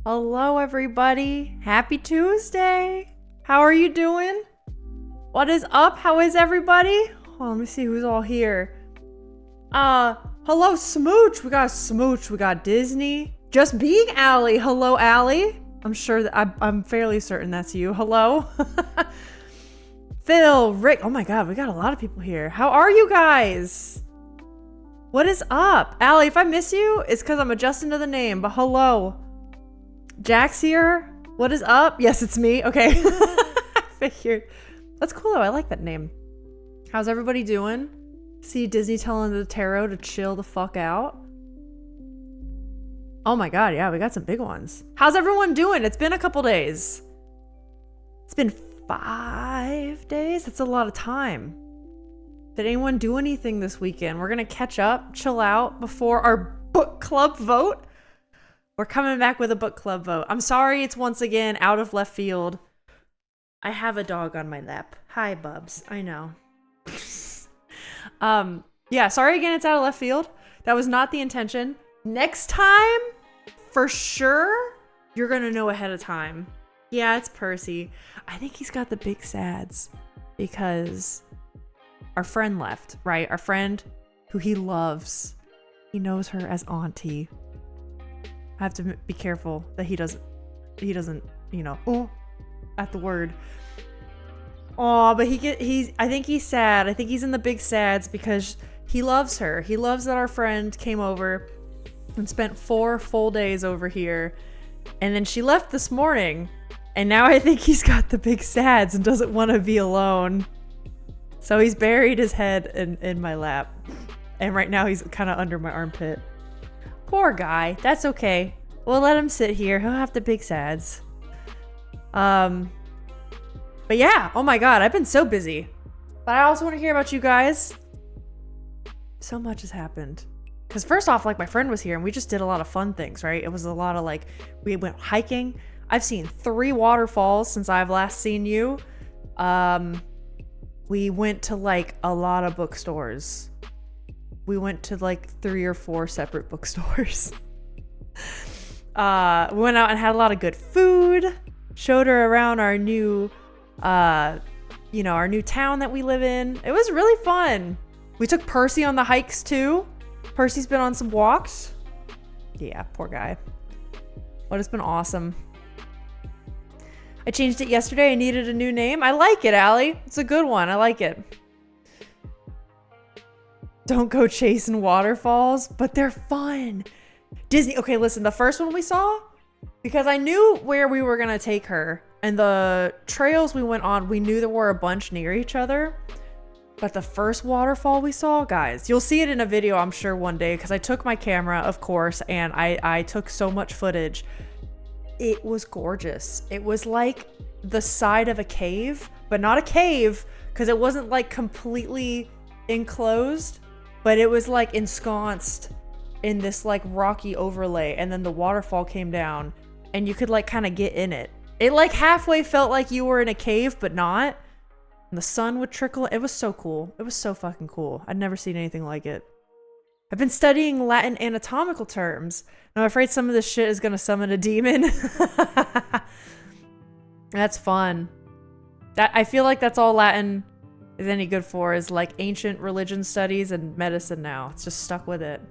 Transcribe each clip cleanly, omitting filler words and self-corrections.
Hello, everybody. Happy Tuesday. How are you doing? What is up? How is everybody? Oh, let me see who's all here. Hello, Smooch. We got Smooch. We got Disney. Just Being Allie. Hello, Allie. I'm sure that I'm fairly certain that's you. Hello. Phil, Rick. Oh my God, we got a lot of people here. How are you guys? What is up? Allie, if I miss you, it's because I'm adjusting to the name, but hello. Jack's here. What is up? Yes, it's me. Okay. I figured. That's cool though. I like that name. How's everybody doing? See Disney telling the tarot to chill the fuck out. Oh my God. Yeah, we got some big ones. How's everyone doing? It's been a couple days. It's been 5 days. That's a lot of time. Did anyone do anything this weekend? We're going to catch up, chill out before our book club vote. We're coming back with a book club vote. I'm sorry it's once again out of left field. I have a dog on my lap. Hi, Bubs. I know. Yeah, sorry again it's out of left field. That was not the intention. Next time, for sure, you're going to know ahead of time. Yeah, it's Percy. I think he's got the big sads because our friend left, right? Our friend who he loves. He knows her as Auntie. I have to be careful that he doesn't, you know, at the word. Oh, but I think he's sad. I think he's in the big sads because he loves her. He loves that our friend came over and spent 4 full days over here. And then she left this morning. And now I think he's got the big sads and doesn't want to be alone. So he's buried his head in my lap. And right now he's kind of under my armpit. Poor guy. That's okay. We'll let him sit here. He'll have the big sads. But yeah. Oh my God. I've been so busy. But I also want to hear about you guys. So much has happened. Because first off, like my friend was here and we just did a lot of fun things, right? It was a lot of like, we went hiking. I've seen 3 waterfalls since I've last seen you. We went to like a lot of bookstores. We went to like 3 or 4 separate bookstores. We went out and had a lot of good food. Showed her around our new, our new town that we live in. It was really fun. We took Percy on the hikes too. Percy's been on some walks. Yeah, poor guy. But it's been awesome. I changed it yesterday. I needed a new name. I like it, Allie. It's a good one. I like it. Don't go chasing waterfalls, but they're fun. Disney. Okay, listen, the first one we saw, because I knew where we were going to take her and the trails we went on, we knew there were a bunch near each other. But the first waterfall we saw, guys, you'll see it in a video, I'm sure one day, because I took my camera, of course, and I took so much footage. It was gorgeous. It was like the side of a cave, but not a cave because it wasn't like completely enclosed. But it was like ensconced in this like rocky overlay, and then the waterfall came down and you could like kind of get in it. It like halfway felt like you were in a cave, but not. And the sun would trickle. It was so cool. It was so fucking cool. I'd never seen anything like it. I've been studying Latin anatomical terms. And I'm afraid some of this shit is going to summon a demon. That's fun. I feel like that's all Latin is any good for, is like ancient religion studies and medicine now. It's just stuck with it.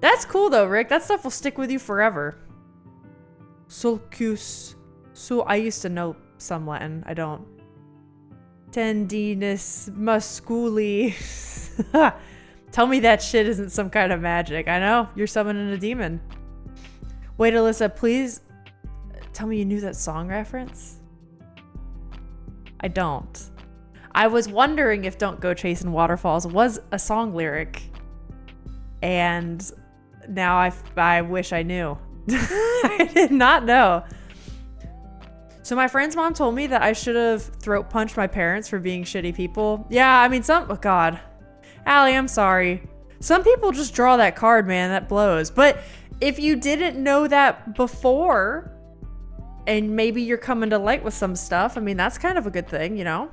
That's cool though, Rick. That stuff will stick with you forever. Sulcus. So I used to know some Latin. I don't. Tendinus musculi. Tell me that shit isn't some kind of magic. I know. You're summoning a demon. Wait, Alyssa, please tell me you knew that song reference. I don't. I was wondering if Don't Go Chasing Waterfalls was a song lyric. And now I wish I knew. I did not know. So my friend's mom told me that I should have throat punched my parents for being shitty people. Yeah, I mean, oh God. Allie, I'm sorry. Some people just draw that card, man. That blows. But if you didn't know that before, and maybe you're coming to light with some stuff, I mean, that's kind of a good thing, you know?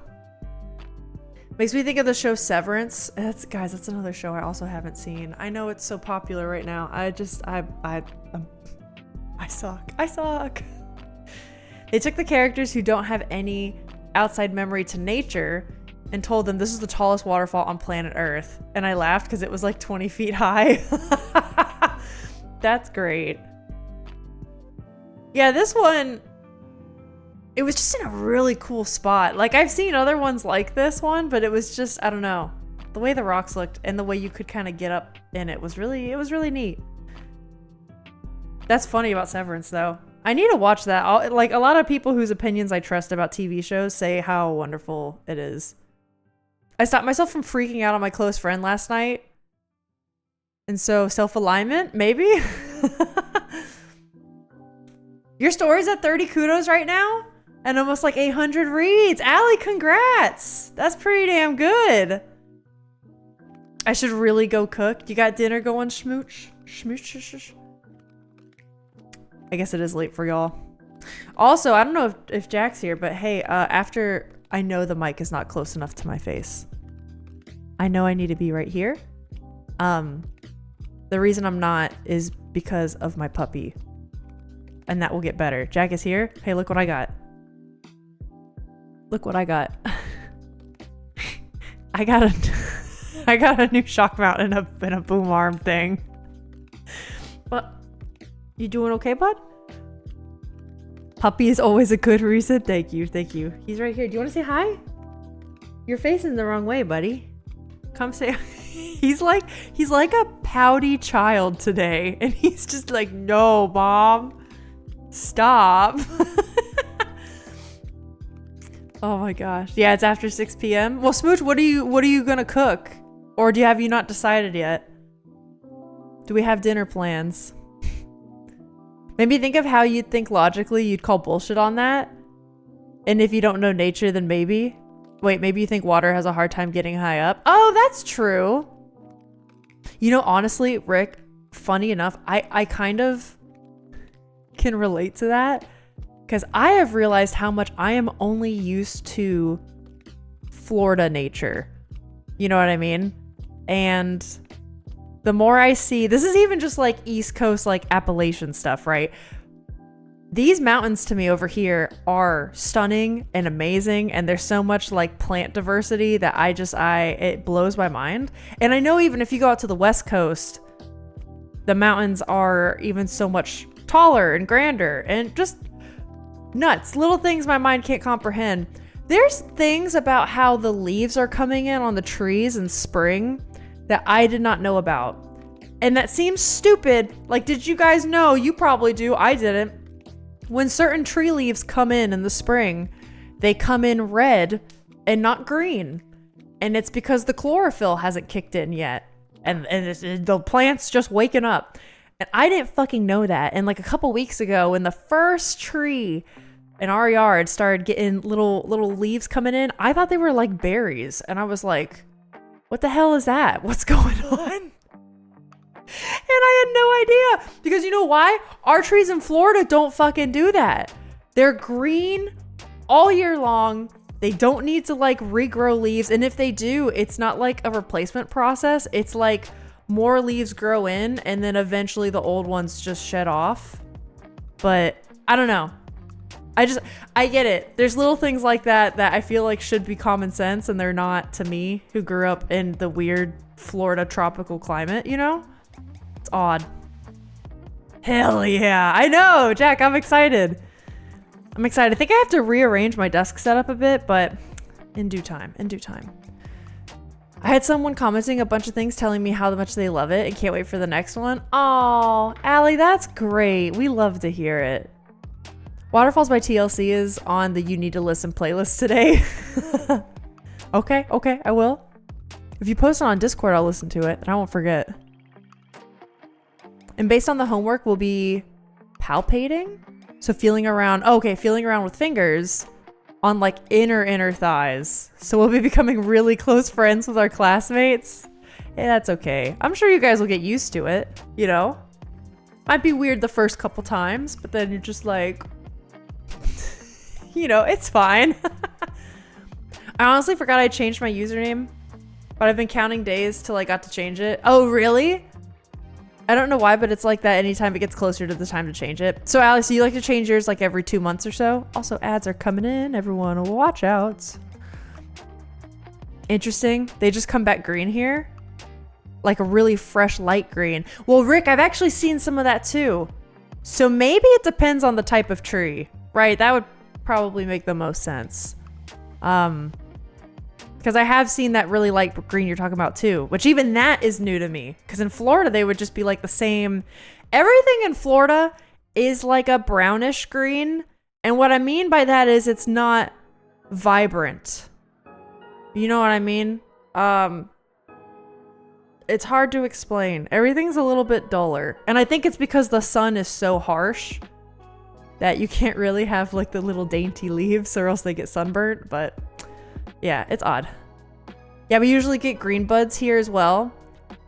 Makes me think of the show Severance. Guys, that's another show I also haven't seen. I know it's so popular right now. I'm I suck. I suck. They took the characters who don't have any outside memory to nature and told them this is the tallest waterfall on planet Earth. And I laughed because it was like 20 feet high. That's great. Yeah, this one, it was just in a really cool spot. Like, I've seen other ones like this one, but it was just, I don't know. The way the rocks looked and the way you could kind of get up in it was really neat. That's funny about Severance, though. I need to watch that. Like, a lot of people whose opinions I trust about TV shows say how wonderful it is. I stopped myself from freaking out on my close friend last night. And so, self-alignment, maybe? Your story's at 30 kudos right now? And almost like 800 reads. Allie, congrats! That's pretty damn good. I should really go cook. You got dinner going, schmooch? Schmooch? I guess it is late for y'all. Also, I don't know if Jack's here, but hey, after I know the mic is not close enough to my face. I know I need to be right here. The reason I'm not is because of my puppy. And that will get better. Jack is here. Hey, look what I got. Look what I got. I got a new shock mount and a boom arm thing. But you doing okay, bud? Puppy is always a good reason. Thank you. He's right here. Do you want to say hi? You're facing the wrong way, buddy. Come say. He's like a pouty child today, and he's just like, no, mom. Stop. Oh my gosh. Yeah, it's after 6 p.m. Well, Smooch, what are you gonna cook? Or have you not decided yet? Do we have dinner plans? Maybe think of how you'd think logically you'd call bullshit on that. And if you don't know nature, then maybe. Wait, maybe you think water has a hard time getting high up. Oh, that's true. You know, honestly, Rick, funny enough, I kind of can relate to that because I have realized how much I am only used to Florida nature. You know what I mean? And the more I see, this is even just like East Coast, like Appalachian stuff, right? These mountains to me over here are stunning and amazing. And there's so much like plant diversity that it blows my mind. And I know even if you go out to the West Coast, the mountains are even so much taller and grander and just nuts. Little things my mind can't comprehend. There's things about how the leaves are coming in on the trees in spring that I did not know about. And that seems stupid. Like, did you guys know? You probably do. I didn't. When certain tree leaves come in the spring, they come in red and not green. And it's because the chlorophyll hasn't kicked in yet. And the plant's just waking up. And I didn't fucking know that. And like a couple weeks ago, when the first tree in our yard started getting little leaves coming in, I thought they were like berries. And I was like, what the hell is that? What's going on? And I had no idea. Because you know why? Our trees in Florida don't fucking do that. They're green all year long. They don't need to like regrow leaves. And if they do, it's not like a replacement process. It's like more leaves grow in and then eventually the old ones just shed off. But I don't know. I get it. There's little things like that I feel like should be common sense, and they're not to me, who grew up in the weird Florida tropical climate, you know? It's odd. Hell yeah. I know, Jack, I'm excited. I think I have to rearrange my desk setup a bit, but in due time. I had someone commenting a bunch of things telling me how much they love it and can't wait for the next one. Aw, Allie, that's great. We love to hear it. Waterfalls by TLC is on the You Need to Listen playlist today. Okay, I will. If you post it on Discord, I'll listen to it and I won't forget. And based on the homework, we'll be palpating. So feeling around with fingers on like inner thighs. So we'll be becoming really close friends with our classmates. Yeah, that's okay. I'm sure you guys will get used to it, you know? Might be weird the first couple times, but then you're just like, you know, it's fine. I honestly forgot I changed my username, but I've been counting days till I got to change it. Oh, really? I don't know why, but it's like that anytime it gets closer to the time to change it. So Alex, you like to change yours like every 2 months or so? Also, ads are coming in. Everyone watch out. Interesting. They just come back green here. Like a really fresh light green. Well, Rick, I've actually seen some of that too. So maybe it depends on the type of tree, right? That would probably make the most sense. Because I have seen that really light green you're talking about too, which even that is new to me. Because in Florida, they would just be like the same. Everything in Florida is like a brownish green. And what I mean by that is it's not vibrant. You know what I mean? It's hard to explain. Everything's a little bit duller. And I think it's because the sun is so harsh that you can't really have like the little dainty leaves or else they get sunburnt. But yeah, it's odd. Yeah, we usually get green buds here as well.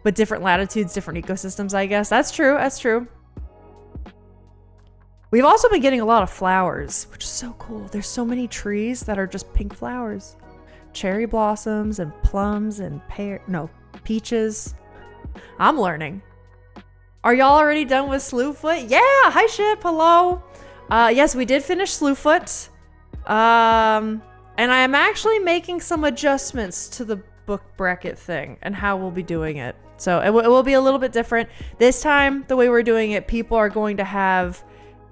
But different latitudes, different ecosystems, I guess. That's true. That's true. We've also been getting a lot of flowers, which is so cool. There's so many trees that are just pink flowers. Cherry blossoms and plums and peaches. I'm learning. Are y'all already done with Slewfoot? Yeah, hi Ship, hello. Yes, we did finish Slewfoot. And I am actually making some adjustments to the book bracket thing and how we'll be doing it. So it will be a little bit different. This time, the way we're doing it, people are going to have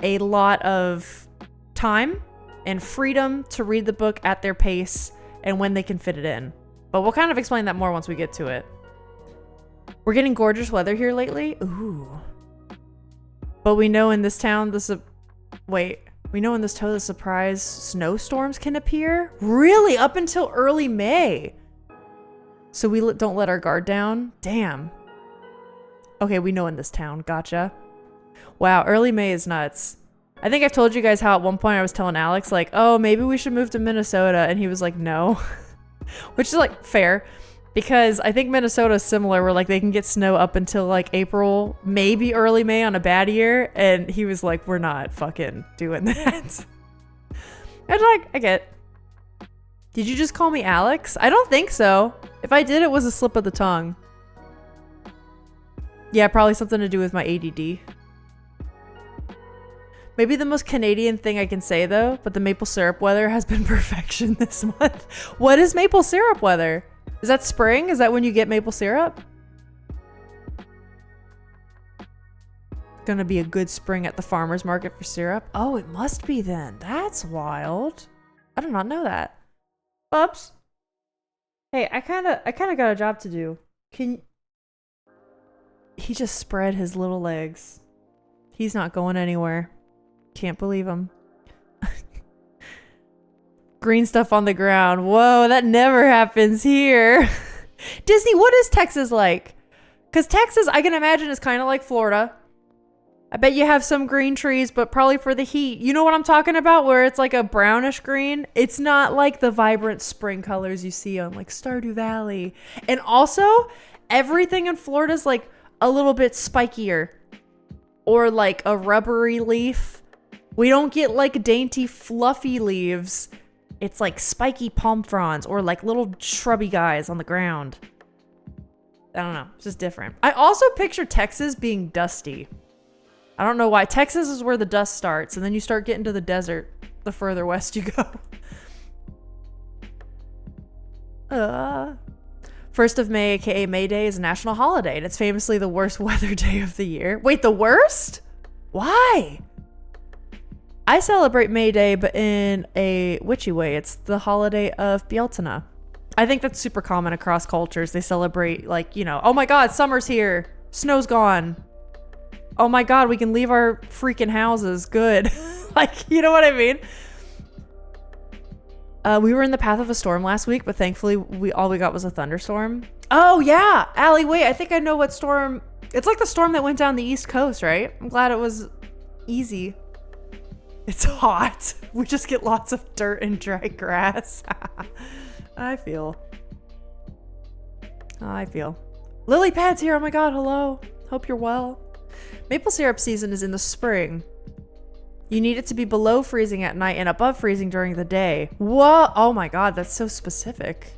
a lot of time and freedom to read the book at their pace and when they can fit it in. But we'll kind of explain that more once we get to it. We're getting gorgeous weather here lately. Ooh. But we know in this town, the surprise snowstorms can appear. Really? Up until early May. So we don't let our guard down? Damn. Okay, we know in this town. Gotcha. Wow, early May is nuts. I think I've told you guys how at one point I was telling Alex, like, oh, maybe we should move to Minnesota. And he was like, no. Which is like fair. Because I think Minnesota is similar where like they can get snow up until like April, maybe early May on a bad year. And he was like, we're not fucking doing that. I was like, I get. Did you just call me Alex? I don't think so. If I did, it was a slip of the tongue. Yeah, probably something to do with my ADD. Maybe the most Canadian thing I can say though, but the maple syrup weather has been perfection this month. What is maple syrup weather? Is that spring? Is that when you get maple syrup? Gonna be a good spring at the farmer's market for syrup. Oh, it must be then. That's wild. I did not know that. Bubs. Hey, I kinda got a job to do. He just spread his little legs. He's not going anywhere. Can't believe him. Green stuff on the ground. Whoa, that never happens here. Disney, what is Texas like? Because Texas, I can imagine, is kind of like Florida. I bet you have some green trees, but probably for the heat. You know what I'm talking about? Where it's like a brownish green. It's not like the vibrant spring colors you see on like Stardew Valley. And also, everything in Florida is like a little bit spikier. Or like a rubbery leaf. We don't get like dainty fluffy leaves. It's like spiky palm fronds or like little shrubby guys on the ground. I don't know. It's just different. I also picture Texas being dusty. I don't know why. Texas is where the dust starts, and then you start getting to the desert the further west you go. 1st of May, aka May Day, is a national holiday, and it's famously the worst weather day of the year. Wait, the worst? Why? I celebrate May Day, but in a witchy way. It's the holiday of Beelzebub. I think that's super common across cultures. They celebrate, like, you know, oh my god, summer's here. Snow's gone. Oh my god, we can leave our freaking houses. Good. Like, you know what I mean? We were in the path of a storm last week, but thankfully all we got was a thunderstorm. Oh yeah, Allie, wait, I think I know what storm. It's like the storm that went down the East Coast, right? I'm glad it was easy. It's hot. We just get lots of dirt and dry grass. I feel. Lily Pad's here. Oh my god, hello. Hope you're well. Maple syrup season is in the spring. You need it to be below freezing at night and above freezing during the day. Whoa. Oh my god, that's so specific.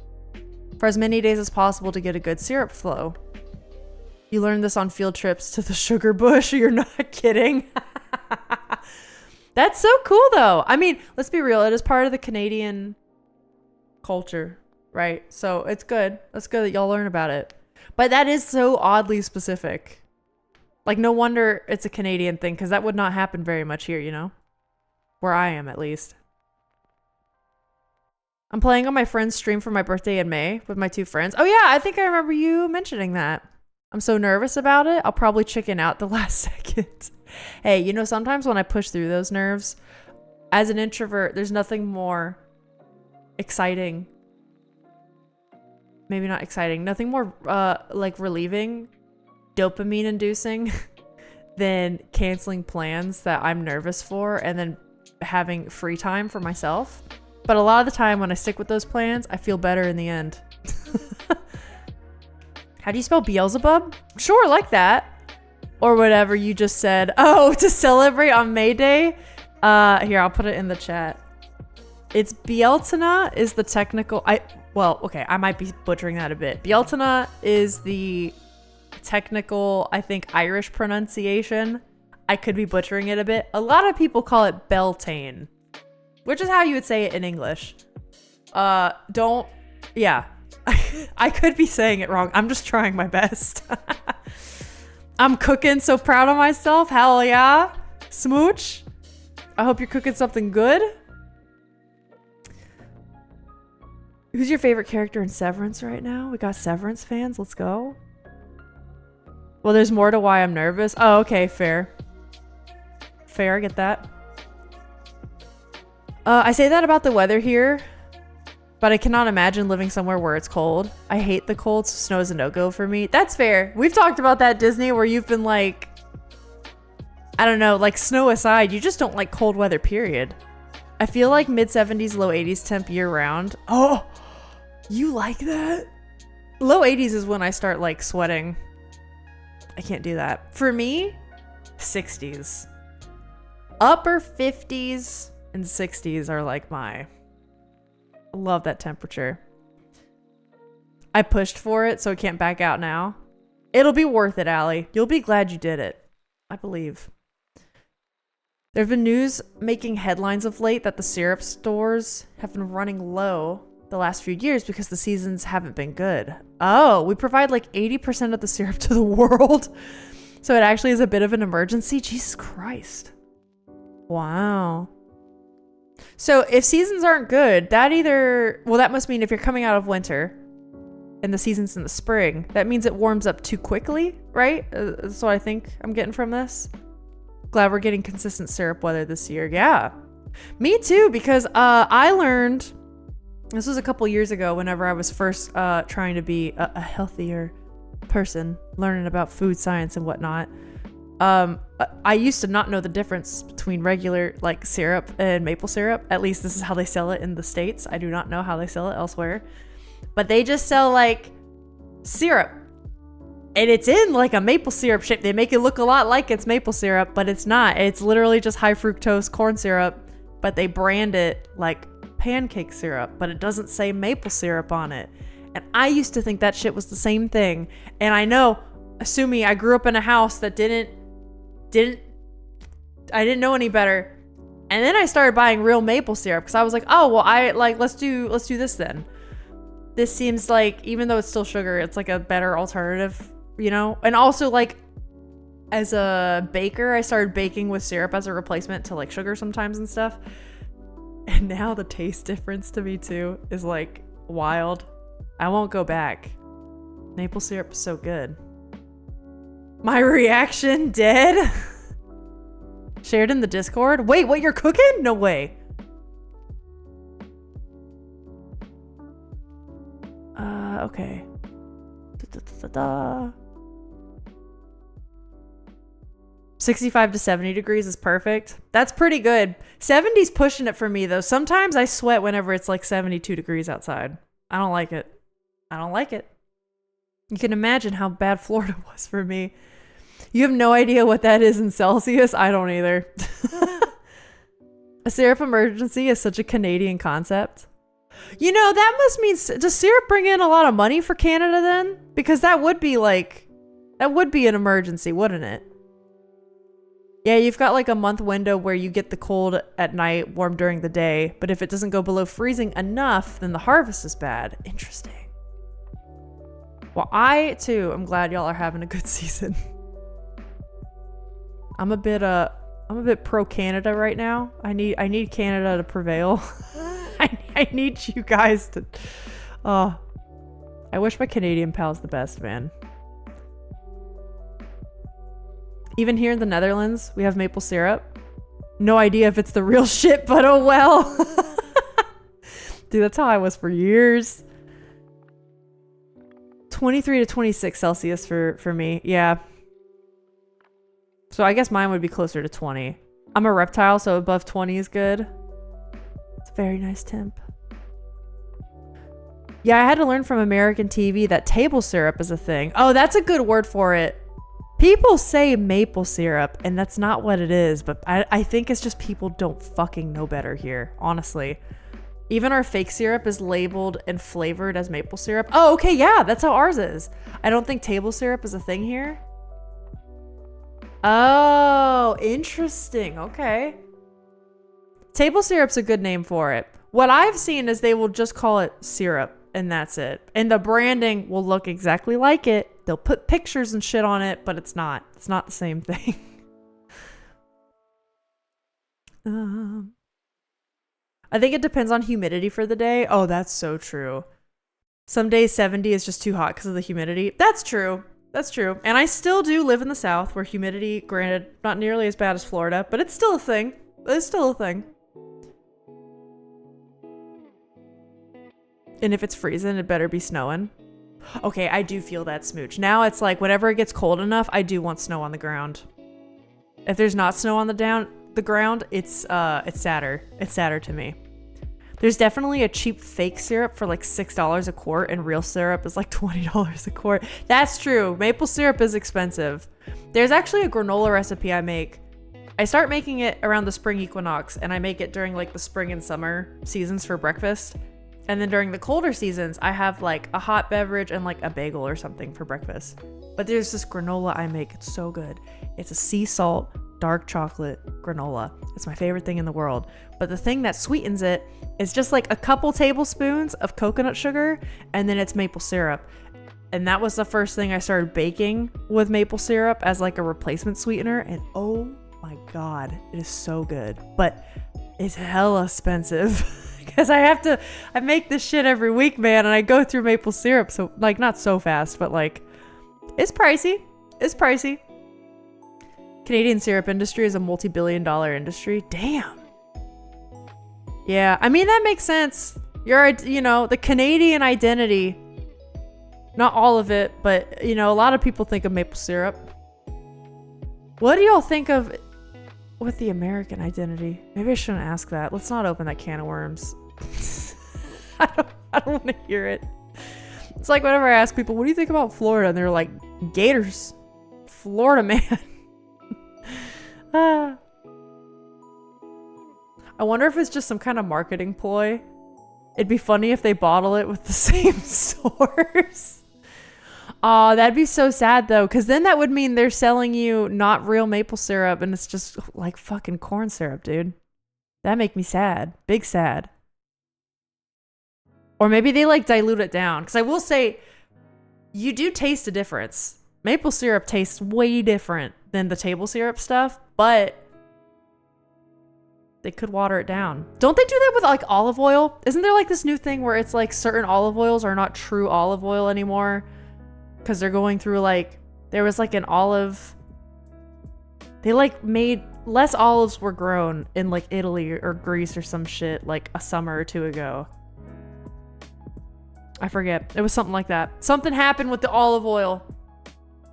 For as many days as possible to get a good syrup flow. You learned this on field trips to the sugar bush. You're not kidding. That's so cool, though. I mean, let's be real. It is part of the Canadian culture, right? So it's good. That's good that y'all learn about it. But that is so oddly specific. Like, no wonder it's a Canadian thing, because that would not happen very much here, you know? Where I am, at least. I'm playing on my friend's stream for my birthday in May with my 2 friends. Oh, yeah, I think I remember you mentioning that. I'm so nervous about it. I'll probably chicken out the last second. Hey, you know, sometimes when I push through those nerves, as an introvert, there's nothing more exciting. Maybe not exciting. Nothing more like relieving, dopamine inducing than canceling plans that I'm nervous for and then having free time for myself. But a lot of the time when I stick with those plans, I feel better in the end. How do you spell Beelzebub? Sure, like that. Or whatever you just said. Oh, to celebrate on May Day? Here, I'll put it in the chat. It's Bealtaine is the technical... Well, okay, I might be butchering that a bit. Bealtaine is the technical, I think, Irish pronunciation. I could be butchering it a bit. A lot of people call it Beltane, which is how you would say it in English. Yeah. I could be saying it wrong. I'm just trying my best. I'm cooking, so proud of myself. Hell yeah. Smooch. I hope you're cooking something good. Who's your favorite character in Severance right now? We got Severance fans. Let's go. Well, there's more to why I'm nervous. Oh, okay. Fair. Fair. I get that. I say that about the weather here, but I cannot imagine living somewhere where it's cold. I hate the cold, so snow is a no-go for me. That's fair. We've talked about that, Disney, where you've been like, I don't know, like snow aside, you just don't like cold weather, period. I feel like mid-70s, low 80s temp year-round. Oh, you like that? Low 80s is when I start like sweating. I can't do that. For me, 60s. Upper 50s and 60s are like I love that temperature. I pushed for it, so I can't back out now. It'll be worth it, Allie. You'll be glad you did it. I believe. There have been news making headlines of late that the syrup stores have been running low the last few years because the seasons haven't been good. Oh, we provide like 80% of the syrup to the world. So it actually is a bit of an emergency. Jesus Christ. Wow. So if seasons aren't good, that must mean if you're coming out of winter and the season's in the spring, that means it warms up too quickly, right? That's what I think I'm getting from this. Glad we're getting consistent syrup weather this year. Yeah, me too, because I learned, this was a couple years ago whenever I was first trying to be a healthier person, learning about food science and whatnot. I used to not know the difference between regular like syrup and maple syrup. At least this is how they sell it in the States. I do not know how they sell it elsewhere, but they just sell like syrup. And it's in like a maple syrup shape. They make it look a lot like it's maple syrup, but it's not. It's literally just high fructose corn syrup, but they brand it like pancake syrup, but it doesn't say maple syrup on it. And I used to think that shit was the same thing. And I know, assuming I grew up in a house that I didn't know any better. And then I started buying real maple syrup because I was like, oh, well, let's do this then. This seems like, even though it's still sugar, it's like a better alternative. You know, and also like as a baker, I started baking with syrup as a replacement to like sugar sometimes and stuff. And now the taste difference to me too is like wild. I won't go back. Maple syrup is so good. My reaction dead. Shared in the Discord. Wait, what, you're cooking? No way. Okay. 65 to 70 degrees is perfect. That's pretty good. 70's pushing it for me though. Sometimes I sweat whenever it's like 72 degrees outside. I don't like it. I don't like it. You can imagine how bad Florida was for me. You have no idea what that is in Celsius. I don't either. A syrup emergency is such a Canadian concept. You know, that must mean, does syrup bring in a lot of money for Canada then? Because that would be like That would be an emergency, wouldn't it? Yeah, you've got like a month window where you get the cold at night, warm during the day, but if it doesn't go below freezing enough, then the harvest is bad. Interesting. Well, I too am glad y'all are having a good season. I'm a bit pro Canada right now. I need Canada to prevail. I need you guys to I wish my Canadian pal's the best, man. Even here in the Netherlands, we have maple syrup. No idea if it's the real shit, but oh well. Dude, that's how I was for years. 23 to 26 Celsius for me. Yeah. So I guess mine would be closer to 20. I'm a reptile, so above 20 is good. It's a very nice temp. Yeah, I had to learn from American TV that table syrup is a thing. Oh, that's a good word for it. People say maple syrup, and that's not what it is, but I think it's just people don't fucking know better here, honestly. Even our fake syrup is labeled and flavored as maple syrup. Oh, okay, yeah, that's how ours is. I don't think table syrup is a thing here. Oh, interesting. Okay. Table syrup's a good name for it. What I've seen is they will just call it syrup, and that's it. And the branding will look exactly like it. They'll put pictures and shit on it, but it's not. It's not the same thing. I think it depends on humidity for the day. Oh, that's so true. Some days 70 is just too hot because of the humidity. That's true. That's true. And I still do live in the South where humidity, granted, not nearly as bad as Florida, but it's still a thing. It's still a thing. And if it's freezing, it better be snowing. Okay, I do feel that smooch. Now it's like whenever it gets cold enough, I do want snow on the ground. If there's not snow on the ground, it's sadder. It's sadder to me. There's definitely a cheap fake syrup for like $6 a quart, and real syrup is like $20 a quart. That's true. Maple syrup is expensive. There's actually a granola recipe I make. I start making it around the spring equinox, and I make it during like the spring and summer seasons for breakfast. And then during the colder seasons, I have like a hot beverage and like a bagel or something for breakfast. But there's this granola I make. It's so good. It's a sea salt, dark chocolate granola. It's my favorite thing in the world. But the thing that sweetens it is just like a couple tablespoons of coconut sugar, and then it's maple syrup. And that was the first thing I started baking with maple syrup as like a replacement sweetener. And oh my God, it is so good. But it's hella expensive. Because I make this shit every week, man, and I go through maple syrup, so, like, not so fast, but, like, it's pricey. It's pricey. Canadian syrup industry is a multi-billion-dollar industry. Damn. Yeah, I mean, that makes sense. The Canadian identity, not all of it, but, a lot of people think of maple syrup. What do y'all think of with the American identity? Maybe I shouldn't ask that. Let's not open that can of worms. I don't want to hear it. It's like whenever I ask people, what do you think about Florida? And they're like, Gators. Florida, man. I wonder if it's just some kind of marketing ploy. It'd be funny if they bottle it with the same source. Oh, that'd be so sad though, because then that would mean they're selling you not real maple syrup and it's just like fucking corn syrup, dude. That'd make me sad. Big sad. Or maybe they like dilute it down, because I will say you do taste a difference. Maple syrup tastes way different than the table syrup stuff, but they could water it down. Don't they do that with like olive oil? Isn't there like this new thing where it's like certain olive oils are not true olive oil anymore? Because they're going through like, there was like an olive, they like made, less olives were grown in like Italy or Greece or some shit like a summer or two ago. I forget. It was something like that. Something happened with the olive oil.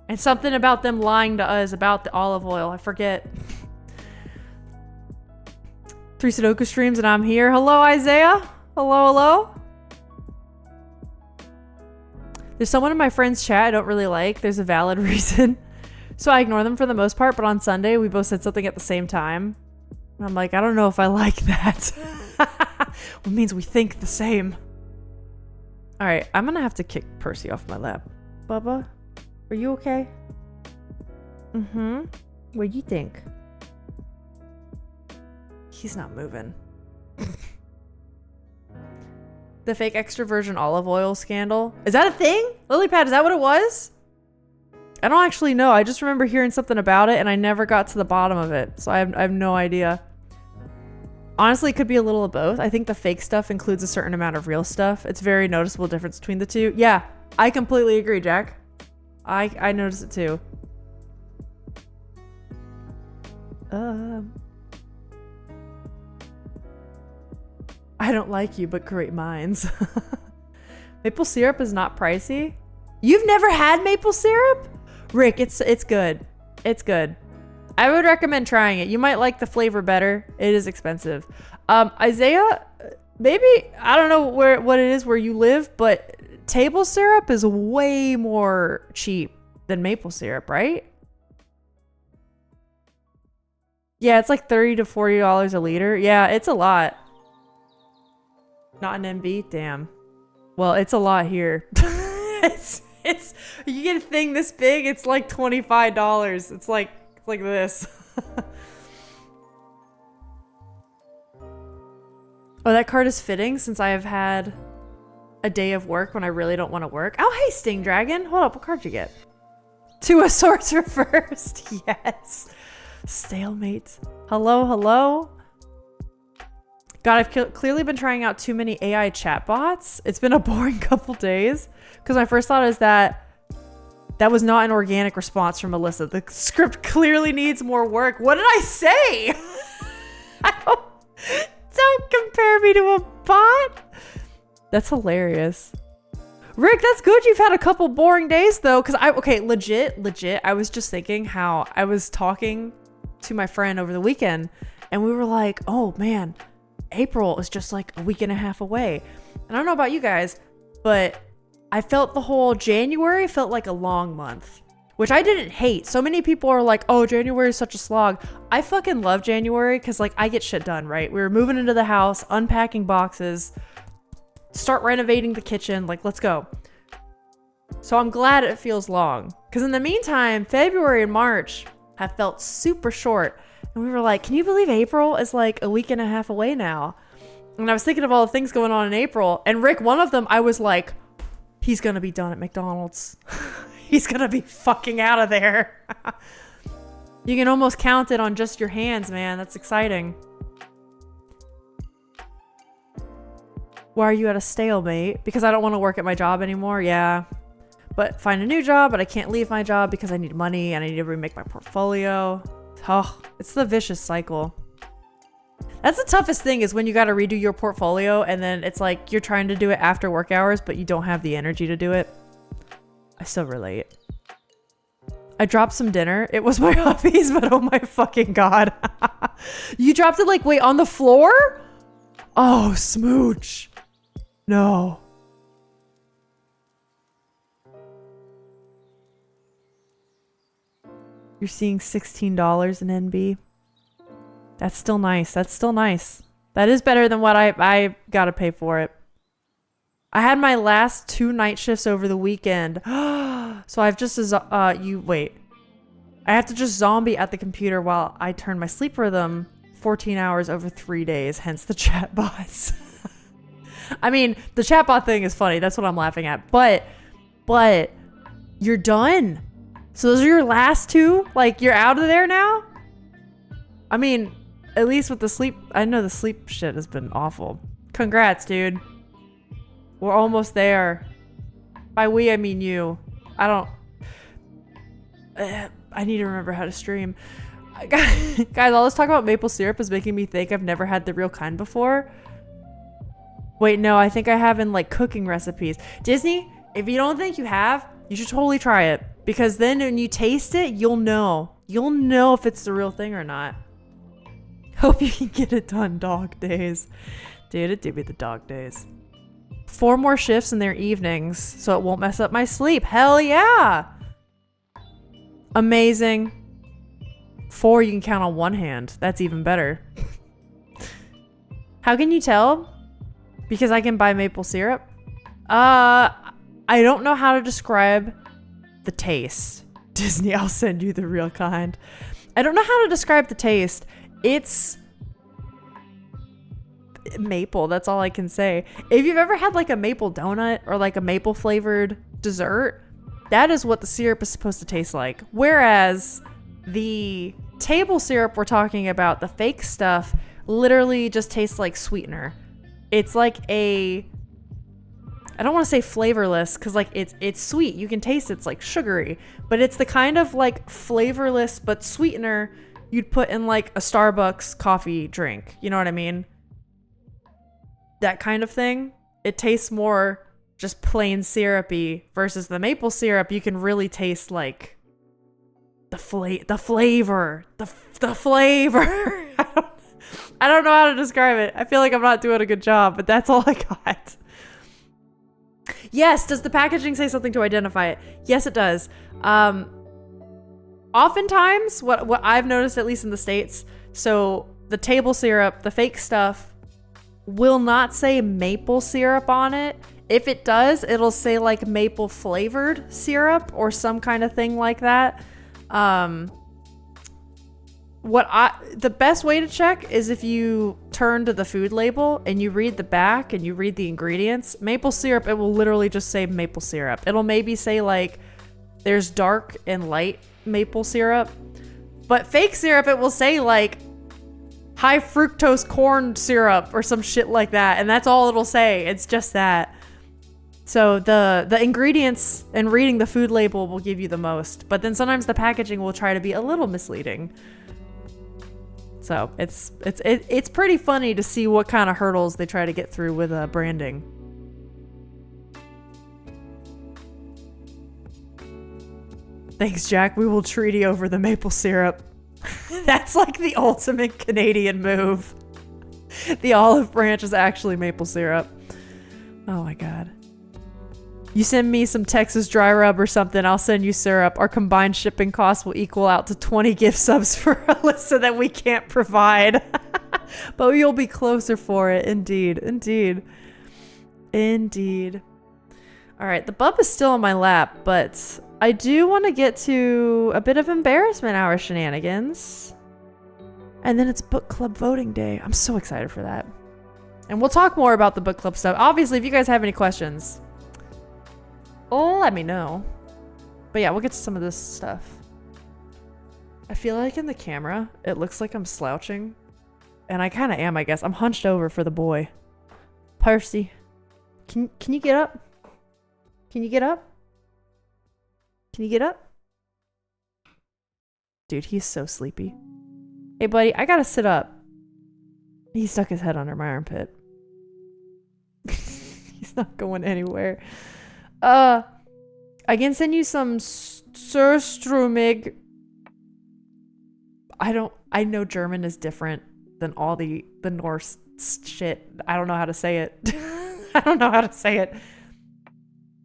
And something about them lying to us about the olive oil. I forget. 3 Sudoku streams and I'm here. Hello, Isaiah. Hello. There's someone in my friend's chat I don't really like. There's a valid reason. So I ignore them for the most part, but on Sunday we both said something at the same time. And I'm like, I don't know if I like that. It means we think the same. Alright, I'm gonna have to kick Percy off my lap. Bubba, are you okay? Mm-hmm. What do you think? He's not moving. The fake extra virgin olive oil scandal. Is that a thing? Lilypad, is that what it was? I don't actually know. I just remember hearing something about it and I never got to the bottom of it. So I have no idea. Honestly, it could be a little of both. I think the fake stuff includes a certain amount of real stuff. It's a very noticeable difference between the two. Yeah, I completely agree, Jack. I noticed it too. I don't like you, but great minds. Maple syrup is not pricey. You've never had maple syrup? Rick, it's good. It's good. I would recommend trying it. You might like the flavor better. It is expensive. Isaiah, maybe, I don't know what it is where you live, but table syrup is way more cheap than maple syrup, right? Yeah, it's like $30 to $40 a liter. Yeah, it's a lot. Not an MB? Damn. Well, it's a lot here. It's you get a thing this big, it's like $25. It's like this. Oh, that card is fitting since I have had a day of work when I really don't want to work. Oh, hey, Sting Dragon. Hold up, what card did you get? Two of Swords reversed. Yes. Stalemate. Hello, hello. God, I've clearly been trying out too many AI chatbots. It's been a boring couple days. Because my first thought is that was not an organic response from Melissa. The script clearly needs more work. What did I say? Don't compare me to a bot. That's hilarious. Rick, that's good. You've had a couple boring days though. Because legit. I was just thinking how I was talking to my friend over the weekend and we were like, oh man, April is just like a week and a half away. And I don't know about you guys, but I felt the whole January felt like a long month, which I didn't hate. So many people are like, oh, January is such a slog. I fucking love January because like I get shit done, right? We were moving into the house, unpacking boxes, start renovating the kitchen. Like, let's go. So I'm glad it feels long because in the meantime, February and March have felt super short. And we were like, can you believe April is like a week and a half away now? And I was thinking of all the things going on in April. And Rick, one of them, I was like, he's going to be done at McDonald's. He's going to be fucking out of there. You can almost count it on just your hands, man. That's exciting. Why are you at a stalemate? Because I don't want to work at my job anymore. Yeah. But find a new job, but I can't leave my job because I need money and I need to remake my portfolio. Oh, it's the vicious cycle. That's the toughest thing is when you got to redo your portfolio and then it's like you're trying to do it after work hours, but you don't have the energy to do it. I still relate. I dropped some dinner. It was my hobbies, but oh my fucking God. You dropped it like, wait, on the floor? Oh, smooch. No. You're seeing $16 in NB. That's still nice. That's still nice. That is better than what I gotta pay for it. I had my last 2 night shifts over the weekend. So I've just, wait. I have to just zombie at the computer while I turn my sleep rhythm 14 hours over 3 days, hence the chatbots. I mean, the chatbot thing is funny. That's what I'm laughing at. But you're done. So those are your last 2? Like, you're out of there now? I mean, at least with the sleep, I know the sleep shit has been awful. Congrats, dude. We're almost there. By we, I mean you. I need to remember how to stream. Guys, all this talk about maple syrup is making me think I've never had the real kind before. Wait, no, I think I have in like cooking recipes. Disney, if you don't think you have, you should totally try it. Because then when you taste it, you'll know. You'll know if it's the real thing or not. Hope you can get it done, dog days. Dude, it do be the dog days. 4 more shifts in their evenings, so it won't mess up my sleep. Hell yeah! Amazing. 4 you can count on one hand. That's even better. How can you tell? Because I can buy maple syrup? I don't know how to describe the taste. Disney, I'll send you the real kind. I don't know how to describe the taste. It's maple. That's all I can say. If you've ever had like a maple donut or like a maple flavored dessert, that is what the syrup is supposed to taste like. Whereas the table syrup we're talking about, the fake stuff, literally just tastes like sweetener. It's like I don't want to say flavorless because like it's sweet. You can taste it's like sugary, but it's the kind of like flavorless but sweetener you'd put in like a Starbucks coffee drink. You know what I mean? That kind of thing. It tastes more just plain syrupy versus the maple syrup. You can really taste like the flavor. I don't know how to describe it. I feel like I'm not doing a good job, but that's all I got. Yes, does the packaging say something to identify it? Yes, it does. Oftentimes, what I've noticed, at least in the States, so the table syrup, the fake stuff, will not say maple syrup on it. If it does, it'll say like maple flavored syrup or some kind of thing like that. The best way to check is if you turn to the food label and you read the back and you read the ingredients. Maple syrup, it will literally just say maple syrup. It'll maybe say like there's dark and light maple syrup, but fake syrup, it will say like high fructose corn syrup or some shit like that, and that's all it'll say. It's just that. So the ingredients and reading the food label will give you the most, but then sometimes the packaging will try to be a little misleading. So it's pretty funny to see what kind of hurdles they try to get through with branding. Thanks, Jack. We will treaty over the maple syrup. That's like the ultimate Canadian move. The olive branch is actually maple syrup. Oh my god. You send me some Texas dry rub or something, I'll send you syrup. Our combined shipping costs will equal out to 20 gift subs for Alyssa that we can't provide. But you'll be closer for it. Indeed. Indeed. Indeed. Alright, the bub is still on my lap, but I do want to get to a bit of embarrassment hour shenanigans. And then it's book club voting day. I'm so excited for that. And we'll talk more about the book club stuff. Obviously, if you guys have any questions, let me know. But yeah, we'll get to some of this stuff. I feel like in the camera, it looks like I'm slouching. And I kind of am, I guess. I'm hunched over for the boy. Percy, can you get up? Can you get up? Can you get up? Dude, he's so sleepy. Hey, buddy, I gotta sit up. He stuck his head under my armpit. He's not going anywhere. I can send you some Surströmming. I know German is different than all the Norse shit. I don't know how to say it. I don't know how to say it.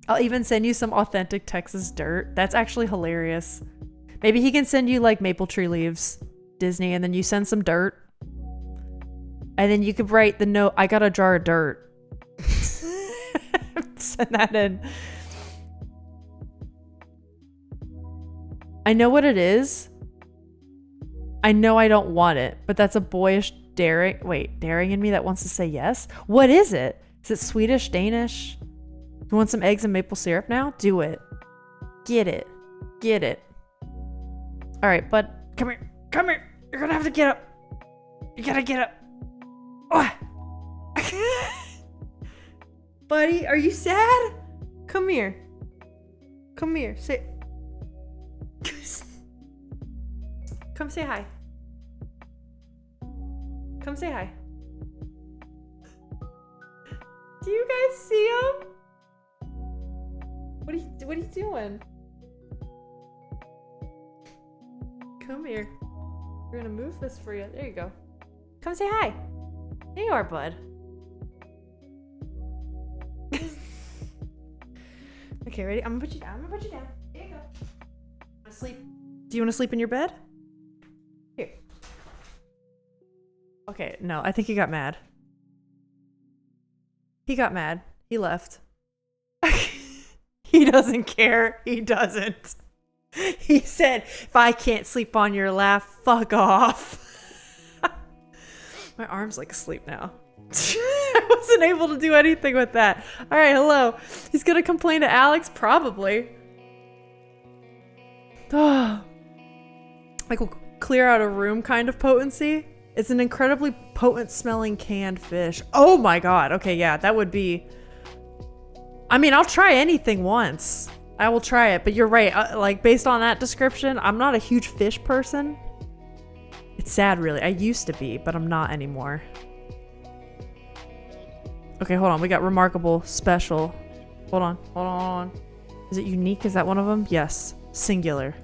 I'll even send you some authentic Texas dirt. That's actually hilarious. Maybe he can send you like maple tree leaves, Disney, and then you send some dirt. And then you could write the note, I got a jar of dirt. Send that in. I know what it is. I know I don't want it, but that's a boyish daring in me that wants to say yes. What is it? Is it Swedish, Danish? You want some eggs and maple syrup now? Do it. Get it. Get it. All right, bud. Come here. Come here. You're gonna have to get up. You gotta get up. Oh. Buddy, are you sad? Come here. Come here. Say. Come say hi. Come say hi. Do you guys see him? What are you doing? Come here. We're gonna move this for you. There you go. Come say hi. There you are, bud. Okay, ready? I'm gonna put you down. There you go. Wanna sleep? Do you want to sleep in your bed? Here. Okay, no, I think he got mad. He got mad. He left. He doesn't care. He doesn't. He said, if I can't sleep on your lap, fuck off. My arm's like asleep now. I wasn't able to do anything with that. All right, hello. He's gonna complain to Alex? Probably. Oh. Like, we'll clear out a room kind of potency. It's an incredibly potent smelling canned fish. Oh my god. Okay, yeah, that would be... I mean, I'll try anything once. I will try it, but you're right. Like, based on that description, I'm not a huge fish person. It's sad, really. I used to be, but I'm not anymore. Okay, hold on. We got remarkable, special. Hold on, hold on. Is it unique? Is that one of them? Yes. Singular.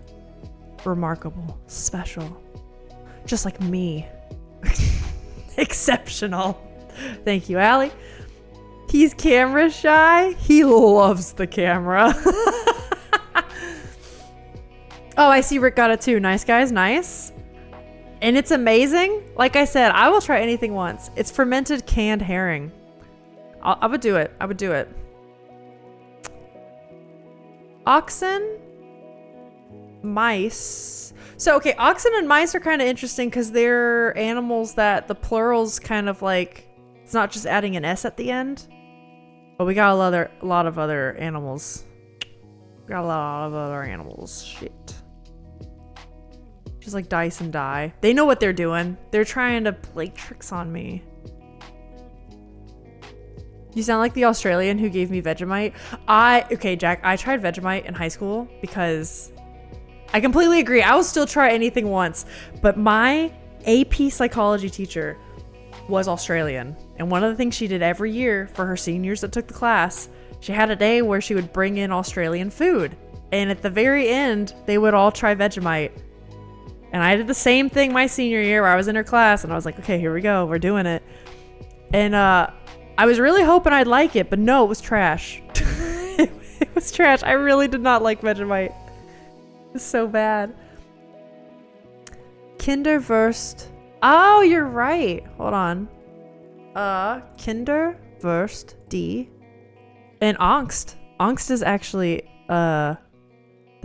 Remarkable, special. Just like me. Exceptional. Thank you, Allie. He's camera shy. He loves the camera. Oh, I see Rick got it too. Nice, guys. Nice. And it's amazing. Like I said, I will try anything once. It's fermented canned herring. I would do it. I would do it. Oxen, mice. So, okay, oxen and mice are kind of interesting because they're animals that the plural's kind of like, it's not just adding an S at the end. But we got a lot of other animals. Got a lot of other animals. Shit. Just like dice and die. They know what they're doing. They're trying to play tricks on me. You sound like the Australian who gave me Vegemite. Okay, Jack, I tried Vegemite in high school because I completely agree. I will still try anything once. But my AP psychology teacher was Australian. And one of the things she did every year for her seniors that took the class, she had a day where she would bring in Australian food. And at the very end, they would all try Vegemite. And I did the same thing my senior year where I was in her class and I was like, okay, here we go. We're doing it. And I was really hoping I'd like it, but no, it was trash. It was trash. I really did not like Vegemite. It was so bad. Kinderwurst. Oh, you're right. Hold on. Kinderwurst D. And Angst. Angst is actually the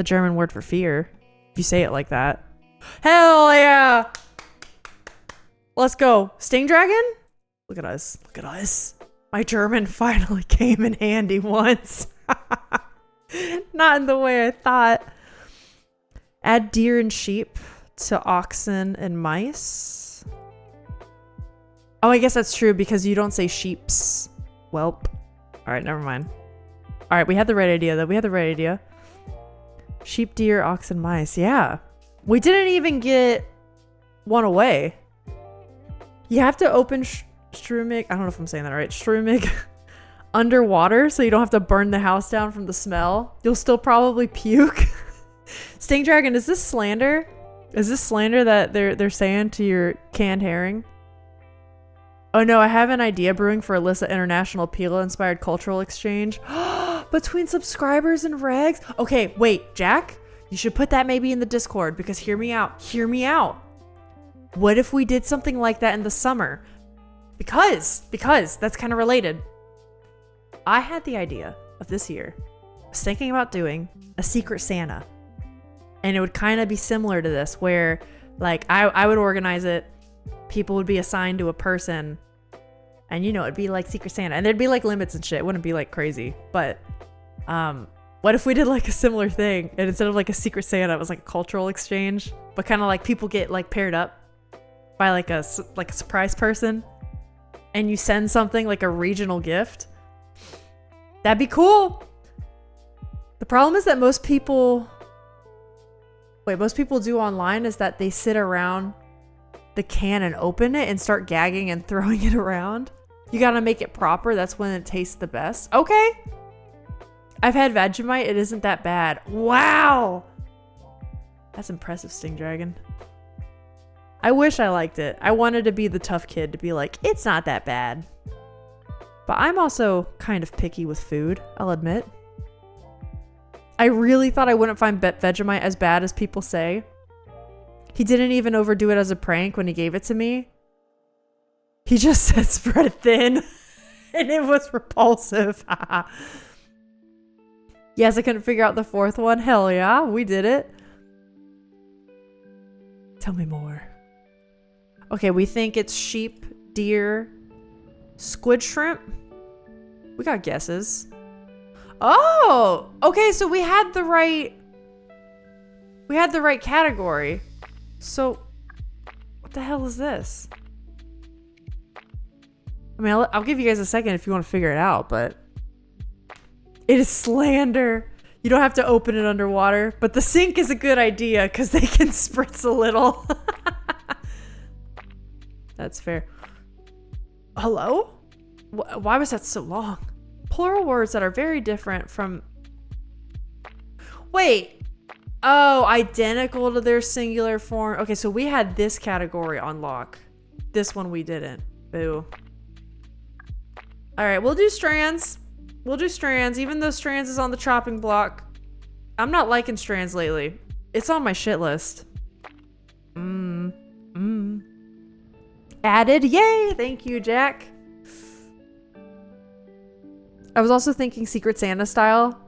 German word for fear. If you say it like that. Hell yeah! Let's go. Sting Dragon? Look at us. Look at us. My German finally came in handy once. Not in the way I thought. Add deer and sheep to oxen and mice. Oh, I guess that's true because you don't say sheeps. Welp. All right, never mind. All right, we had the right idea though. We had the right idea. Sheep, deer, oxen, mice. Yeah. We didn't even get one away. You have to open Strumig. I don't know if I'm saying that right. Strumig underwater so you don't have to burn the house down from the smell. You'll still probably puke. Sting Dragon, is this slander? Is this slander that they're saying to your canned herring? Oh no, I have an idea brewing for Alyssa International Pila-inspired cultural exchange. Between subscribers and regs? Okay, wait, Jack? You should put that maybe in the Discord because hear me out. Hear me out. What if we did something like that in the summer? Because that's kind of related. I had the idea of this year. I was thinking about doing a Secret Santa. And it would kind of be similar to this where like I would organize it. People would be assigned to a person. And you know, it'd be like Secret Santa. And there'd be like limits and shit. It wouldn't be like crazy. But what if we did like a similar thing and instead of like a Secret Santa, it was like a cultural exchange, but kind of like people get like paired up by like a surprise person and you send something like a regional gift? That'd be cool. The problem is that most people do online is that they sit around the can and open it and start gagging and throwing it around. You got to make it proper. That's when it tastes the best. Okay. I've had Vegemite. It isn't that bad. Wow. That's impressive, Sting Dragon. I wish I liked it. I wanted to be the tough kid to be like, it's not that bad. But I'm also kind of picky with food, I'll admit. I really thought I wouldn't find Vegemite as bad as people say. He didn't even overdo it as a prank when he gave it to me. He just said spread it thin. And it was repulsive. Yes, I couldn't figure out the fourth one. Hell yeah, we did it. Tell me more. Okay, we think it's sheep, deer, squid shrimp. We got guesses. Oh, okay, so we had the right category. So what the hell is this? I mean, I'll give you guys a second if you want to figure it out, but it is slander. You don't have to open it underwater, but the sink is a good idea because they can spritz a little. That's fair. Hello? Why was that so long? Plural words that are very different from... Wait. Oh, identical to their singular form. Okay, so we had this category on lock. This one we didn't. Boo. All right, we'll do strands. We'll do strands, even though strands is on the chopping block. I'm not liking strands lately. It's on my shit list. Added. Yay! Thank you, Jack. I was also thinking Secret Santa style,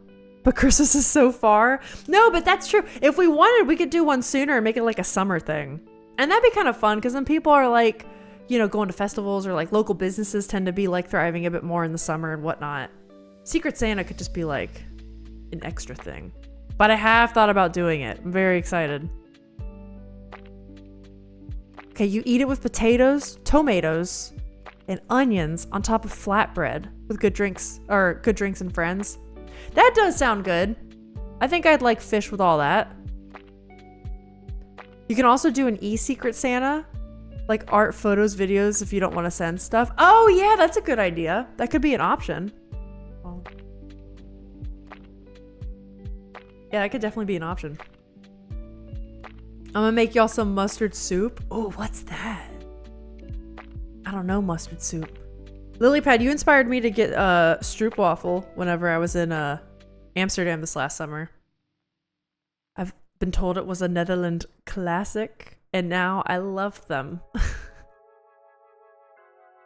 but Christmas is so far. No, but that's true. If we wanted, we could do one sooner and make it like a summer thing. And that'd be kind of fun because then people are like, you know, going to festivals or like local businesses tend to be like thriving a bit more in the summer and whatnot. Secret Santa could just be like an extra thing. But I have thought about doing it. I'm very excited. Okay, you eat it with potatoes, tomatoes, and onions on top of flatbread with good drinks and friends. That does sound good. I think I'd like fish with all that. You can also do an e-Secret Santa, like art, photos, videos if you don't want to send stuff. Oh yeah, that's a good idea. That could be an option. Oh. Yeah, that could definitely be an option. I'm gonna make y'all some mustard soup. Oh, what's that? I don't know mustard soup. Lilypad, you inspired me to get stroopwafel whenever I was in Amsterdam this last summer. I've been told it was a Netherlands classic, and now I love them.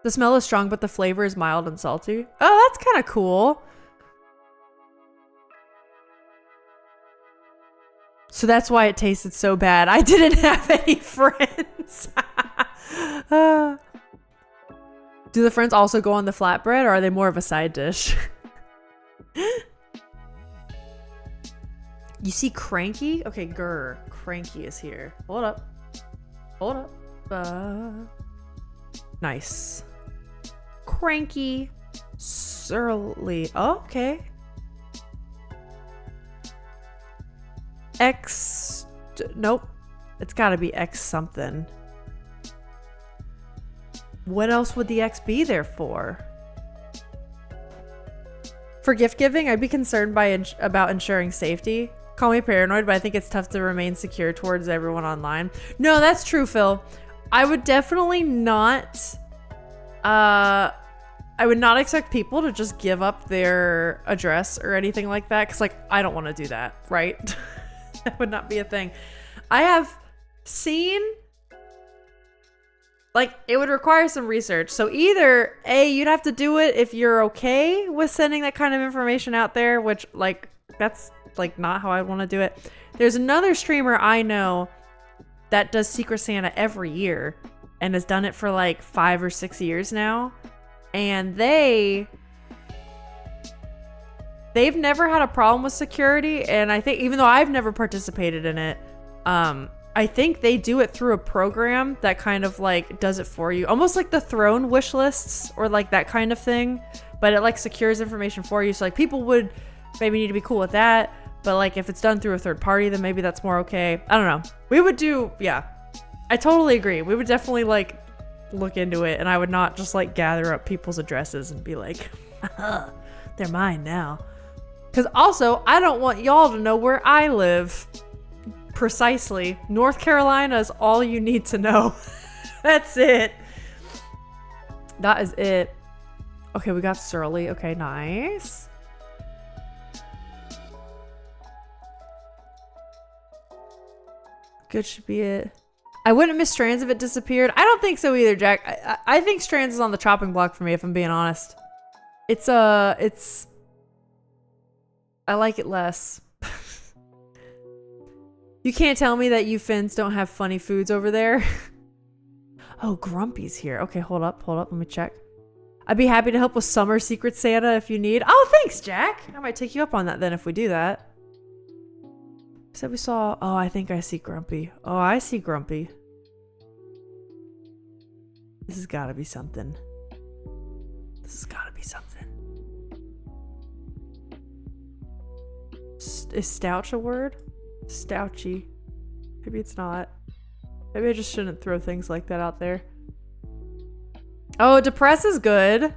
The smell is strong, but the flavor is mild and salty. Oh, that's kind of cool. So that's why it tasted so bad. I didn't have any friends. Do the friends also go on the flatbread, or are they more of a side dish? You see Cranky? Okay, grr. Cranky is here. Hold up. Hold up. Nice. Cranky. Surly. Oh, okay. X. Nope. It's gotta be X something. What else would the X be there for? For gift giving, I'd be concerned about ensuring safety. Call me paranoid, but I think it's tough to remain secure towards everyone online. No, that's true, Phil. I would definitely not... I would not expect people to just give up their address or anything like that, because, like, I don't want to do that, right? That would not be a thing. I have seen... Like, it would require some research. So either, A, you'd have to do it if you're okay with sending that kind of information out there, which, like, that's, like, not how I want to do it. There's another streamer I know that does Secret Santa every year and has done it for, like, 5 or 6 years now. And they've never had a problem with security. And I think, even though I've never participated in it, I think they do it through a program that kind of like does it for you. Almost like the Throne wish lists or like that kind of thing. But it like secures information for you. So like people would maybe need to be cool with that. But like if it's done through a third party, then maybe that's more okay. I don't know. We would do, yeah. I totally agree. We would definitely like look into it. And I would not just like gather up people's addresses and be like, they're mine now. Because also, I don't want y'all to know where I live. Precisely. North Carolina is all you need to know. That's it. That is it. Okay, we got Surly. Okay, nice. Good should be it. I wouldn't miss Strands if it disappeared. I don't think so either, Jack. I think Strands is on the chopping block for me, if I'm being honest. It's I like it less. You can't tell me that you Finns don't have funny foods over there. Oh, Grumpy's here. Okay, hold up. Let me check. I'd be happy to help with Summer Secret Santa if you need. Oh, thanks, Jack. I might take you up on that then if we do that. Said we saw... Oh, I think I see Grumpy. Oh, I see Grumpy. This has got to be something. Is stouch a word? Stouchy. Maybe it's not. Maybe I just shouldn't throw things like that out there. Oh, depress is good.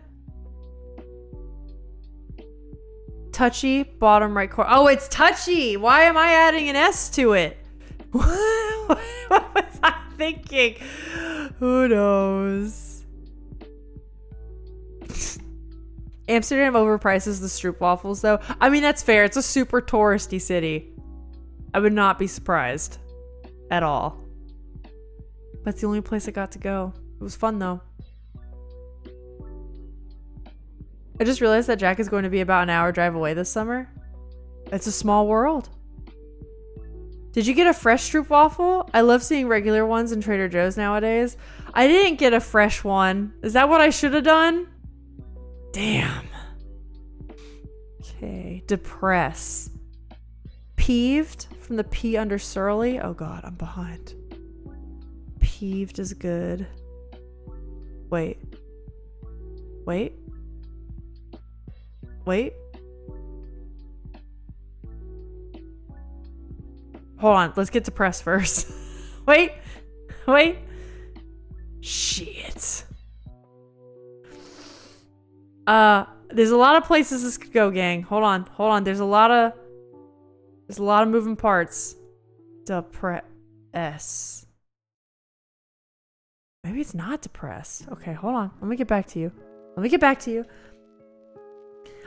Touchy, bottom right corner. Oh, it's touchy. Why am I adding an S to it? What was I thinking? Who knows? Amsterdam overprices the stroopwafels, though. I mean, that's fair. It's a super touristy city. I would not be surprised at all. That's the only place I got to go. It was fun, though. I just realized that Jack is going to be about an hour drive away this summer. It's a small world. Did you get a fresh stroopwafel? I love seeing regular ones in Trader Joe's nowadays. I didn't get a fresh one. Is that what I should have done? Damn. Okay. Depress. Peeved from the P under surly. Oh god, I'm behind. Peeved is good. Wait. Hold on, let's get depressed first. Wait. Shit. There's a lot of places this could go, gang. Hold on. There's a lot of moving parts. Depress. Maybe it's not depressed. Okay, hold on. Let me get back to you.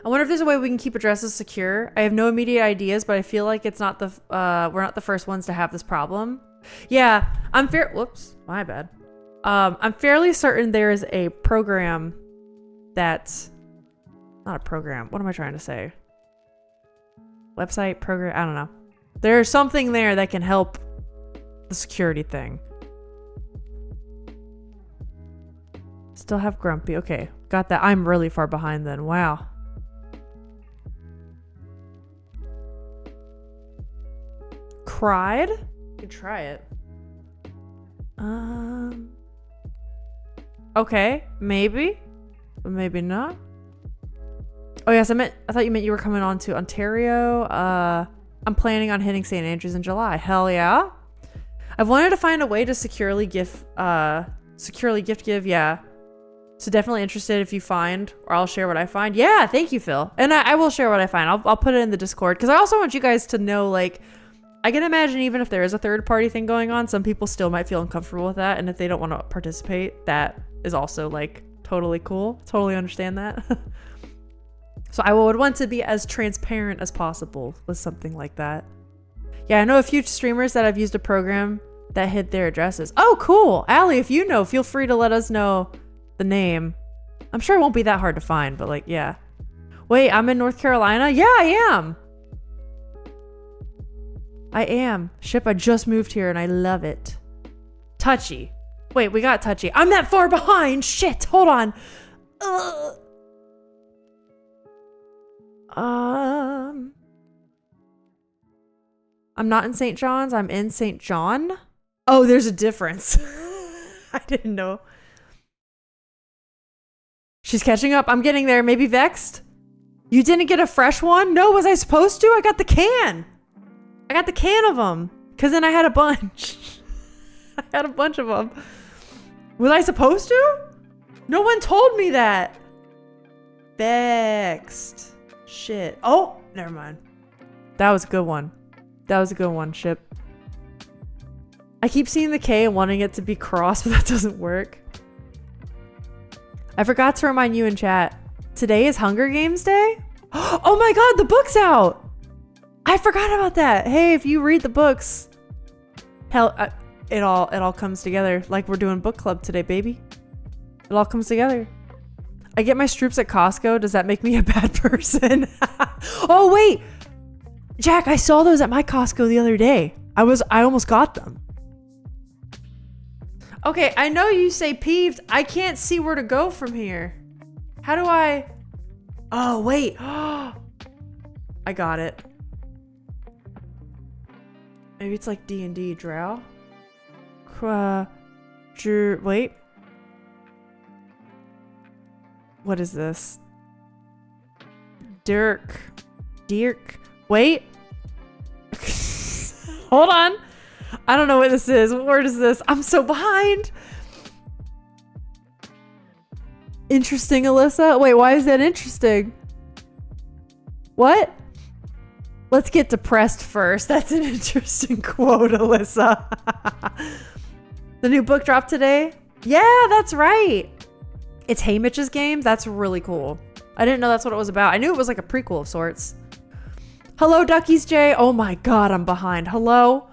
I wonder if there's a way we can keep addresses secure. I have no immediate ideas, but I feel like it's not the we're not the first ones to have this problem. Yeah, whoops, my bad. I'm fairly certain there is a program that's not a program. What am I trying to say? Website, program, I don't know. There's something there that can help the security thing. Still have Grumpy. Okay, got that. I'm really far behind then. Wow. Cried? You could try it. Okay, maybe. But maybe not. Oh yes, I thought you meant you were coming on to Ontario. I'm planning on hitting St. Andrews in July. Hell yeah. I've wanted to find a way to securely gift give, yeah. So definitely interested if you find, or I'll share what I find. Yeah, thank you, Phil. And I will share what I find. I'll put it in the Discord because I also want you guys to know, like, I can imagine even if there is a third party thing going on, some people still might feel uncomfortable with that. And if they don't want to participate, that is also like totally cool. Totally understand that. So I would want to be as transparent as possible with something like that. Yeah, I know a few streamers that have used a program that hid their addresses. Oh, cool. Allie, if you know, feel free to let us know the name. I'm sure it won't be that hard to find, but like, yeah. Wait, I'm in North Carolina? Yeah, I am. Ship, I just moved here and I love it. Touchy. Wait, we got touchy. I'm that far behind. Shit, hold on. I'm not in St. John's. I'm in St. John. Oh, there's a difference. I didn't know. She's catching up. I'm getting there. Maybe vexed. You didn't get a fresh one? No, was I supposed to? I got the can. I got the can of them. Because then I had a bunch. I had a bunch of them. Was I supposed to? No one told me that. Vexed. Shit. Oh, never mind. That was a good one. Ship. I keep seeing the K and wanting it to be cross, but that doesn't work. I forgot to remind you in chat. Today is Hunger Games Day? Oh my god, the book's out! I forgot about that. Hey, if you read the books, hell, it all comes together. Like we're doing book club today, baby. It all comes together. I get my stroops at Costco. Does that make me a bad person? Oh wait, Jack, I saw those at my Costco the other day. I almost got them. Okay, I know you say peeved. I can't see where to go from here. How do I... Oh, wait. I got it. Maybe it's like D&D. Drow? Wait. What is this? Dirk. Wait. Hold on. I don't know what this is. What word is this? I'm so behind. Interesting, Alyssa. Wait, why is that interesting? What? Let's get depressed first. That's an interesting quote, Alyssa. The new book dropped today? Yeah, that's right. It's Haymitch's game? That's really cool. I didn't know that's what it was about. I knew it was like a prequel of sorts. Hello, Duckies J. Oh my god, I'm behind. Hello?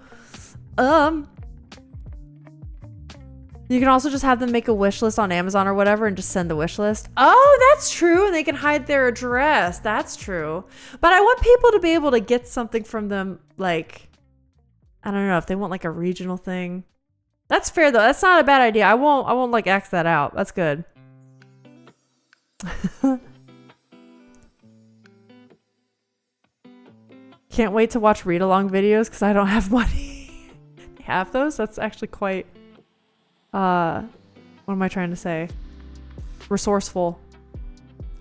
You can also just have them make a wish list on Amazon or whatever and just send the wish list. Oh, that's true. And they can hide their address. That's true. But I want people to be able to get something from them, like, I don't know, if they want like a regional thing. That's fair though. That's not a bad idea. I won't like X that out. That's good. Can't wait to watch read along videos because I don't have money. Have those? That's actually quite what am I trying to say? Resourceful.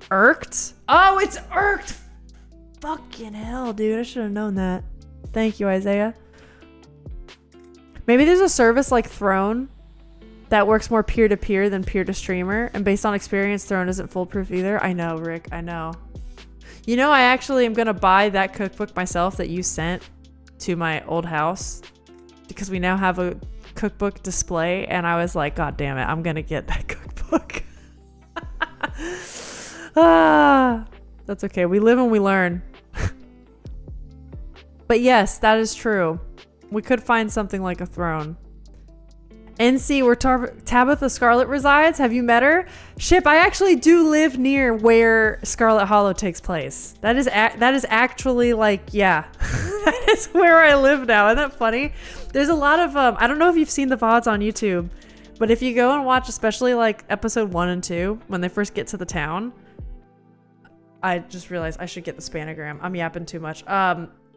Irked? Oh, it's irked! Fucking hell, dude. I should have known that. Thank you, Isaiah. Maybe there's a service like Throne that works more peer-to-peer than peer-to-streamer, and based on experience, Throne isn't foolproof either. I know, Rick. I know. You know, I actually am gonna buy that cookbook myself that you sent to my old house because we now have a cookbook display, and I was like, God damn it, I'm gonna get that cookbook. That's okay. We live and we learn. But yes, that is true. We could find something like a Throne. NC, where Tabitha Scarlet resides. Have you met her? Ship, I actually do live near where Scarlet Hollow takes place. That is actually like, yeah. That is where I live now. Isn't that funny? There's a lot of, I don't know if you've seen the VODs on YouTube, but if you go and watch, especially like episode 1 and 2, when they first get to the town, I just realized I should get the spanogram. I'm yapping too much.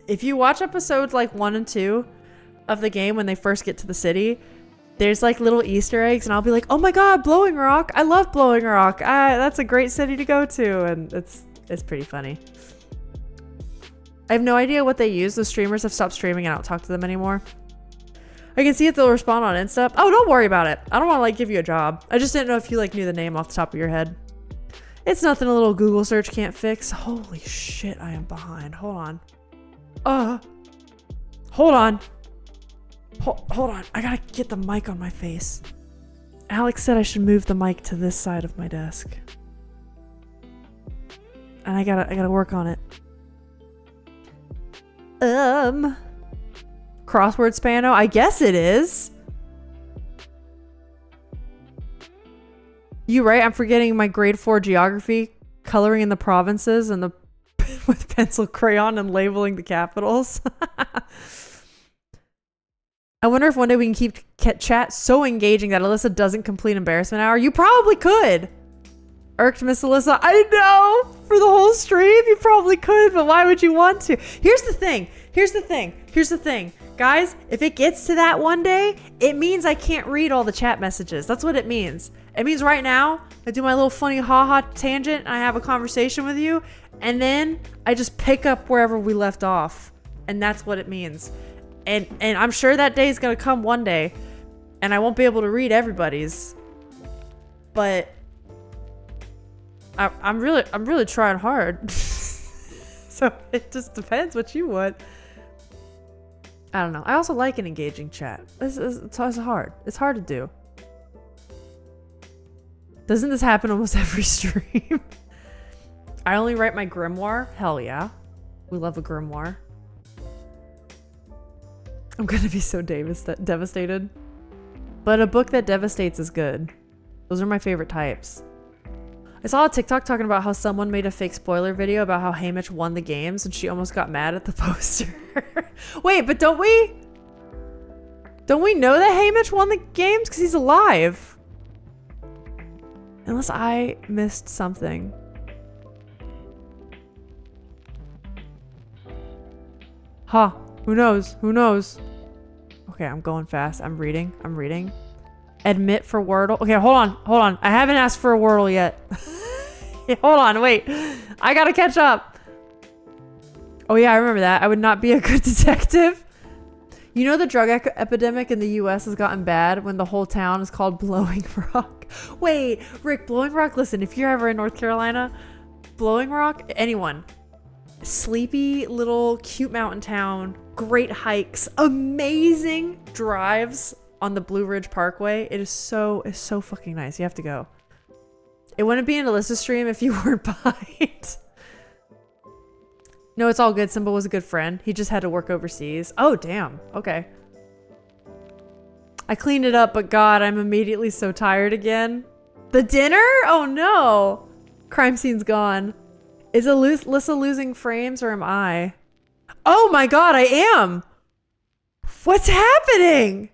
If you watch episodes like 1 and 2 of the game when they first get to the city, there's like little Easter eggs, and I'll be like, oh my god, Blowing Rock. I love Blowing Rock. That's a great city to go to, and it's pretty funny. I have no idea what they use. The streamers have stopped streaming and I don't talk to them anymore. I can see if they'll respond on Insta. Oh, don't worry about it. I don't want to like give you a job. I just didn't know if you like knew the name off the top of your head. It's nothing a little Google search can't fix. Holy shit, I am behind. Hold on. Hold on. Hold on. I gotta get the mic on my face. Alex said I should move the mic to this side of my desk. And I gotta work on it. Crossword Spano? I guess it is. You right? I'm forgetting my grade 4 geography, coloring in the provinces and the with pencil crayon and labeling the capitals. I wonder if one day we can keep chat so engaging that Alyssa doesn't complete embarrassment hour. You probably could. Irked Miss Alyssa. I know. For the whole stream, you probably could, but why would you want to? Here's the thing. Guys, if it gets to that one day, it means I can't read all the chat messages. That's what it means. It means right now, I do my little funny haha tangent, and I have a conversation with you, and then I just pick up wherever we left off. And that's what it means. And I'm sure that day is going to come one day, and I won't be able to read everybody's. But I'm really trying hard. So it just depends what you want. I don't know. I also like an engaging chat. It's hard. It's hard to do. Doesn't this happen almost every stream? I only write my grimoire. Hell yeah. We love a grimoire. I'm gonna be so devastated. But a book that devastates is good. Those are my favorite types. I saw a TikTok talking about how someone made a fake spoiler video about how Haymitch won the games and she almost got mad at the poster. Wait, but don't we know that Haymitch won the games? Because he's alive. Unless I missed something. Huh. Who knows? Who knows? Okay, I'm going fast. I'm reading. Admit for Wordle. Okay, hold on. I haven't asked for a Wordle yet. Hold on, wait. I gotta catch up. Oh yeah, I remember that. I would not be a good detective. You know the drug epidemic in the US has gotten bad when the whole town is called Blowing Rock. Wait, Rick, Blowing Rock, listen, if you're ever in North Carolina, Blowing Rock, anyone. Sleepy little cute mountain town, great hikes, amazing drives on the Blue Ridge Parkway. It's so fucking nice. You have to go. It wouldn't be an Alyssa stream if you weren't behind. No, it's all good. Simba was a good friend. He just had to work overseas. Oh, damn. Okay. I cleaned it up, but God, I'm immediately so tired again. The dinner? Oh no. Crime scene's gone. Is Alyssa losing frames or am I? Oh my God, I am. What's happening?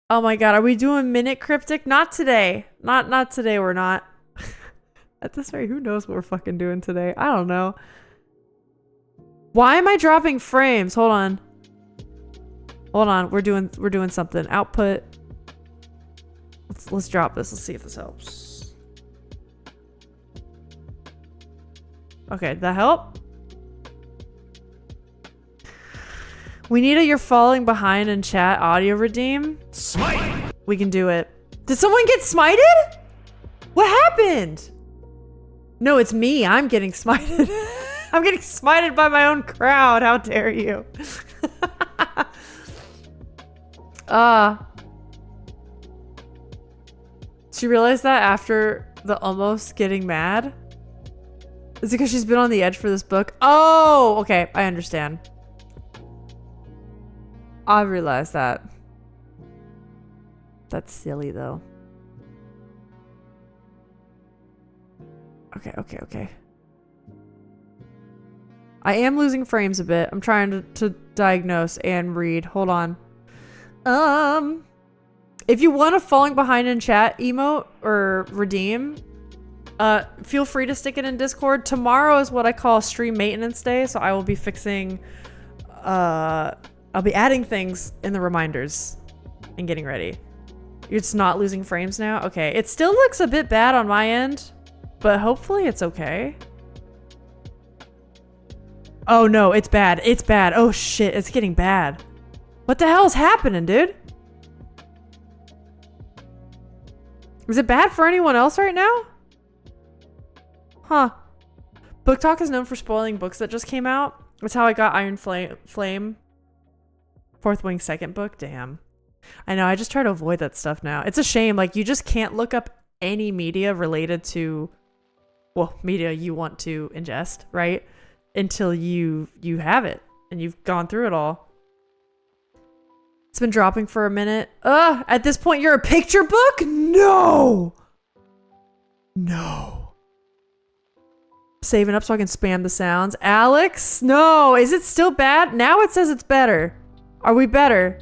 Oh my God, are we doing minute cryptic? Not today. Not today, we're not. At this rate, who knows what we're fucking doing today? I don't know. Why am I dropping frames? Hold on. We're doing something. Output. Let's drop this. Let's see if this helps. Okay, that help? We need a "you're falling behind" in chat audio redeem. Smite! We can do it. Did someone get smited? What happened? No, it's me. I'm getting smited. I'm getting smited by my own crowd. How dare you? She realized that after the almost getting mad? Is it because she's been on the edge for this book? Oh, okay. I understand. I realized that. That's silly though. Okay. I am losing frames a bit. I'm trying to diagnose and read. Hold on. If you want a falling behind in chat emote or redeem, feel free to stick it in Discord. Tomorrow is what I call stream maintenance day, so I will be fixing, I'll be adding things in the reminders and getting ready. It's not losing frames now? Okay, it still looks a bit bad on my end, but hopefully it's okay. Oh no, it's bad. It's bad. Oh shit, it's getting bad. What the hell is happening, dude? Is it bad for anyone else right now? Huh. Book Talk is known for spoiling books that just came out. That's how I got Iron Flame. Fourth Wing second book. Damn. I know, I just try to avoid that stuff now. It's a shame. Like, you just can't look up any media related to, well, media you want to ingest, right? Until you have it and you've gone through it all. It's been dropping for a minute. At this point, you're a picture book? No. Saving up so I can spam the sounds. Alex? No. Is it still bad? Now it says it's better. Are we better?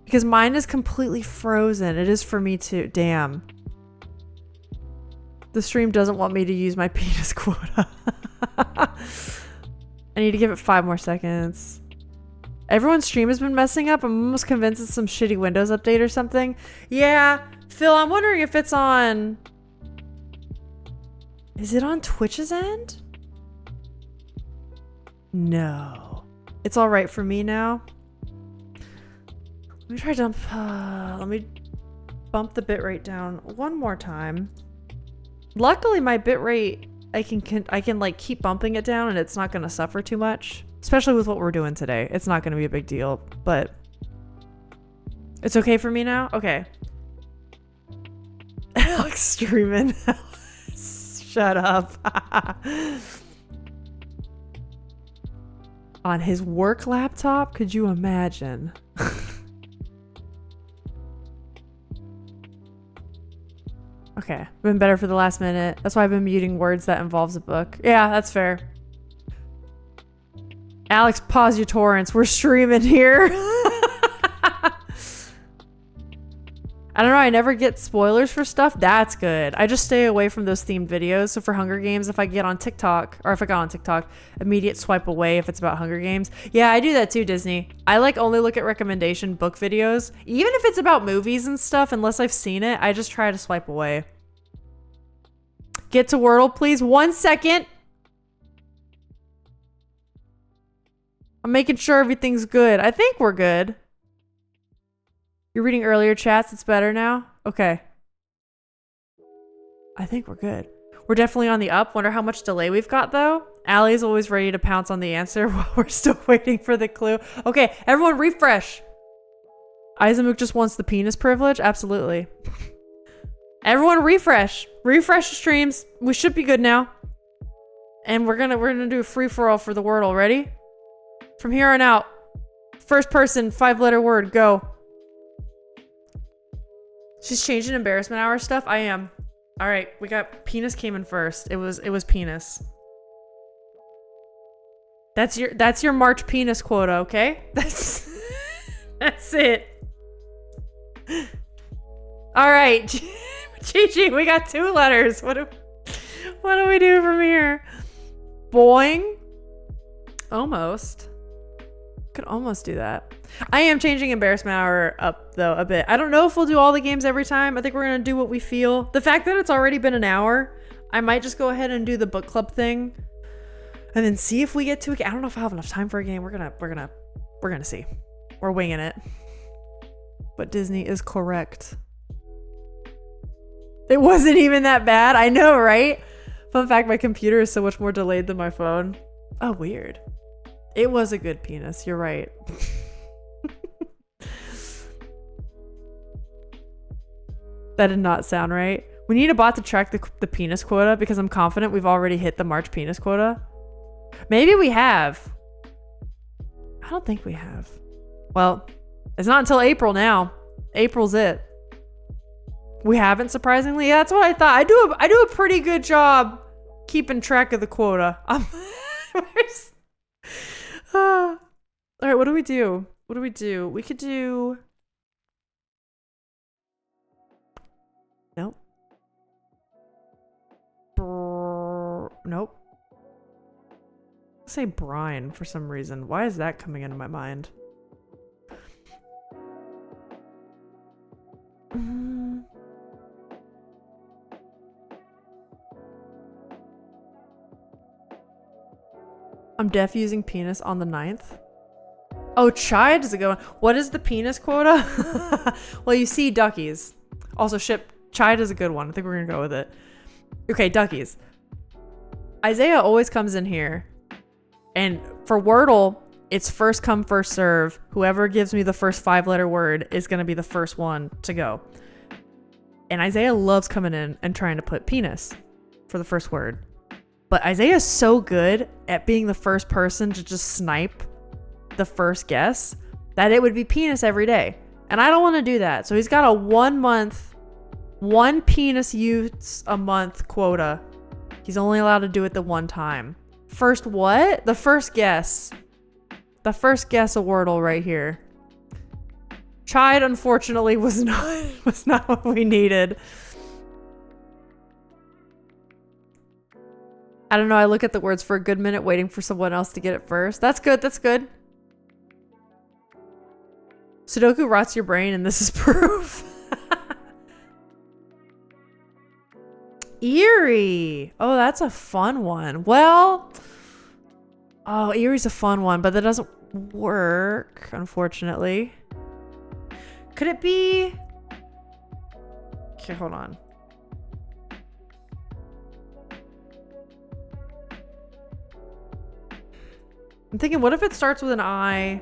Because mine is completely frozen. It is for me too. Damn. The stream doesn't want me to use my penis quota. I need to give it 5 more seconds. Everyone's stream has been messing up. I'm almost convinced it's some shitty Windows update or something. Yeah. Phil, I'm wondering if it's on... Is it on Twitch's end? No. It's all right for me now. Let me try to let me bump the bitrate down one more time. Luckily, my bitrate, I can like keep bumping it down and it's not going to suffer too much. Especially with what we're doing today. It's not going to be a big deal, but it's okay for me now? Okay. Alex streaming. Shut up. On his work laptop? Could you imagine? Okay, been better for the last minute. That's why I've been muting words that involves a book. Yeah, that's fair. Alex, pause your torrents. We're streaming here. I don't know. I never get spoilers for stuff. That's good. I just stay away from those themed videos. So for Hunger Games, if I get on TikTok, or if I got on TikTok, immediate swipe away if it's about Hunger Games. Yeah, I do that too, Disney. I like only look at recommendation book videos. Even if it's about movies and stuff, unless I've seen it, I just try to swipe away. Get to Wordle, please. 1 second. I'm making sure everything's good. I think we're good. You're reading earlier chats. It's better now? Okay. I think we're good. We're definitely on the up. Wonder how much delay we've got, though. Allie's always ready to pounce on the answer while we're still waiting for the clue. Okay, everyone refresh. Isaac just wants the penis privilege? Absolutely. Everyone refresh. Refresh the streams. We should be good now. And we're gonna do a free-for-all for the Wordle. Ready? From here on out. First person, 5-letter word, go. She's changing embarrassment hour stuff. I am. All right, we got penis came in first. It was penis. That's your March penis quota, okay? That's it. All right, Gigi, we got 2 letters. What do we do from here? Boing. Almost. Could almost do that. I am changing embarrassment hour up though a bit. I don't know if we'll do all the games every time. I think we're gonna do what we feel. The fact that it's already been an hour, I might just go ahead and do the book club thing, and then see if we get to a game. I don't know if I have enough time for a game. We're gonna see. We're winging it. But Disney is correct. It wasn't even that bad. I know, right? Fun fact: my computer is so much more delayed than my phone. Oh, weird. It was a good penis. You're right. That did not sound right. We need a bot to track the penis quota because I'm confident we've already hit the March penis quota. Maybe we have. I don't think we have. Well, it's not until April now. April's it. We haven't, surprisingly. Yeah, that's what I thought. I do a pretty good job keeping track of the quota. All right, what do we do? What do we do? We could do... Nope. Nope. I'll say brine for some reason. Why is that coming into my mind? I'm def using penis on the 9th. Oh, chide is a good one. What is the penis quota? Well, you see duckies. Also, chide is a good one. I think we're gonna go with it. Okay, duckies. Isaiah always comes in here. And for Wordle, it's first come, first serve. Whoever gives me the first 5-letter word is gonna be the first one to go. And Isaiah loves coming in and trying to put penis for the first word. But Isaiah is so good at being the first person to just snipe the first guess that it would be penis every day. And I don't want to do that. So he's got a 1 month, 1 penis use a month quota. He's only allowed to do it the 1 time. First what? The first guess. The first guess a Wordle right here. Chide, unfortunately, was not what we needed. I don't know. I look at the words for a good minute waiting for someone else to get it first. That's good. That's good. Sudoku rots your brain and this is proof. Eerie. Oh, that's a fun one. Well, oh, Eerie's a fun one, but that doesn't work, unfortunately. Could it be? Okay, hold on. I'm thinking, what if it starts with an I?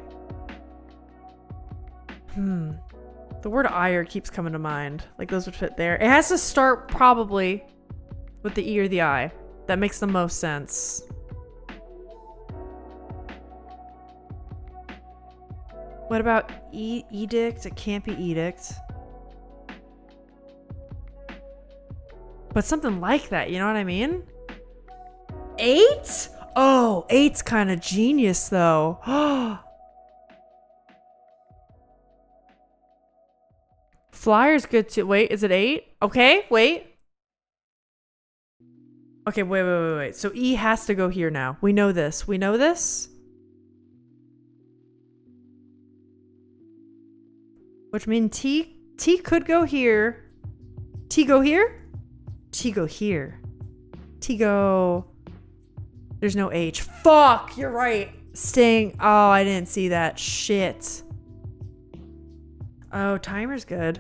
The word ire keeps coming to mind. Like those would fit there. It has to start probably with the E or the I. That makes the most sense. What about edict? It can't be edict. But something like that, you know what I mean? 8? Oh, 8's kind of genius though. Flyer's good too. Wait, is it 8? Okay, wait. Okay, wait. So E has to go here now. We know this. We know this. Which means T could go here. T go here? T go here. T go... There's no H. Fuck! You're right. Sting. Oh, I didn't see that. Shit. Oh, timer's good.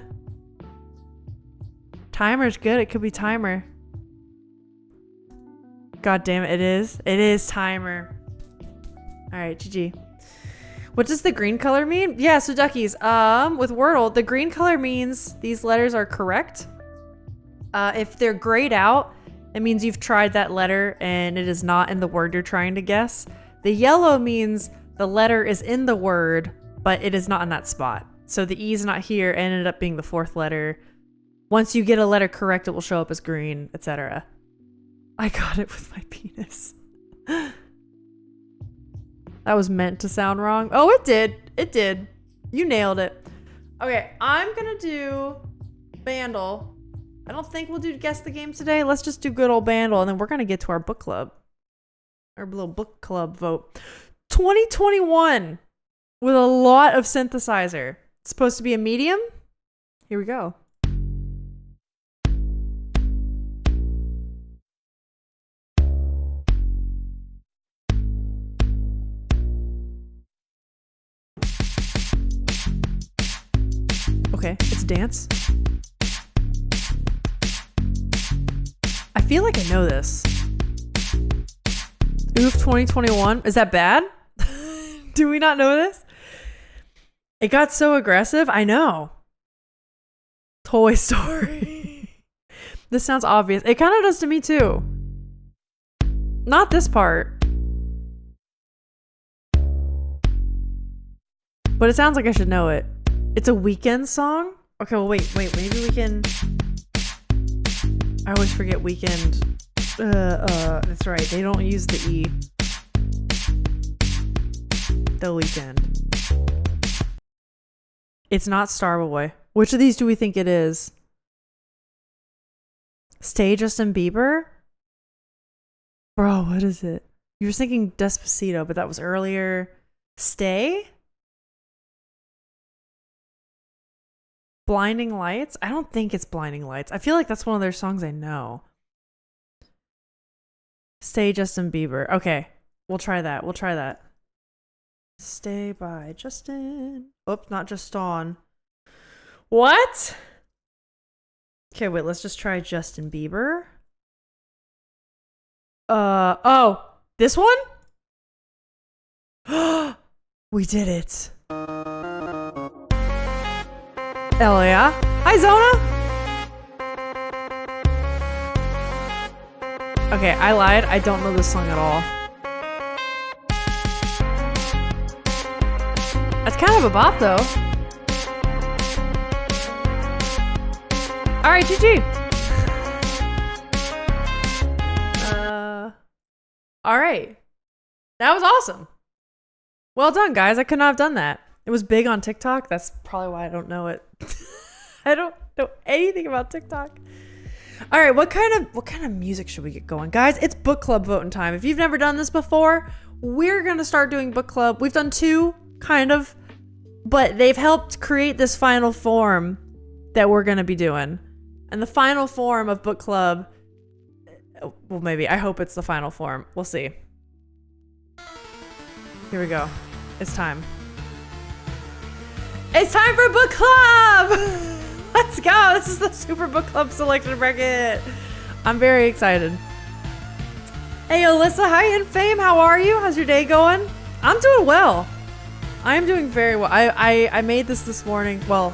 Timer's good. It could be timer. God damn it. It is. It is timer. Alright, GG. What does the green color mean? Yeah, so duckies. With Wordle, the green color means these letters are correct. If they're grayed out, it means you've tried that letter and it is not in the word you're trying to guess. The yellow means the letter is in the word, but it is not in that spot. So the E is not here and ended up being the fourth letter. Once you get a letter correct, it will show up as green, etc. I got it with my penis. That was meant to sound wrong. Oh, it did. It did. You nailed it. Okay, I'm gonna do Bandle. I don't think we'll do Guess the Game today. Let's just do good old Bandle, and then we're gonna get to our book club. Our little book club vote. 2021 with a lot of synthesizer. It's supposed to be a medium. Here we go. Okay, it's dance. I feel like I know this. Oof 2021. Is that bad? Do we not know this? It got so aggressive. I know. Toy Story. This sounds obvious. It kind of does to me too. Not this part. But it sounds like I should know it. It's a Weeknd song? Okay, well, wait. Maybe we can... I always forget Weeknd. That's right. They don't use the E. The Weeknd. It's not Starboy. Which of these do we think it is? Stay Justin Bieber? Bro, what is it? You were thinking Despacito, but that was earlier. Stay? Blinding Lights? I don't think it's Blinding Lights. I feel like that's one of their songs I know. Stay Justin Bieber. Okay. We'll try that. Stay by Justin. Oops, not Justin. What? Okay, wait, let's just try Justin Bieber. Oh, this one? We did it. Hell yeah. Hi, Zona. Okay, I lied. I don't know this song at all. That's kind of a bop, though. All right, GG. All right. That was awesome. Well done, guys. I could not have done that. It was big on TikTok. That's probably why I don't know it. I don't know anything about TikTok. All right, what kind of music should we get going? Guys, it's book club voting time. If you've never done this before, we're going to start doing book club. We've done 2, kind of, but they've helped create this final form that we're going to be doing. And the final form of book club, well, maybe, I hope it's the final form. We'll see. Here we go. It's time. It's time for book club! Let's go! This is the Super Book Club selection bracket. I'm very excited. Hey, Alyssa, hi in fame. How are you? How's your day going? I'm doing well. I am doing very well. I made this morning. Well,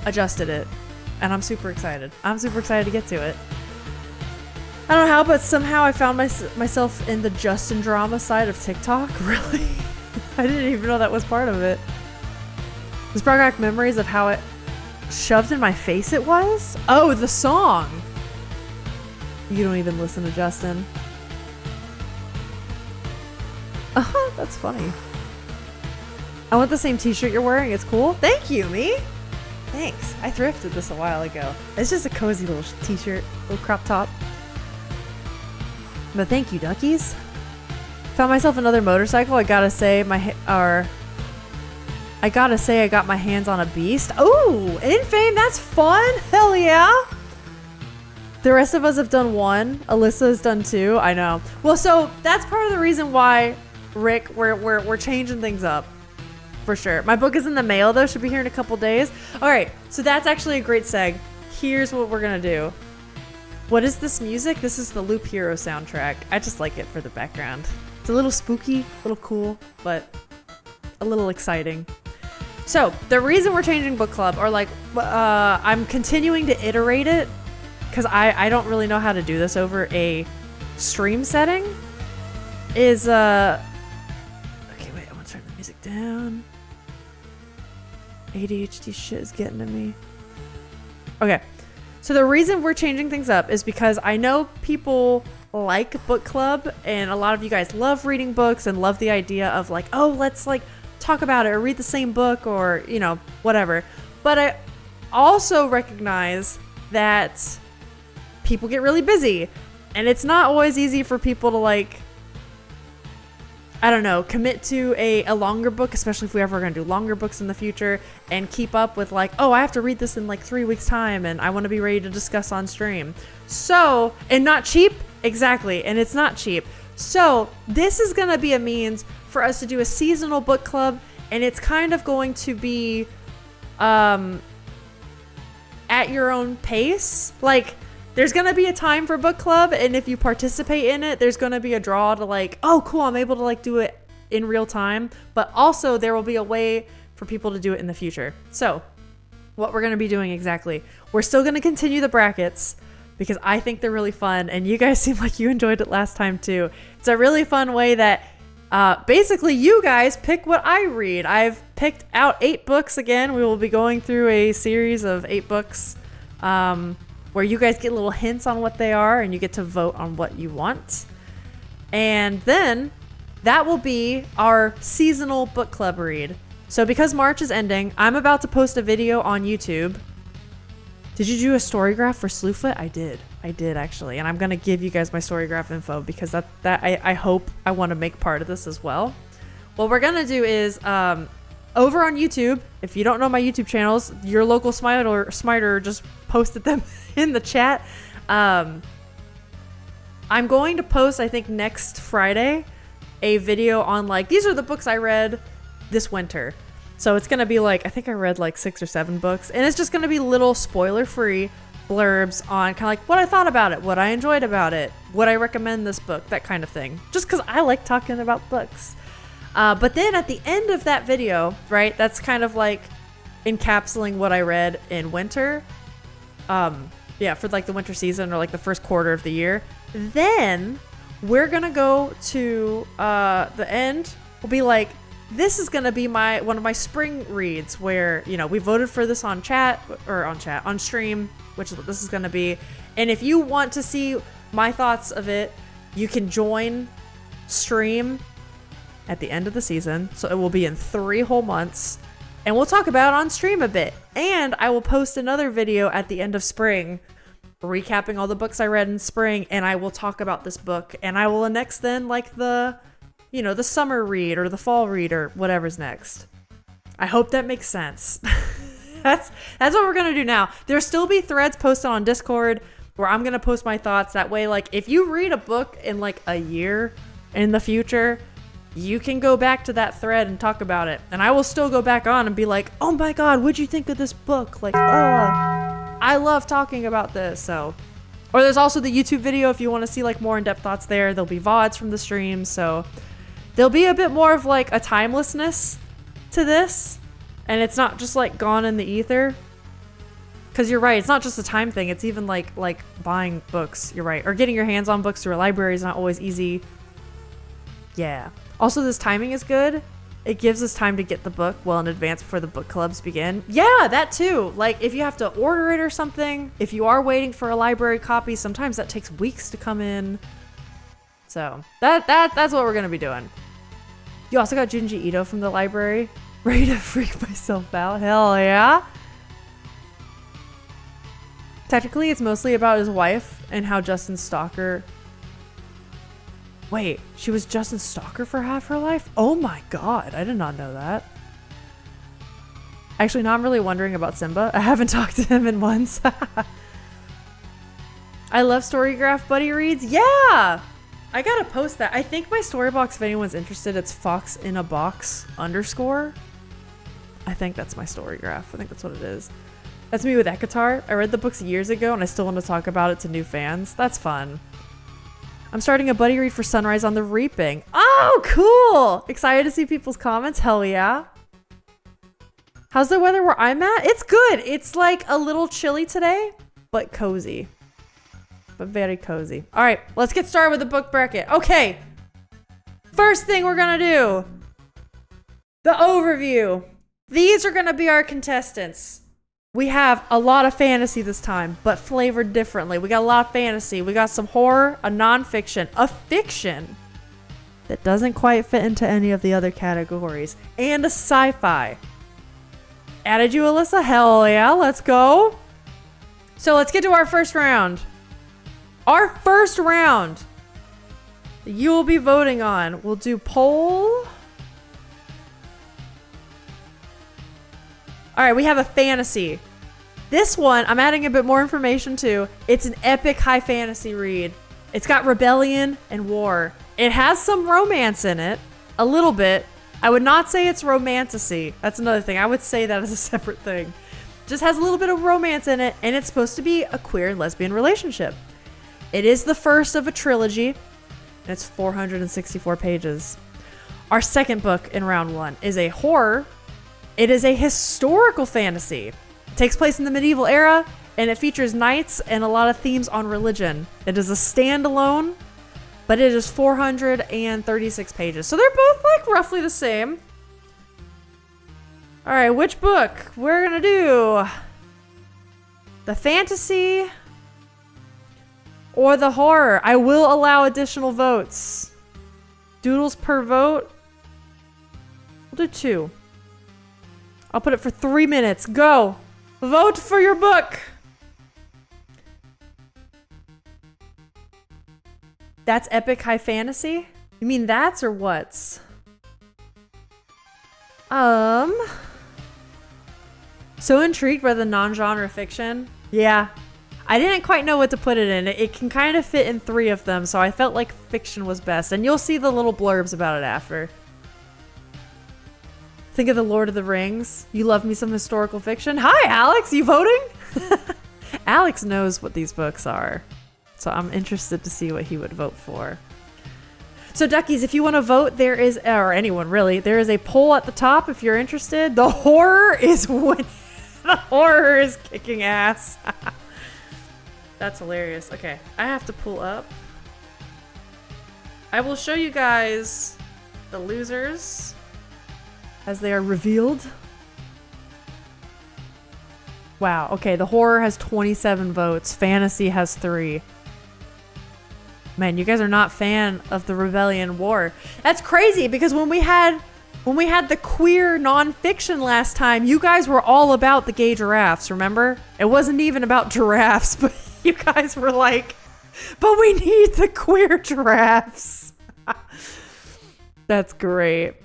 adjusted it. And I'm super excited. I'm super excited to get to it. I don't know how, but somehow I found myself in the Justin drama side of TikTok. Really? I didn't even know that was part of it. This brought back memories of how it shoved in my face it was. Oh, the song. You don't even listen to Justin. That's funny. I want the same t-shirt you're wearing. It's cool. Thank you, me. Thanks. I thrifted this a while ago. It's just a cozy little t-shirt, little crop top. But thank you, duckies. Found myself another motorcycle. I gotta say I got my hands on a beast. Oh, Infame, that's fun. Hell yeah. The rest of us have done one. Alyssa has done two. I know. Well, so that's part of the reason why, Rick, we're changing things up. For sure. My book is in the mail though. Should be here in a couple days. All right. So that's actually a great seg. Here's what we're gonna do. What is this music? This is the Loop Hero soundtrack. I just like it for the background. It's a little spooky, a little cool, but a little exciting. So the reason we're changing book club, or like, I'm continuing to iterate it because I don't really know how to do this over a stream setting, is, okay, wait, I want to turn the music down. ADHD shit is getting to me. Okay. So the reason we're changing things up is because I know people like book club, and a lot of you guys love reading books and love the idea of like, oh, let's like talk about it or read the same book or, you know, whatever. But I also recognize that people get really busy, and it's not always easy for people to like, I don't know, commit to a longer book, especially if we ever going to do longer books in the future, and keep up with like, oh, I have to read this in like 3 weeks time and I want to be ready to discuss on stream. So, and not cheap. Exactly. And it's not cheap. So this is going to be a means for us to do a seasonal book club, and it's kind of going to be at your own pace. Like, there's going to be a time for book club, and if you participate in it, there's going to be a draw to like, oh, cool, I'm able to like do it in real time. But also there will be a way for people to do it in the future. So what we're going to be doing exactly, we're still going to continue the brackets because I think they're really fun, and you guys seem like you enjoyed it last time too. It's a really fun way that basically you guys pick what I read. I've picked out 8 books again. We will be going through a series of 8 books where you guys get little hints on what they are, and you get to vote on what you want. And then that will be our seasonal book club read. So because March is ending, I'm about to post a video on YouTube. Did you do a Storygraph for Slewfoot? I did actually. And I'm going to give you guys my Storygraph info because I hope I want to make part of this as well. What we're going to do is over on YouTube, if you don't know my YouTube channels, your local Smiter just posted them in the chat. I'm going to post, I think next Friday, a video on like, these are the books I read this winter. So it's going to be like, I think I read like 6 or 7 books, and it's just going to be little spoiler-free blurbs on kind of like what I thought about it, what I enjoyed about it, would I recommend this book, that kind of thing. Just because I like talking about books. But then at the end of that video, right, that's kind of like encapsulating what I read in winter. Yeah, for like the winter season or like the first quarter of the year. Then we're going to go to the end. We'll be like, this is going to be one of my spring reads where, you know, we voted for this on stream, which this is going to be. And if you want to see my thoughts of it, you can join stream at the end of the season. So it will be in 3 whole months, and we'll talk about it on stream a bit. And I will post another video at the end of spring recapping all the books I read in spring, and I will talk about this book, and I will annex then like the summer read or the fall read or whatever's next. I hope that makes sense. That's what we're going to do now. There'll still be threads posted on Discord where I'm going to post my thoughts. That way, like, if you read a book in like a year in the future, you can go back to that thread and talk about it. And I will still go back on and be like, oh my God, what'd you think of this book? Like, I love talking about this. So, or there's also the YouTube video if you want to see like more in-depth thoughts there. There'll be VODs from the stream. So there'll be a bit more of like a timelessness to this. And it's not just like gone in the ether. Because you're right, it's not just a time thing. It's even like buying books. You're right. Or getting your hands on books through a library is not always easy. Yeah. Also, this timing is good It gives us time to get the book well in advance before the book clubs begin. Yeah, that too. Like if you have to order it or something, if you are waiting for a library copy, sometimes that takes weeks to come in. So that's what we're gonna be doing. You also got Junji Ito from the library. Ready to freak myself out? Hell yeah. Technically, it's mostly about his wife and how Justin's stalker. Wait, she was Justin's stalker for half her life? Oh my god, I did not know that. Actually, now I'm really wondering about Simba. I haven't talked to him in months. I love Storygraph buddy reads. Yeah! I gotta post that. I think my Storybox, if anyone's interested, it's foxinabox_. I think that's my Storygraph. I think that's what it is. That's me with Ekatar. I read the books years ago and I still want to talk about it to new fans. That's fun. I'm starting a buddy read for Sunrise on the Reaping. Oh, cool! Excited to see people's comments. Hell yeah. How's the weather where I'm at? It's good. It's like a little chilly today, but cozy. But very cozy. All right, let's get started with the book bracket. Okay. First thing we're gonna do. The overview. These are gonna be our contestants. We have a lot of fantasy this time, but flavored differently. We got a lot of fantasy. We got some horror, a nonfiction, a fiction that doesn't quite fit into any of the other categories, and a sci-fi. Added you, Alyssa? Hell yeah, let's go. So let's get to our first round. Our first round that you will be voting on. We'll do poll. All right, we have a fantasy. This one, I'm adding a bit more information to. It's an epic high fantasy read. It's got rebellion and war. It has some romance in it, a little bit. I would not say it's romantasy. That's another thing. I would say that as a separate thing. Just has a little bit of romance in it, and it's supposed to be a queer and lesbian relationship. It is the first of a trilogy, and it's 464 pages. Our second book in round one is a horror. It is a historical fantasy. It takes place in the medieval era, and it features knights and a lot of themes on religion. It is a standalone, but it is 436 pages. So they're both like roughly the same. All right, which book? We're gonna do the fantasy or the horror. I will allow additional votes. Doodles per vote. We'll do 2. I'll put it for 3 minutes. Go. Vote for your book. That's epic high fantasy? You mean that's or what's? So intrigued by the non-genre fiction. Yeah. I didn't quite know what to put it in. It can kind of fit in 3 of them, so I felt like fiction was best. And you'll see the little blurbs about it after. Think of the Lord of the Rings. You love me some historical fiction. Hi, Alex. You voting? Alex knows what these books are. So I'm interested to see what he would vote for. So Duckies, if you want to vote, there is, or anyone really, there is a poll at the top if you're interested. The horror is winning. The horror is kicking ass. That's hilarious. Okay, I have to pull up. I will show you guys the losers as they are revealed. Wow, okay, the horror has 27 votes. Fantasy has 3. Man, you guys are not fan of the Rebellion War. That's crazy because when we had the queer nonfiction last time, you guys were all about the gay giraffes, remember? It wasn't even about giraffes, but you guys were like, but we need the queer giraffes. That's great.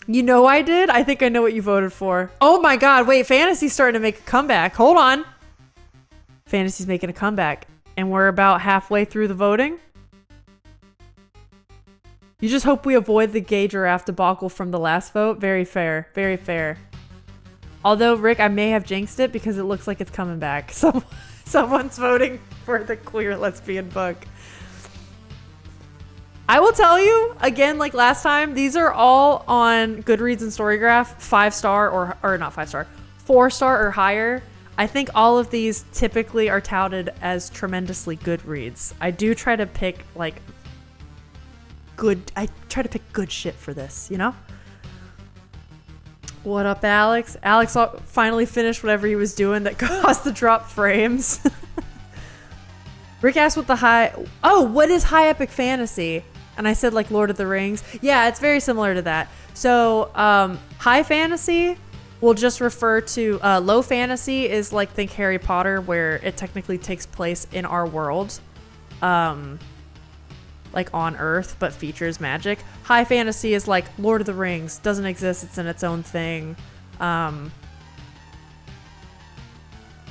You know I did? I think I know what you voted for. Oh my god, wait, Fantasy's starting to make a comeback. Hold on. Fantasy's making a comeback. And we're about halfway through the voting. You just hope we avoid the gay giraffe debacle from the last vote. Very fair. Very fair. Although, Rick, I may have jinxed it because it looks like it's coming back. Someone's voting for the queer lesbian book. I will tell you, again, like last time, these are all on Goodreads and Storygraph, 5-star or not 5-star, 4-star or higher. I think all of these typically are touted as tremendously good reads. I do try to pick like good, I try to pick good shit for this, you know? What up, Alex? Alex finally finished whatever he was doing that caused the drop frames. Rick asked what the what is high epic fantasy? And I said like Lord of the Rings. Yeah, it's very similar to that. So high fantasy will just refer to low fantasy is like think Harry Potter, where it technically takes place in our world. Like on Earth, but features magic. High fantasy is like Lord of the Rings, doesn't exist, it's in its own thing.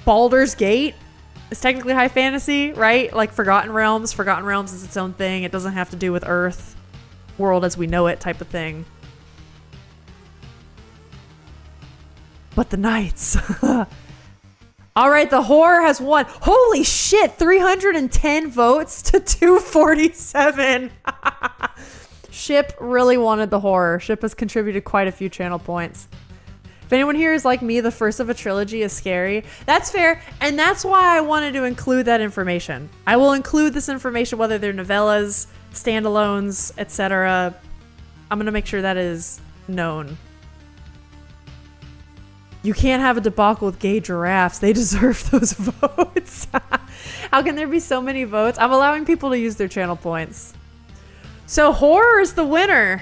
Baldur's Gate is technically high fantasy, right? Like Forgotten Realms. Forgotten Realms is its own thing. It doesn't have to do with Earth, world as we know it type of thing. But the Knights. All right, the horror has won. Holy shit, 310 votes to 247. Ship really wanted the horror. Ship has contributed quite a few channel points. If anyone here is like me, the first of a trilogy is scary. That's fair, and that's why I wanted to include that information. I will include this information, whether they're novellas, standalones, etc. I'm going to make sure that is known. You can't have a debacle with gay giraffes. They deserve those votes. How can there be so many votes? I'm allowing people to use their channel points. So horror is the winner.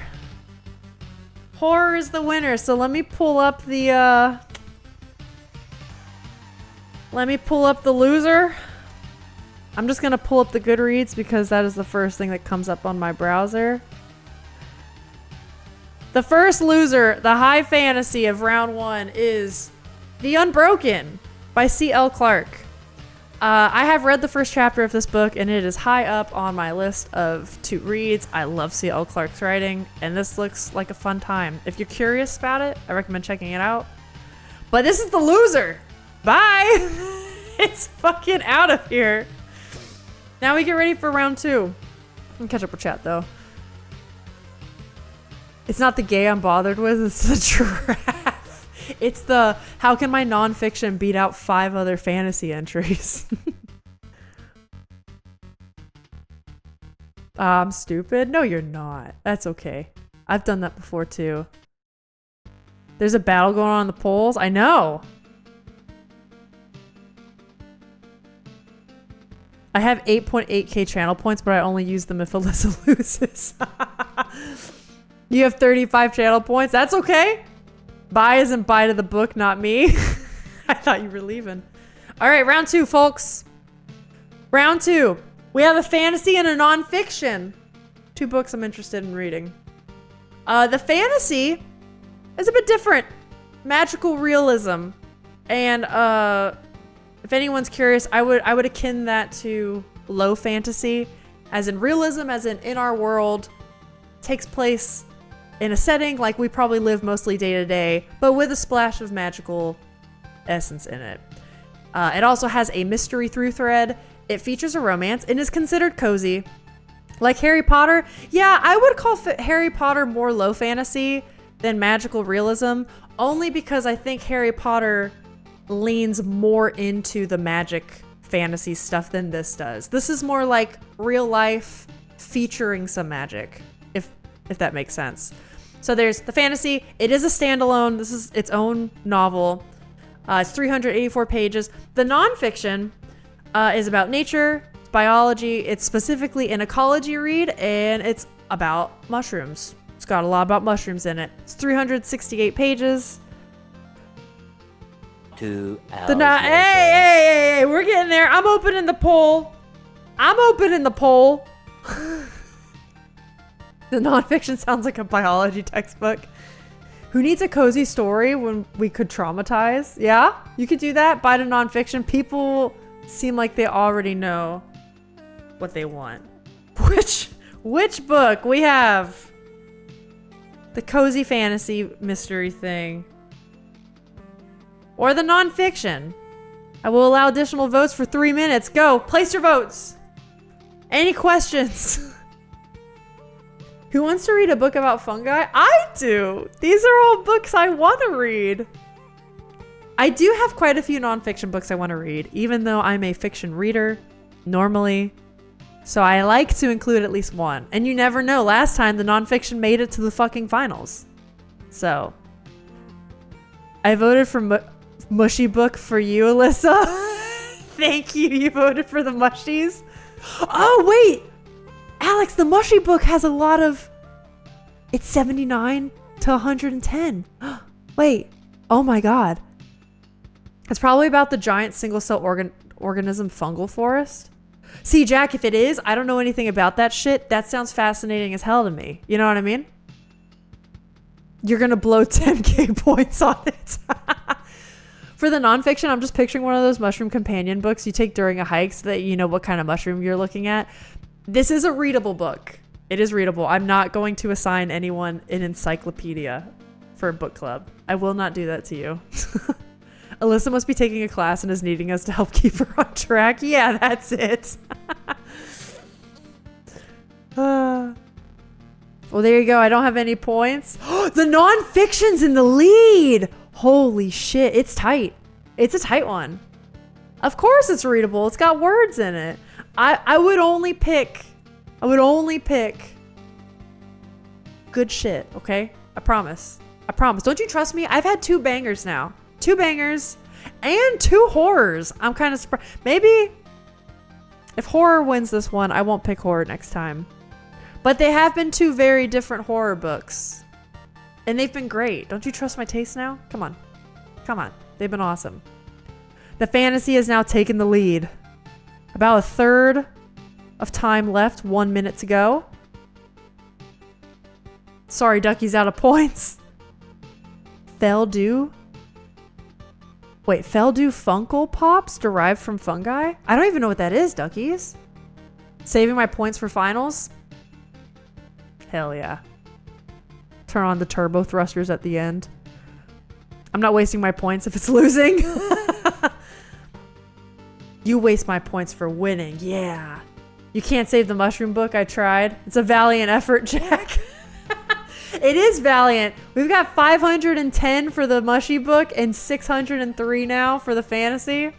Horror is the winner. So let me pull up the loser. I'm just gonna pull up the Goodreads because that is the first thing that comes up on my browser. The first loser, the high fantasy of round 1, is The Unbroken by C.L. Clarke. I have read the first chapter of this book, and it is high up on my list of to reads. I love C.L. Clarke's writing, and this looks like a fun time. If you're curious about it, I recommend checking it out. But this is the loser. Bye. It's fucking out of here. Now we get ready for round 2. I'll catch up with chat, though. It's not the gay I'm bothered with, it's the giraffe. It's the, how can my nonfiction beat out 5 other fantasy entries? I'm stupid? No, you're not. That's okay. I've done that before, too. There's a battle going on in the polls? I know! I have 8.8k channel points, but I only use them if Alyssa loses. You have 35 channel points. That's okay. Bye isn't bye to the book, not me. I thought you were leaving. All right, round 2, folks. Round 2. We have a fantasy and a nonfiction. 2 books I'm interested in reading. The fantasy is a bit different. Magical realism. And if anyone's curious, I would akin that to low fantasy, as in realism, as in our world, takes place in a setting like we probably live mostly day to day, but with a splash of magical essence in it. It also has a mystery through thread. It features a romance and is considered cozy. Like Harry Potter, yeah, I would call Harry Potter more low fantasy than magical realism, only because I think Harry Potter leans more into the magic fantasy stuff than this does. This is more like real life featuring some magic, if that makes sense. So there's the fantasy. It is a standalone. This is its own novel. It's 384 pages. The nonfiction is about nature, it's biology. It's specifically an ecology read, and it's about mushrooms. It's got a lot about mushrooms in it. It's 368 pages. 2 hours later. Hey, we're getting there. I'm opening the poll. The nonfiction sounds like a biology textbook. Who needs a cozy story when we could traumatize? Yeah, you could do that. Buy the nonfiction. People seem like they already know what they want. Which book? We have the cozy fantasy mystery thing, or the nonfiction. I will allow additional votes for 3 minutes. Go, place your votes. Any questions? Who wants to read a book about fungi? I do. These are all books I want to read. I do have quite a few nonfiction books I want to read, even though I'm a fiction reader normally. So I like to include at least one. And you never know. Last time the nonfiction made it to the fucking finals. So I voted for Mushy Book for you, Alyssa. Thank you. You voted for the mushies. Oh, wait. Alex, the Mushy Book has a lot of... It's 79 to 110. Wait. Oh, my God. It's probably about the giant single-cell organism fungal forest. See, Jack, if it is, I don't know anything about that shit. That sounds fascinating as hell to me. You know what I mean? You're going to blow 10K points on it. For the nonfiction, I'm just picturing one of those mushroom companion books you take during a hike so that you know what kind of mushroom you're looking at. This is a readable book. It is readable. I'm not going to assign anyone an encyclopedia for a book club. I will not do that to you. Alyssa must be taking a class and is needing us to help keep her on track. Yeah, that's it. Well, there you go. I don't have any points. The nonfiction's in the lead. Holy shit. It's tight. It's a tight one. Of course it's readable. It's got words in it. I would only pick good shit, okay? I promise. I promise. Don't you trust me? I've had 2 bangers now. 2 bangers and 2 horrors. I'm kind of surprised. Maybe if horror wins this one, I won't pick horror next time. But they have been 2 very different horror books. And they've been great. Don't you trust my taste now? Come on. Come on. They've been awesome. The fantasy has now taken the lead. About a third of time left. 1 minute to go. Sorry, Ducky's out of points. Feldew. Wait, Feldew Fungal Pops derived from fungi? I don't even know what that is, Duckies. Saving my points for finals? Hell yeah. Turn on the turbo thrusters at the end. I'm not wasting my points if it's losing. You waste my points for winning. Yeah. You can't save the mushroom book. I tried. It's a valiant effort, Jack. It is valiant. We've got 510 for the mushy book and 603 now for the fantasy.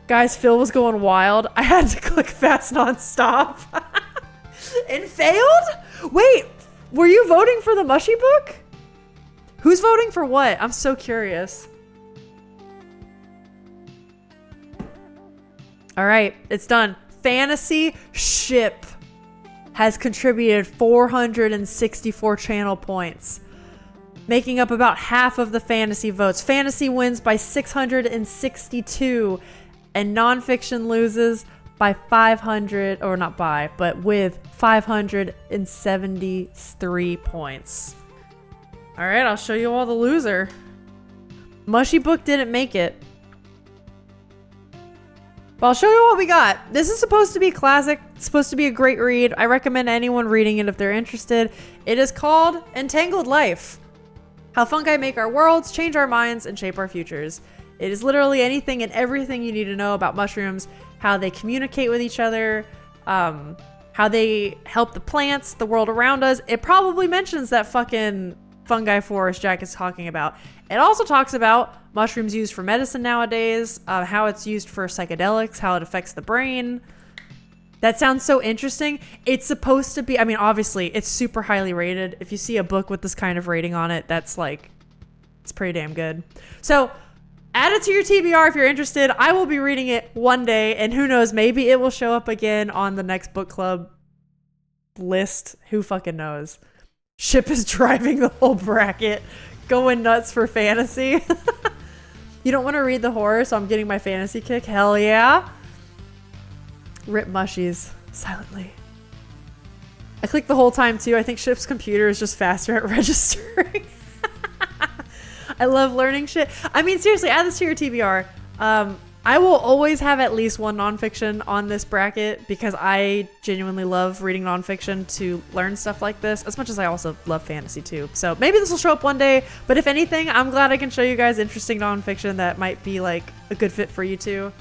Guys, Phil was going wild. I had to click fast nonstop. And failed? Wait, were you voting for the mushy book? Who's voting for what? I'm so curious. All right, it's done. Fantasy Ship has contributed 464 channel points, making up about half of the fantasy votes. Fantasy wins by 662, and nonfiction loses by 500, or not by, but with 573 points. All right, I'll show you all the loser. Mushy Book didn't make it. But I'll show you what we got. This is supposed to be classic. It's supposed to be a great read. I recommend anyone reading it if they're interested. It is called Entangled Life: How Fungi Make Our Worlds, Change Our Minds, and Shape Our Futures. It is literally anything and everything you need to know about mushrooms, how they communicate with each other, how they help the plants, the world around us. It probably mentions that fucking fungi forest Jack is talking about. It also talks about mushrooms used for medicine nowadays, how it's used for psychedelics, how it affects the brain. That sounds so interesting. It's supposed to be, I mean, obviously, it's super highly rated. If you see a book with this kind of rating on it, that's like, it's pretty damn good. So add it to your TBR if you're interested. I will be reading it one day, and who knows, maybe it will show up again on the next book club list. Who fucking knows? Ship is driving the whole bracket, going nuts for fantasy. You don't want to read the horror, so I'm getting my fantasy kick. Hell yeah. Rip mushies silently. I clicked the whole time too. I think Ship's computer is just faster at registering. I love learning shit. I mean, seriously, add this to your TBR. I will always have at least one nonfiction on this bracket because I genuinely love reading nonfiction to learn stuff like this, as much as I also love fantasy too. So maybe this will show up one day, but if anything, I'm glad I can show you guys interesting nonfiction that might be like a good fit for you too.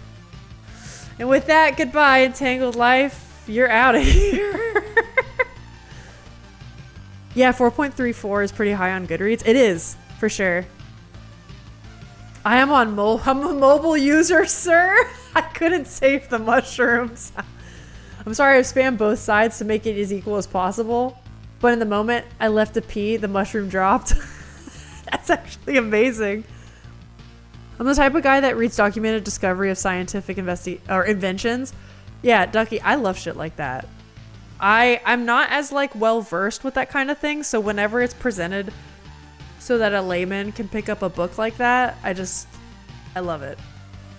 And with that, goodbye, Entangled Life. You're out of here. Yeah, 4.34 is pretty high on Goodreads. It is, for sure. I am on I'm a mobile user, sir. I couldn't save the mushrooms. I'm sorry, I've spammed both sides to make it as equal as possible. But in the moment I left to pee, the mushroom dropped. That's actually amazing. I'm the type of guy that reads documented discovery of scientific inventions. Yeah, Ducky, I love shit like that. I'm not as like well versed with that kind of thing, so whenever it's presented so that a layman can pick up a book like that, I love it.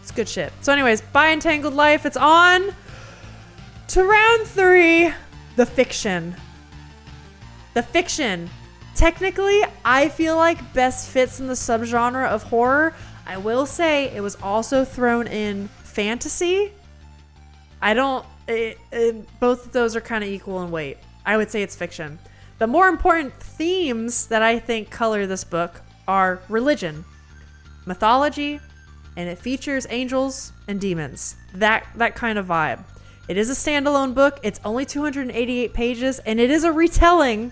It's good shit. So anyways, by Entangled Life, it's on to round 3, the fiction. The fiction. Technically, I feel like best fits in the subgenre of horror. I will say it was also thrown in fantasy. Both of those are kind of equal in weight. I would say it's fiction. The more important themes that I think color this book are religion, mythology, and it features angels and demons. That kind of vibe. It is a standalone book. It's only 288 pages, and it is a retelling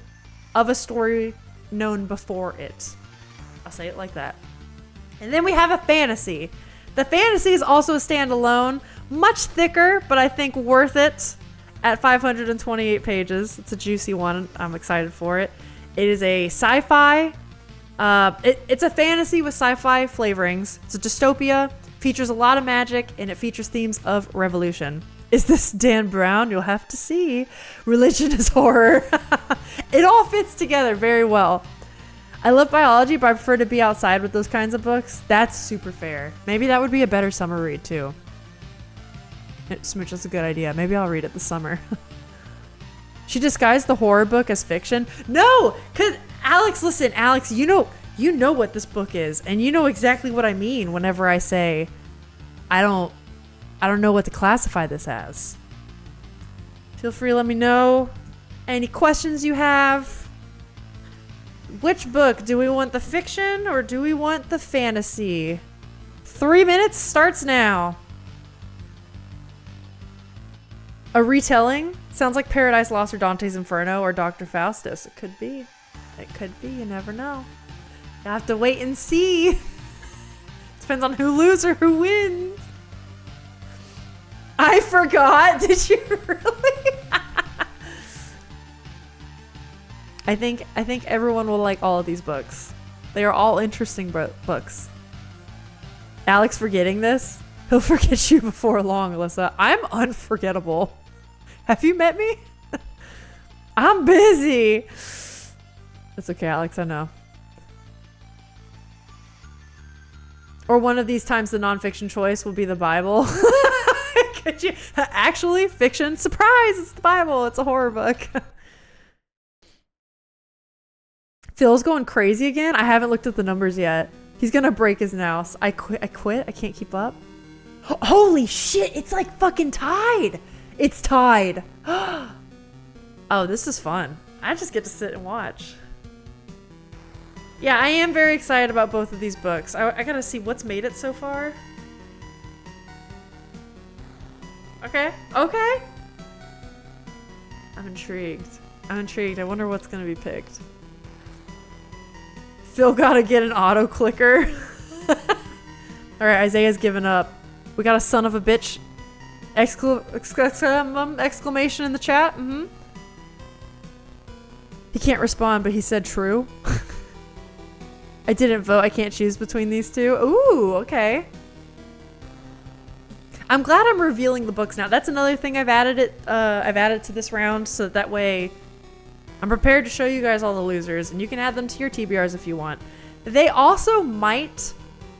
of a story known before it. I'll say it like that. And then we have a fantasy. The fantasy is also a standalone, much thicker, but I think worth it at 528 pages. It's a juicy one. I'm excited for it. It is a sci-fi. It's a fantasy with sci-fi flavorings. It's a dystopia, features a lot of magic, and it features themes of revolution. Is this Dan Brown? You'll have to see. Religion is horror. It all fits together very well. I love biology, but I prefer to be outside with those kinds of books. That's super fair. Maybe that would be a better summer read too. Smooch, that's a good idea. Maybe I'll read it this summer. She disguised the horror book as fiction. No, because Alex, listen, Alex, you know what this book is, and you know exactly what I mean whenever I say I don't know what to classify this as. Feel free to let me know any questions you have. Which book? Do we want the fiction or do we want the fantasy? 3 minutes starts now. A retelling? Sounds like Paradise Lost or Dante's Inferno or Dr. Faustus. It could be. It could be. You never know. You have to wait and see. Depends on who loses or who wins. I forgot. Did you really? I think everyone will like all of these books. They are all interesting books. Alex forgetting this? He'll forget you before long, Alyssa. I'm unforgettable. Have you met me? I'm busy. It's okay, Alex, I know. Or one of these times the nonfiction choice will be the Bible. Could you? Actually, fiction. Surprise! It's the Bible. It's a horror book. Phil's going crazy again. I haven't looked at the numbers yet. He's gonna break his mouse. I quit. I can't keep up. Holy shit! It's like fucking tied. It's tied. Oh, this is fun. I just get to sit and watch. Yeah, I am very excited about both of these books. I gotta see what's made it so far. Okay. I'm intrigued. I wonder what's gonna be picked. Phil gotta get an auto clicker. Alright, Isaiah's given up. We got a son of a bitch exclamation in the chat. He can't respond, but he said true. I didn't vote. I can't choose between these two. Ooh, okay. I'm glad I'm revealing the books now. That's another thing I've added to this round, so that way I'm prepared to show you guys all the losers, and you can add them to your TBRs if you want. They also might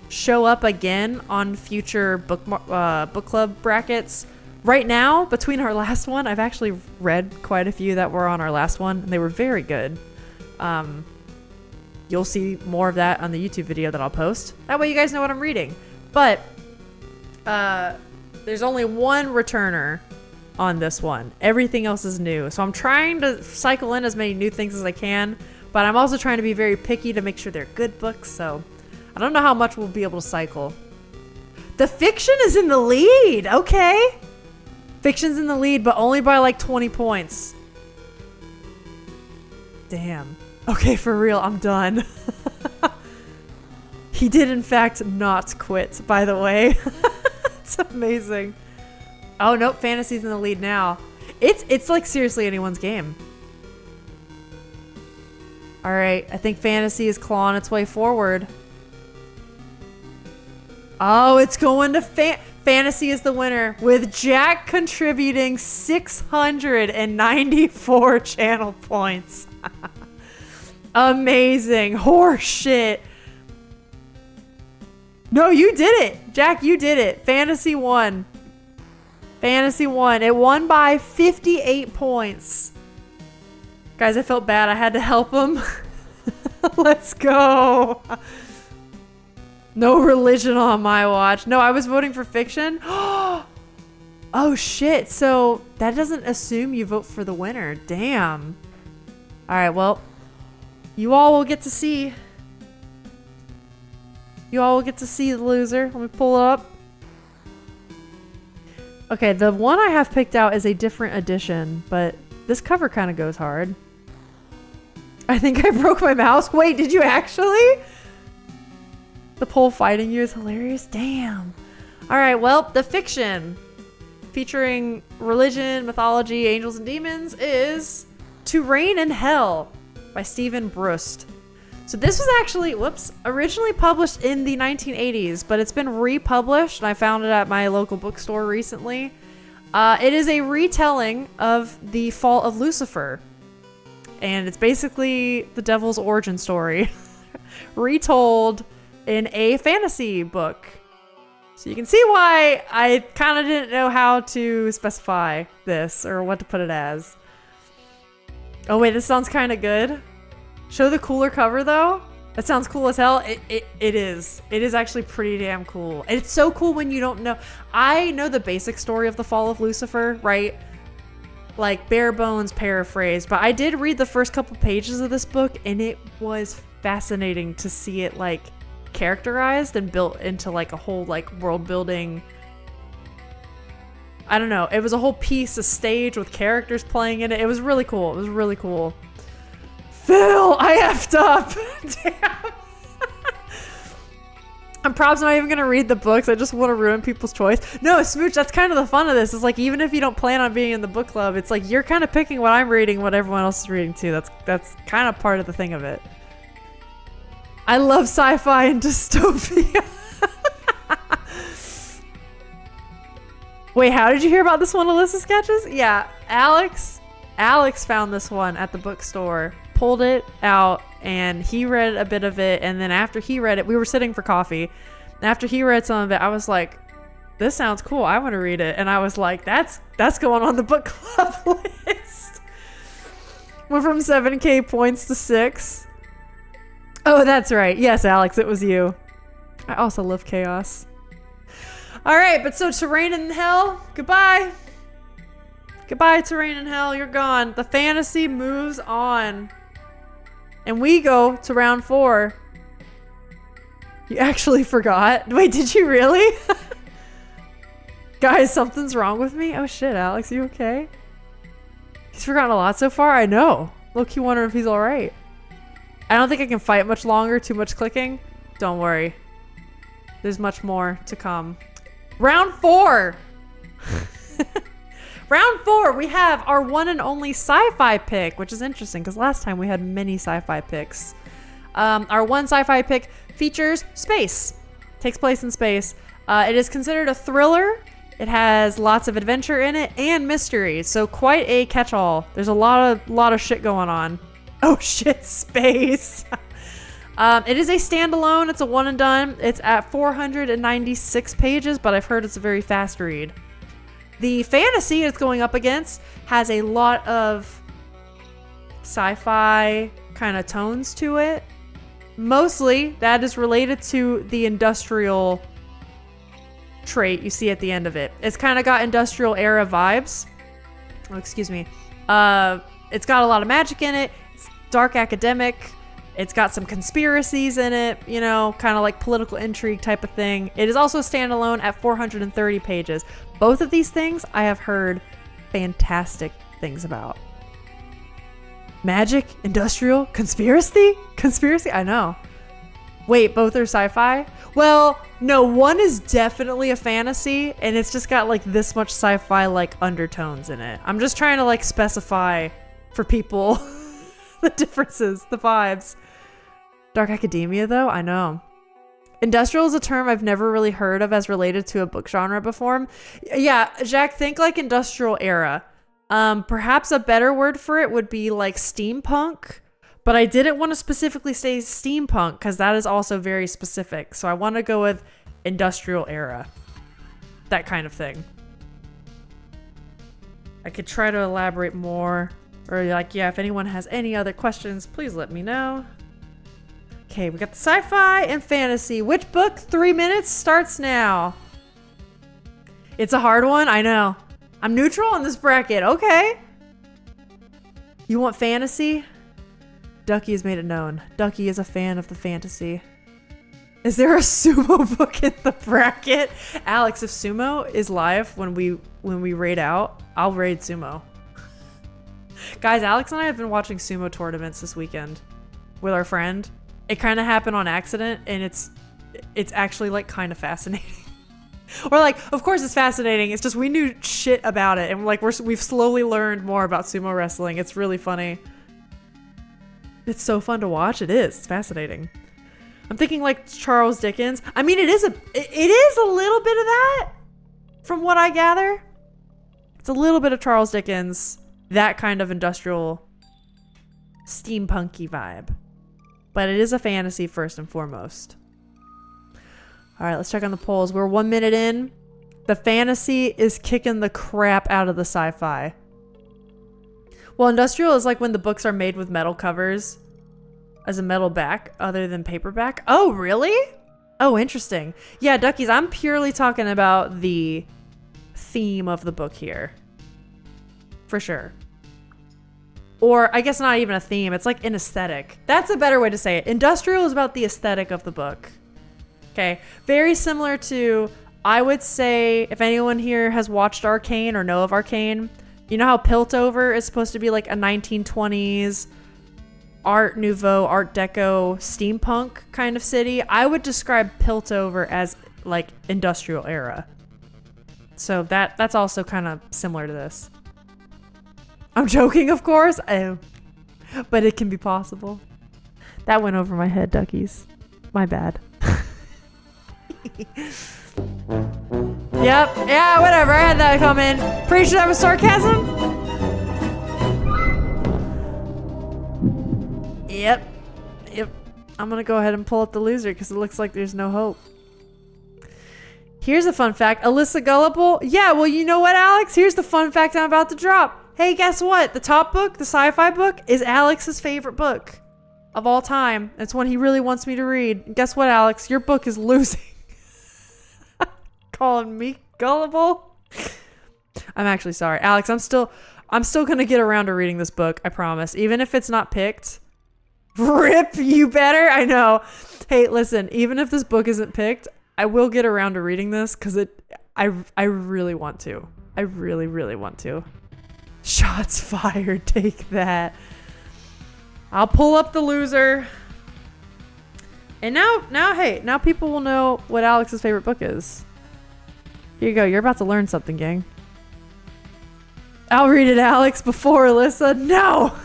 show up again on future book club brackets. Right now, between our last one, I've actually read quite a few that were on our last one, and they were very good. You'll see more of that on the YouTube video that I'll post. That way you guys know what I'm reading. But there's only one returner on this one. Everything else is new. So I'm trying to cycle in as many new things as I can, but I'm also trying to be very picky to make sure they're good books. So I don't know how much we'll be able to cycle. The fiction is in the lead. Okay. Fiction's in the lead, but only by like 20 points. Damn. Okay, for real, I'm done. He did, in fact, not quit, by the way. It's amazing. Oh, nope, fantasy's in the lead now. It's like seriously anyone's game. All right, I think fantasy is clawing its way forward. Oh, it's going to fantasy is the winner with Jack contributing 694 channel points. Amazing. Horse shit. No, you did it. Jack, you did it. Fantasy won. Fantasy won. It won by 58 points. Guys, I felt bad. I had to help him. Let's go. No religion on my watch. No, I was voting for fiction. Oh, shit. So that doesn't assume you vote for the winner. Damn. All right, well, you all will get to see. You all will get to see the loser. Let me pull it up. Okay, the one I have picked out is a different edition, but this cover kind of goes hard. I think I broke my mouse. Wait, did you actually? The pole fighting you is hilarious. Damn. All right, well, the fiction featuring religion, mythology, angels, and demons is To Reign in Hell by Stephen Brust. So this was actually, originally published in the 1980s, but it's been republished, and I found it at my local bookstore recently. It is a retelling of the fall of Lucifer, and it's basically the devil's origin story, retold in a fantasy book. So you can see why I kind of didn't know how to specify this or what to put it as. Oh wait, this sounds kind of good. Show the cooler cover though. That sounds cool as hell. It is. It is actually pretty damn cool. And it's so cool when you don't know. I know the basic story of the fall of Lucifer, right? Like bare bones paraphrase, but I did read the first couple pages of this book and it was fascinating to see it like characterized and built into like a whole like world building. I don't know. It was a whole piece of stage with characters playing in it. It was really cool. It was really cool. Phil, I effed up. Damn. I'm probably not even going to read the books. I just want to ruin people's choice. No, Smooch, that's kind of the fun of this. It's like, even if you don't plan on being in the book club, it's like you're kind of picking what I'm reading, what everyone else is reading too. That's kind of part of the thing of it. I love sci-fi and dystopia. Wait, how did you hear about this one, Alyssa Sketches? Yeah, Alex found this one at the bookstore, pulled it out, and he read a bit of it, and then after he read it, we were sitting for coffee, and after he read some of it, I was like, this sounds cool, I want to read it, and I was like, that's going on the book club list. Went from 7K points to 6. Oh, that's right. Yes, Alex, it was you. I also love chaos. All right, but so To Reign in Hell, goodbye. Goodbye, To Reign in Hell, you're gone. The fantasy moves on. And we go to round 4. You actually forgot? Wait, did you really? Guys, something's wrong with me? Oh shit, Alex, you okay? He's forgotten a lot so far? I know. Low-key wonder if he's alright. I don't think I can fight much longer, too much clicking. Don't worry. There's much more to come. Round 4! Round 4, we have our one and only sci-fi pick, which is interesting because last time we had many sci-fi picks. Our one sci-fi pick features space. Takes place in space. It is considered a thriller. It has lots of adventure in it and mystery, so quite a catch-all. There's a lot of shit going on. Oh shit, space. It is a standalone. It's a one and done. It's at 496 pages, but I've heard it's a very fast read. The fantasy it's going up against has a lot of sci-fi kind of tones to it. Mostly that is related to the industrial trait you see at the end of it. It's kind of got industrial era vibes. Oh, excuse me. It's got a lot of magic in it. It's dark academic. It's got some conspiracies in it, you know, kind of like political intrigue type of thing. It is also standalone at 430 pages. Both of these things I have heard fantastic things about. Magic, industrial, conspiracy? Conspiracy? I know. Wait, both are sci-fi? Well, no, one is definitely a fantasy, and it's just got like this much sci-fi like undertones in it. I'm just trying to like specify for people the differences, the vibes. Dark academia, though? I know. Industrial is a term I've never really heard of as related to a book genre before. Yeah, Jack, think like industrial era. Perhaps a better word for it would be like steampunk, but I didn't want to specifically say steampunk because that is also very specific. So I want to go with industrial era. That kind of thing. I could try to elaborate more, or like, yeah, if anyone has any other questions, please let me know. Okay, we got the sci-fi and fantasy. Which book? 3 minutes starts now. It's a hard one, I know. I'm neutral on this bracket, okay. You want fantasy? Ducky has made it known. Ducky is a fan of the fantasy. Is there a sumo book in the bracket? Alex, if sumo is live when we raid out, I'll raid sumo. Guys, Alex and I have been watching sumo tournaments this weekend with our friend. It kind of happened on accident, and it's actually like kind of fascinating. Or like, of course it's fascinating. It's just we knew shit about it, and like we've slowly learned more about sumo wrestling. It's really funny. It's so fun to watch. It is. It's fascinating. I'm thinking like Charles Dickens. I mean, it is a little bit of that, from what I gather. It's a little bit of Charles Dickens, that kind of industrial, steampunky vibe. But it is a fantasy first and foremost. All right, let's check on the polls. We're 1 minute in. The fantasy is kicking the crap out of the sci-fi. Well, industrial is like when the books are made with metal covers as a metal back other than paperback. Oh, really? Oh, interesting. Yeah, Duckies, I'm purely talking about the theme of the book here. For sure. Or I guess not even a theme. It's like an aesthetic. That's a better way to say it. Industrial is about the aesthetic of the book. Okay. Very similar to, I would say, if anyone here has watched Arcane or know of Arcane, you know how Piltover is supposed to be like a 1920s Art Nouveau, Art Deco, steampunk kind of city? I would describe Piltover as like industrial era. So that's also kind of similar to this. I'm joking, of course. Oh, but it can be possible. That went over my head, Duckies. My bad. Yep. Yeah, whatever. I had that coming. Pretty sure that was sarcasm? Yep. I'm going to go ahead and pull up the loser because it looks like there's no hope. Here's a fun fact. Alyssa Gullible? Yeah, well, you know what, Alex? Here's the fun fact I'm about to drop. Hey, guess what? The top book, the sci-fi book, is Alex's favorite book of all time. It's one he really wants me to read. And guess what, Alex? Your book is losing. Calling me gullible? I'm actually sorry. Alex, I'm still going to get around to reading this book, I promise. Even if it's not picked. Rip, you better. I know. Hey, listen, even if this book isn't picked, I will get around to reading this because I really want to. I really, really want to. Shots fired. Take that. I'll pull up the loser. And now people will know what Alex's favorite book is. Here you go. You're about to learn something, gang. I'll read it, Alex, before Alyssa. No!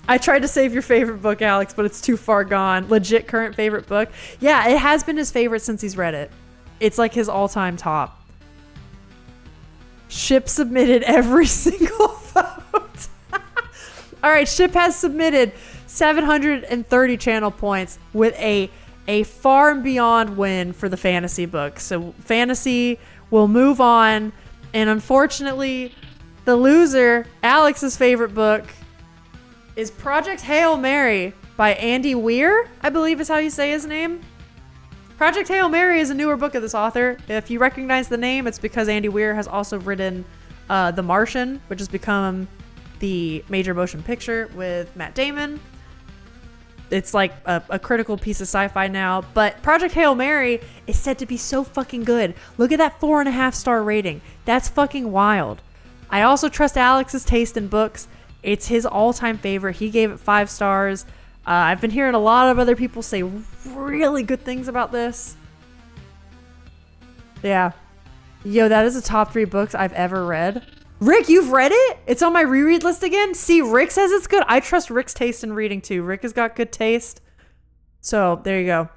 I tried to save your favorite book, Alex, but it's too far gone. Legit current favorite book. Yeah, it has been his favorite since he's read it. It's like his all-time top. Ship submitted every single vote. All right, Ship has submitted 730 channel points with a far and beyond win for the fantasy book. So fantasy will move on. And unfortunately, the loser, Alex's favorite book, is Project Hail Mary by Andy Weir, I believe is how you say his name. Project Hail Mary is a newer book of this author. If you recognize the name, it's because Andy Weir has also written The Martian, which has become the major motion picture with Matt Damon. It's like a critical piece of sci-fi now. But Project Hail Mary is said to be so fucking good. Look at that 4.5 star rating. That's fucking wild. I also trust Alex's taste in books. It's his all-time favorite. He gave it 5 stars. I've been hearing a lot of other people say really good things about this. Yeah. Yo, that is the top 3 books I've ever read. Rick, you've read it? It's on my reread list again. See, Rick says it's good. I trust Rick's taste in reading too. Rick has got good taste. So there you go.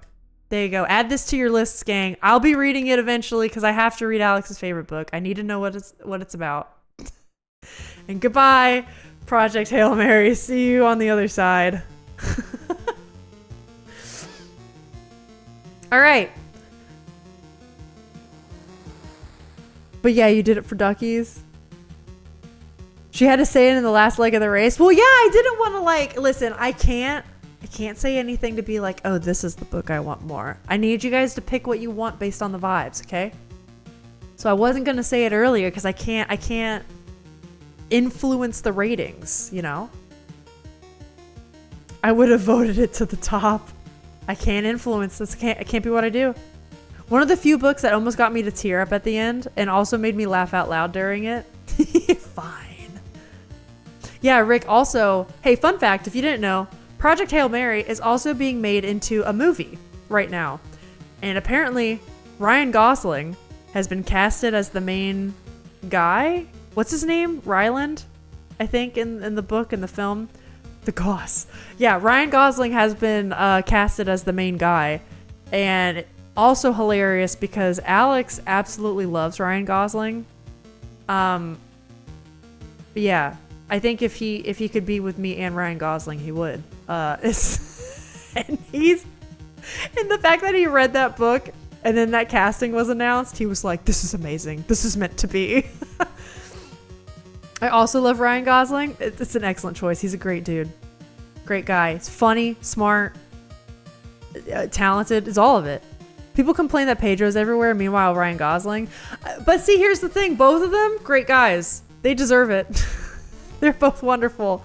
There you go. Add this to your lists, gang. I'll be reading it eventually because I have to read Alex's favorite book. I need to know what it's about. And goodbye, Project Hail Mary. See you on the other side. All right. But yeah, you did it for duckies. She had to say it in the last leg of the race. Well, yeah, I didn't want to listen, I can't say anything to be like, oh, this is the book I want more. I need you guys to pick what you want based on the vibes, okay? So I wasn't going to say it earlier because I can't influence the ratings, you know? I would have voted it to the top. I can't influence this. It can't be what I do. One of the few books that almost got me to tear up at the end and also made me laugh out loud during it. Fine. Yeah, Rick also, hey, fun fact, if you didn't know, Project Hail Mary is also being made into a movie right now. And apparently Ryan Gosling has been casted as the main guy. What's his name? Ryland, I think, in the book and the film. The Goss. Yeah, Ryan Gosling has been casted as the main guy. And also hilarious because Alex absolutely loves Ryan Gosling. Yeah, I think if he could be with me and Ryan Gosling, he would. And he's, and the fact that he read that book and then that casting was announced, he was like, this is amazing. This is meant to be. I also love Ryan Gosling. It's an excellent choice. He's a great dude. Great guy. He's funny, smart, talented. It's all of it. People complain that Pedro's everywhere. Meanwhile, Ryan Gosling. But see, here's the thing. Both of them, great guys. They deserve it. They're both wonderful.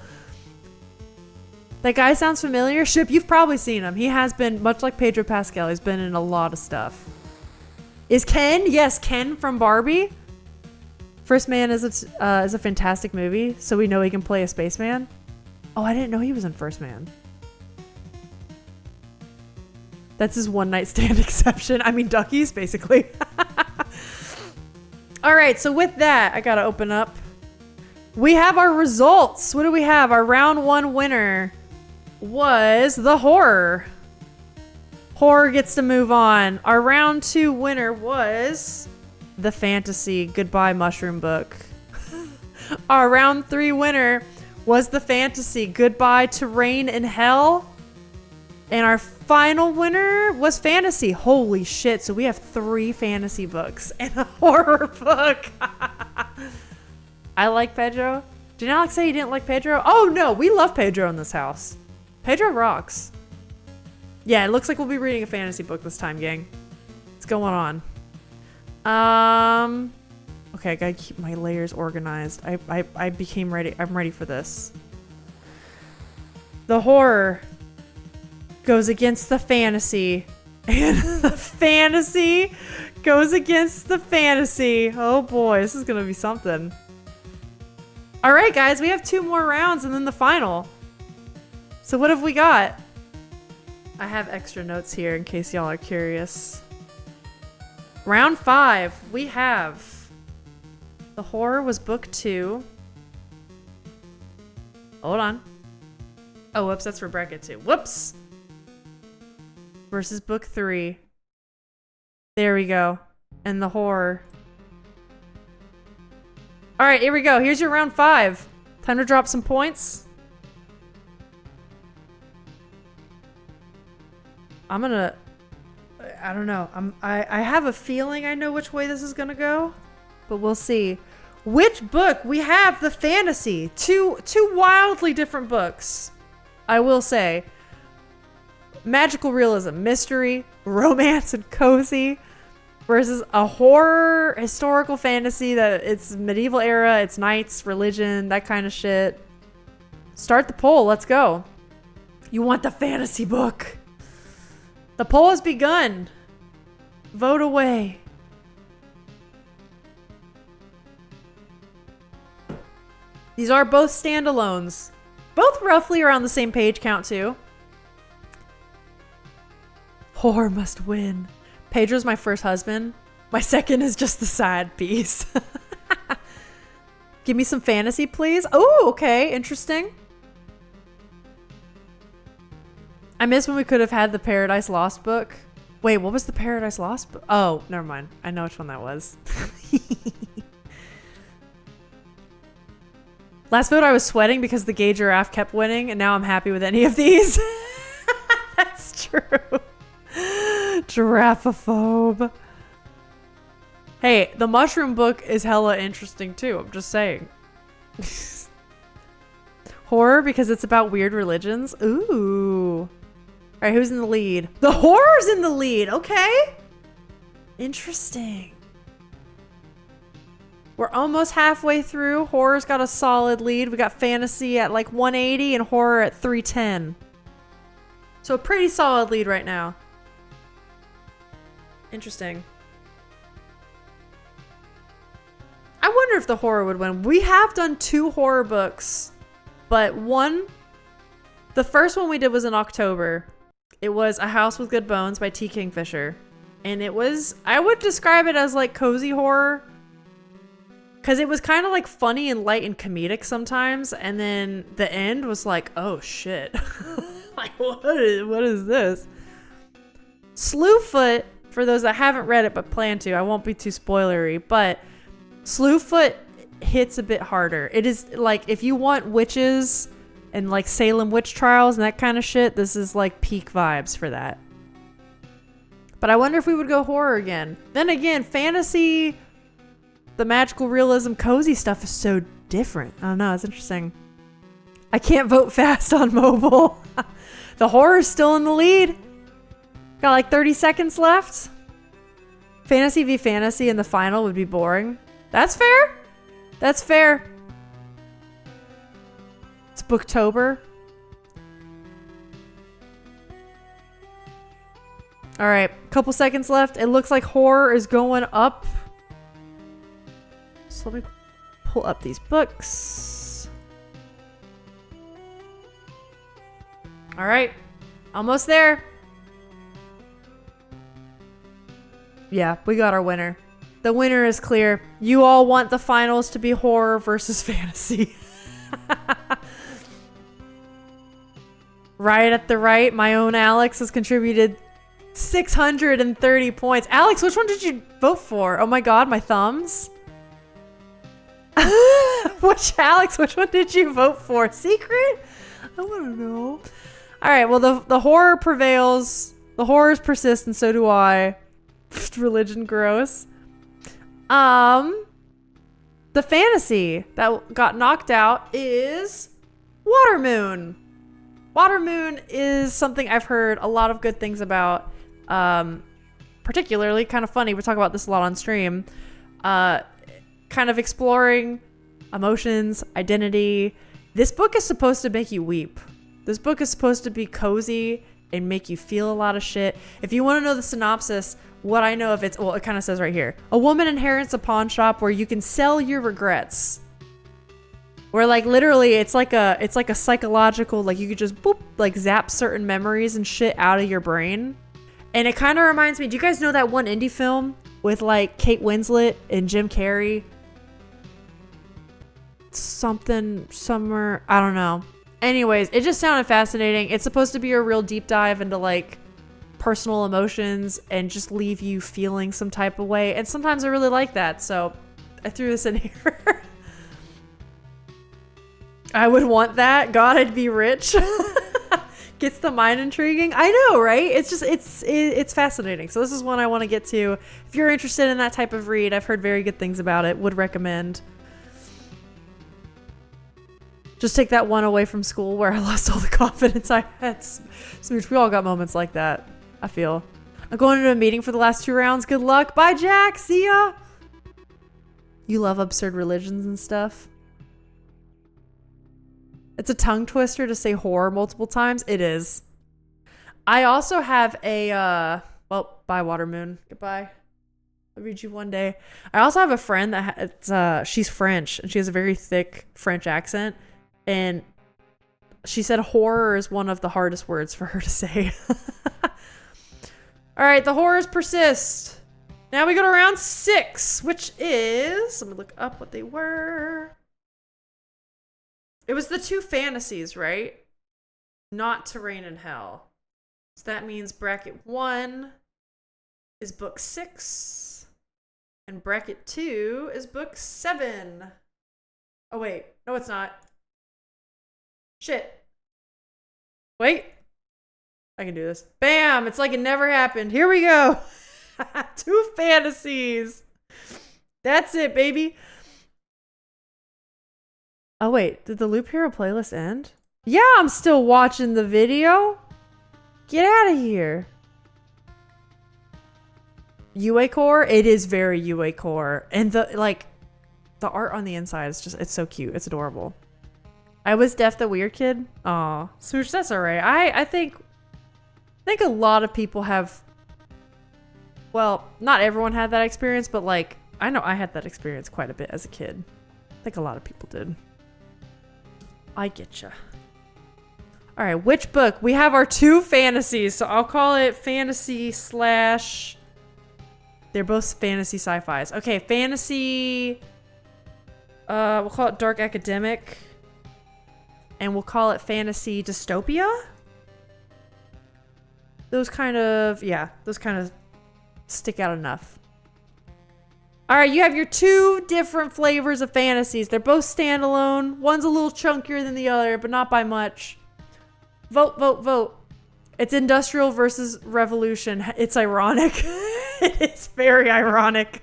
That guy sounds familiar. Ship, you've probably seen him. He has been, much like Pedro Pascal, he's been in a lot of stuff. Is Ken? Yes, Ken from Barbie. First Man is a fantastic movie, so we know he can play a spaceman. Oh, I didn't know he was in First Man. That's his one night stand exception. I mean, duckies, basically. All right, so with that, I gotta open up. We have our results. What do we have? Our round one winner was the horror. Horror gets to move on. Our round two winner was the fantasy. Goodbye, Mushroom Book. Our round three winner was the fantasy. Goodbye to Rain in Hell. And our final winner was fantasy. Holy shit. So we have 3 fantasy books and a horror book. I like Pedro. Did Alex say he didn't like Pedro? Oh no, we love Pedro in this house. Pedro rocks. Yeah, it looks like we'll be reading a fantasy book this time, gang. What's going on? Okay, I gotta keep my layers organized. I became ready. I'm ready for this. The horror goes against the fantasy. And the fantasy goes against the fantasy. Oh boy, this is gonna be something. All right, guys, we have 2 more rounds and then the final. So what have we got? I have extra notes here in case y'all are curious. Round 5, we have the horror was book 2. Hold on. Oh, whoops, that's for bracket 2. Whoops. Versus book 3. There we go. And the horror. All right, here we go. Here's your round 5. Time to drop some points. I don't know. I have a feeling I know which way this is gonna go, but we'll see. Which book? We have the fantasy. Two wildly different books. I will say. Magical realism, mystery, romance, and cozy. Versus a horror, historical fantasy that it's medieval era, it's knights, religion, that kind of shit. Start the poll. Let's go. You want the fantasy book. The poll has begun. Vote away. These are both standalones. Both roughly around the same page count too. Horror must win. Pedro's my first husband. My second is just the sad piece. Give me some fantasy, please. Oh, okay. Interesting. I miss when we could have had the Paradise Lost book. Wait, what was the Paradise Lost book? Oh, never mind. I know which one that was. Last vote I was sweating because the gay giraffe kept winning, and now I'm happy with any of these. That's true. Giraffophobe. Hey, the mushroom book is hella interesting too. I'm just saying. Horror because it's about weird religions. Ooh. All right, who's in the lead? The horror's in the lead. Okay. Interesting. We're almost halfway through. Horror's got a solid lead. We got fantasy at like 180 and horror at 310. So a pretty solid lead right now. Interesting. I wonder if the horror would win. We have done 2 horror books, but the first one we did was in October. It was A House with Good Bones by T. Kingfisher. And it was, I would describe it as like cozy horror. Because it was kind of like funny and light and comedic sometimes. And then the end was like, oh shit. Like, what is this? Slewfoot, for those that haven't read it but plan to, I won't be too spoilery, but Slewfoot hits a bit harder. It is like, if you want witches and like Salem witch trials and that kind of shit, this is like peak vibes for that. But I wonder if we would go horror again. Then again, fantasy, the magical realism, cozy stuff is so different. I don't know, it's interesting. I can't vote fast on mobile. The horror's still in the lead. Got like 30 seconds left. Fantasy v fantasy in the final would be boring. That's fair. That's fair. It's Booktober. All right, couple seconds left. It looks like horror is going up. So let me pull up these books. All right, almost there. Yeah, we got our winner. The winner is clear. You all want the finals to be horror versus fantasy. Right at the right, my own Alex has contributed 630 points. Alex, which one did you vote for? Oh my god, my thumbs. Which one did you vote for? Secret? I want to know. All right, well, the horror prevails. The horrors persist, and so do I. Religion gross. The fantasy that got knocked out is Watermoon. Watermoon is something I've heard a lot of good things about. Particularly kind of funny. We talk about this a lot on stream. Kind of exploring emotions, identity. This book is supposed to make you weep. This book is supposed to be cozy and make you feel a lot of shit. If you want to know the synopsis, what I know of it kind of says right here. A woman inherits a pawn shop where you can sell your regrets. Where like literally it's like a psychological, like you could just boop, like zap certain memories and shit out of your brain. And it kind of reminds me, do you guys know that one indie film with like Kate Winslet and Jim Carrey? Summer, I don't know. Anyways, it just sounded fascinating. It's supposed to be a real deep dive into like personal emotions and just leave you feeling some type of way. And sometimes I really like that. So I threw this in here. I would want that. God, I'd be rich. Gets the mind intriguing. I know, right? It's just, it's fascinating. So this is one I want to get to. If you're interested in that type of read, I've heard very good things about it. Would recommend. Just take that one away from school where I lost all the confidence I had. Smooch, we all got moments like that, I feel. I'm going to a meeting for the last 2 rounds. Good luck. Bye, Jack. See ya. You love absurd religions and stuff. It's a tongue twister to say horror multiple times. It is. I also have a, well, bye, Watermoon. Goodbye. I'll read you one day. I also have a friend that she's French and she has a very thick French accent. And she said horror is one of the hardest words for her to say. All right, the horrors persist. Now we go to round 6, which is, let me look up what they were. It was the two fantasies, right? Not to reign in hell. So that means bracket 1 is book 6. And bracket 2 is book 7. Oh, wait. No, it's not. Shit. Wait. I can do this. Bam! It's like it never happened. Here we go. 2 fantasies. That's it, baby. Oh, wait. Did the Loop Hero playlist end? Yeah, I'm still watching the video. Get out of here. UA core? It is very UA core. And the art on the inside is just, it's so cute. It's adorable. I was Def the Weird Kid. Aw. Smooch, that's alright. I think a lot of people have, well, not everyone had that experience, but like, I know I had that experience quite a bit as a kid. I think a lot of people did. I getcha. Alright, which book? We have our 2 fantasies, so I'll call it fantasy slash... They're both fantasy sci-fis. Okay, fantasy... we'll call it Dark Academic. And we'll call it fantasy dystopia? Those kind of stick out enough. Alright, you have your 2 different flavors of fantasies. They're both standalone. One's a little chunkier than the other, but not by much. Vote, vote, vote. It's industrial versus revolution. It's ironic. It is very ironic.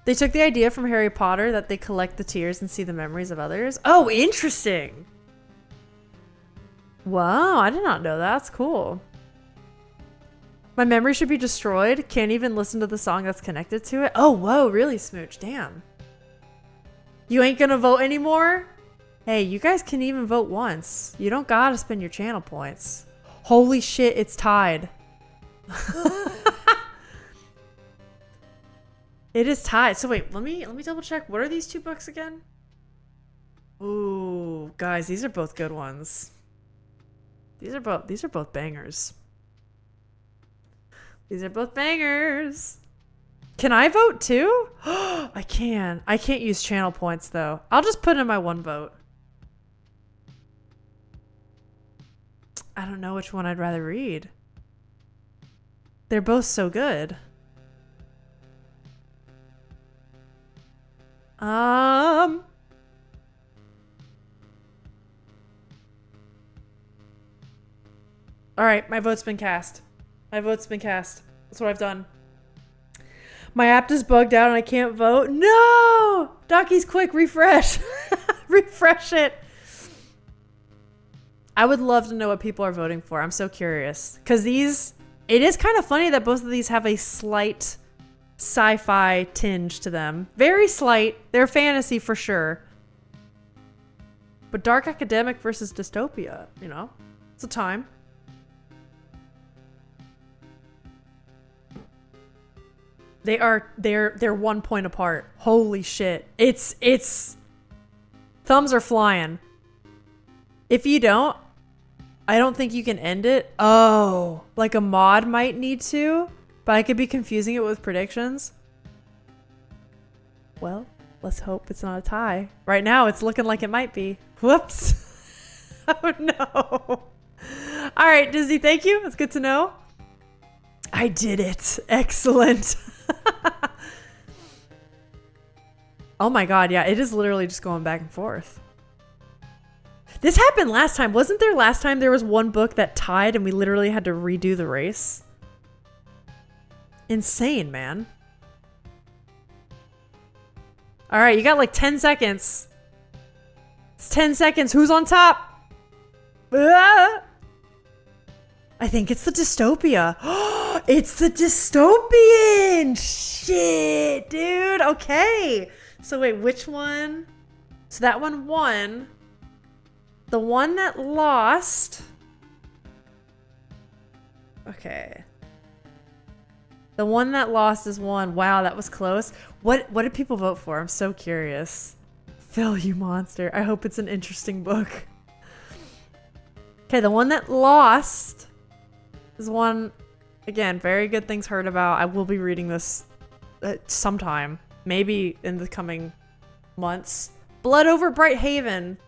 They took the idea from Harry Potter that they collect the tears and see the memories of others. Oh, interesting. Wow, I did not know that. That's cool. My memory should be destroyed. Can't even listen to the song that's connected to it. Oh, whoa, really, Smooch? Damn. You ain't gonna vote anymore? Hey, you guys can even vote once. You don't gotta spend your channel points. Holy shit, it's tied. It is tied. So wait, let me double check. What are these 2 books again? Ooh, guys, these are both good ones. These are both bangers. These are both bangers. Can I vote too? I can. I can't use channel points though. I'll just put in my 1 vote. I don't know which one I'd rather read. They're both so good. All right, my vote's been cast. My vote's been cast. That's what I've done. My app is bugged out and I can't vote. No! Dockies, quick, refresh. Refresh it. I would love to know what people are voting for. I'm so curious. Because it is kind of funny that both of these have a slight sci-fi tinge to them. Very slight. They're fantasy for sure. But Dark Academic versus Dystopia, you know? It's a time. They're 1 point apart. Holy shit. It's thumbs are flying. If you don't, I don't think you can end it. Oh, like a mod might need to, but I could be confusing it with predictions. Well, let's hope it's not a tie. Right now, it's looking like it might be. Whoops. Oh no. All right, Disney, thank you. It's good to know. I did it. Excellent. Oh my god, yeah, it is literally just going back and forth. This happened last time. Wasn't there last time there was 1 book that tied and we literally had to redo the race? Insane, man. All right, you got like 10 seconds. It's 10 seconds. Who's on top? Ah! I think it's the Dystopia. It's the Dystopian! Shit, dude. Okay. So wait, which one? So that one won. The one that lost. Okay. The one that lost is one. Wow, that was close. What did people vote for? I'm so curious. Phil, you monster. I hope it's an interesting book. Okay, the one that lost is one, again, very good things heard about. I will be reading this sometime. maybe in the coming months. Blood Over Bright Haven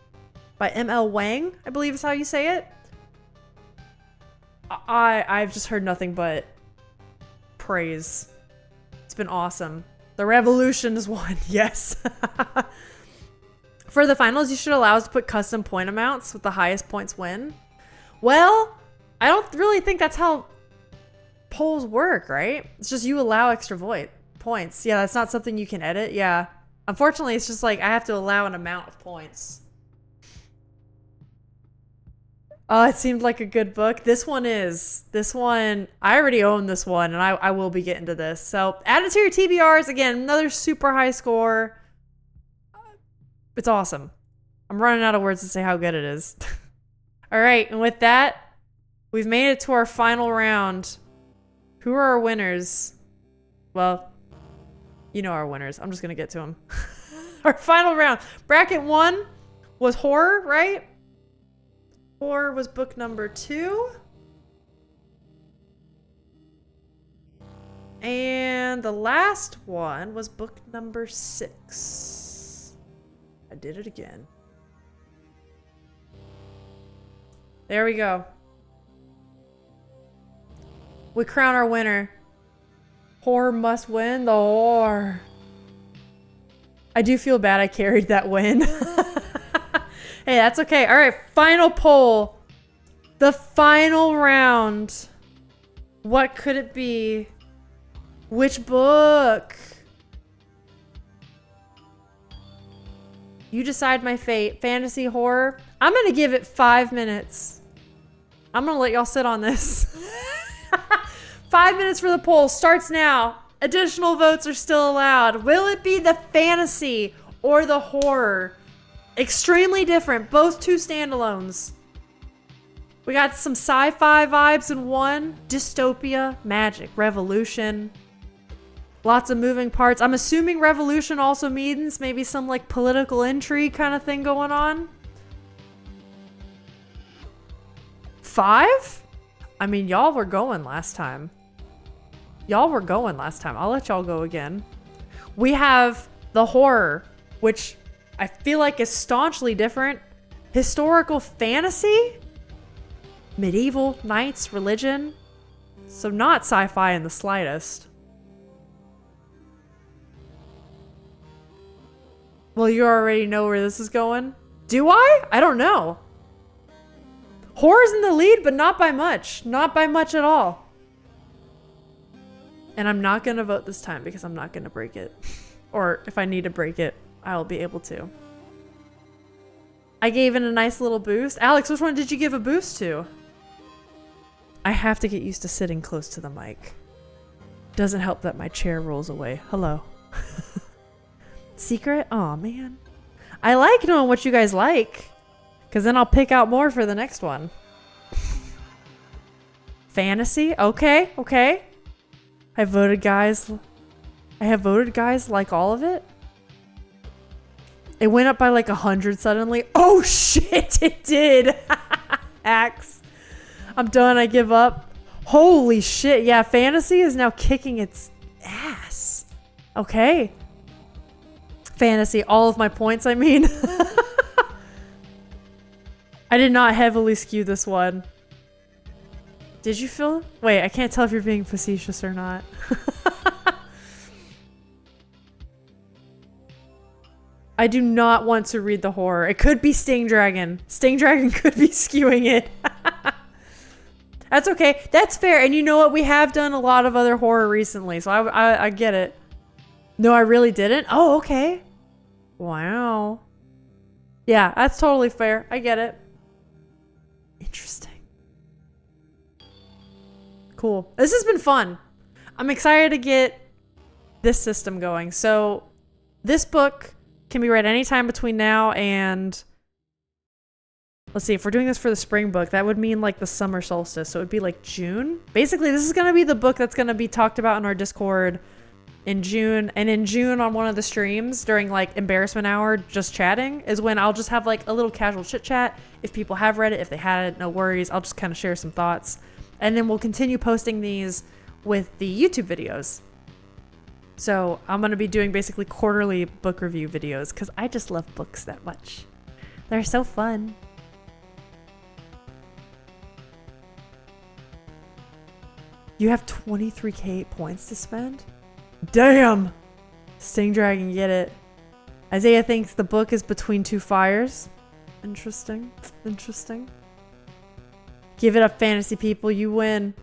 by M.L. Wang, I believe is how you say it. I've just heard nothing but praise. It's been awesome. The revolution is won. Yes. For the finals, you should allow us to put custom point amounts with the highest points win. Well, I don't really think that's how polls work, right? It's just you allow extra points. Yeah, that's not something you can edit. Yeah. Unfortunately, it's just like I have to allow an amount of points. Oh, it seemed like a good book. This one, I already own this one, and I will be getting to this. So, add it to your TBRs. Again, another super high score. It's awesome. I'm running out of words to say how good it is. All right, and with that, we've made it to our final round. Who are our winners? Well, you know our winners. I'm just going to get to them. Our final round. Bracket 1 was horror, right? Horror was book number 2. And the last one was book number 6. I did it again. There we go. We crown our winner. Horror must win. The horror. I do feel bad I carried that win. Hey, that's okay. All right, final poll. The final round. What could it be? Which book? You decide my fate. Fantasy, horror. I'm going to give it 5 minutes. I'm going to let y'all sit on this. 5 minutes for the poll. Starts now. Additional votes are still allowed. Will it be the fantasy or the horror? Extremely different. Both 2 standalones. We got some sci-fi vibes in one. Dystopia, magic, revolution. Lots of moving parts. I'm assuming revolution also means maybe some like political intrigue kind of thing going on. 5? I mean, y'all were going last time. I'll let y'all go again. We have the horror, which I feel like is staunchly different. Historical fantasy? Medieval knights, religion. So not sci-fi in the slightest. Well, you already know where this is going. Do I? I don't know. Horror's in the lead, but not by much. Not by much at all. And I'm not going to vote this time because I'm not going to break it. Or if I need to break it, I'll be able to. I gave it a nice little boost. Alex, which one did you give a boost to? I have to get used to sitting close to the mic. Doesn't help that my chair rolls away. Hello. Secret? Aw, man. I like knowing what you guys like. Because then I'll pick out more for the next one. Fantasy? Okay, okay. I have voted guys like all of it. It went up by like 100 suddenly. Oh shit, it did. Axe. I'm done, I give up. Holy shit, yeah, fantasy is now kicking its ass. Okay. Fantasy, all of my points, I mean. I did not heavily skew this one. Did you feel? Wait, I can't tell if you're being facetious or not. I do not want to read the horror. It could be Sting Dragon. Sting Dragon could be skewing it. That's okay. That's fair. And you know what? We have done a lot of other horror recently, so I get it. No, I really didn't? Oh, okay. Wow. Yeah, that's totally fair. I get it. Interesting. Cool. This has been fun. I'm excited to get this system going. So this book can be read anytime between now and, let's see, if we're doing this for the spring book, that would mean like the summer solstice. So it would be like June. Basically, this is going to be the book that's going to be talked about in our Discord in June. And in June on one of the streams during like embarrassment hour, just chatting, is when I'll just have like a little casual chit chat. If people have read it, if they hadn't, no worries. I'll just kind of share some thoughts. And then we'll continue posting these with the YouTube videos. So I'm going to be doing basically quarterly book review videos because I just love books that much. They're so fun. You have 23k points to spend? Damn! Sting Dragon, get it. Isaiah thinks the book is Between Two Fires. Interesting. Interesting. Give it up, fantasy people. You win.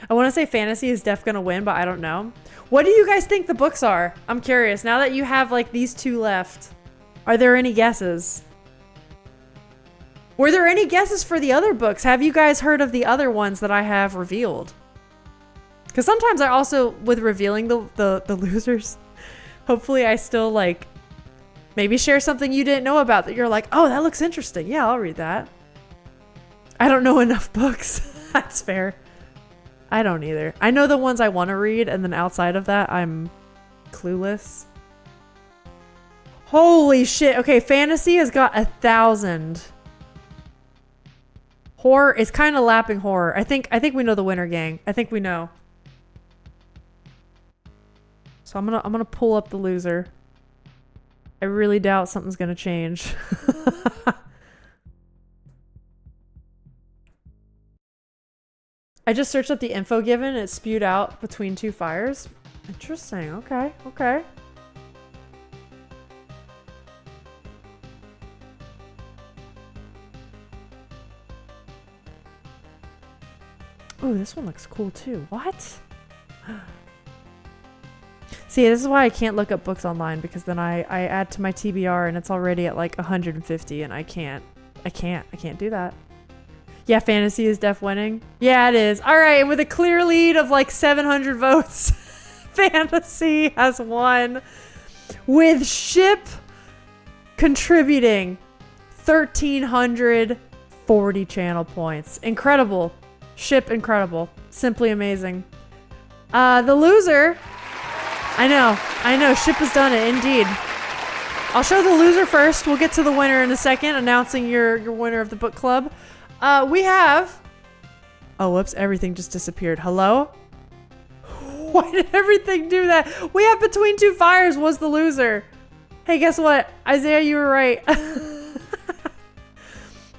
I want to say fantasy is def gonna win, but I don't know. What do you guys think the books are? I'm curious. Now that you have like these two left, are there any guesses? Were there any guesses for the other books? Have you guys heard of the other ones that I have revealed? Because sometimes I also, with revealing the losers, hopefully I still like maybe share something you didn't know about that you're like, oh, that looks interesting. Yeah, I'll read that. I don't know enough books. That's fair. I don't either. I know the ones I want to read, and then outside of that, I'm clueless. Holy shit. Okay, fantasy has got 1,000. Horror is kind of lapping horror. I think we know the winner, gang. I think we know. So I'm gonna pull up the loser. I really doubt something's gonna change. I just searched up the info given and it spewed out Between Two Fires. Interesting. Okay. Okay. Ooh, this one looks cool too. What? See, this is why I can't look up books online, because then I add to my TBR and it's already at like 150 and I can't do that. Yeah, fantasy is def winning. Yeah, it is. All right, with a clear lead of like 700 votes, fantasy has won, with Ship contributing 1,340 channel points. Incredible. Ship, incredible. Simply amazing. The loser, I know, Ship has done it, indeed. I'll show the loser first. We'll get to the winner in a second, announcing your winner of the book club. We have... Oh, whoops, everything just disappeared. Hello? Why did everything do that? We have Between Two Fires was the loser. Hey, guess what? Isaiah, you were right.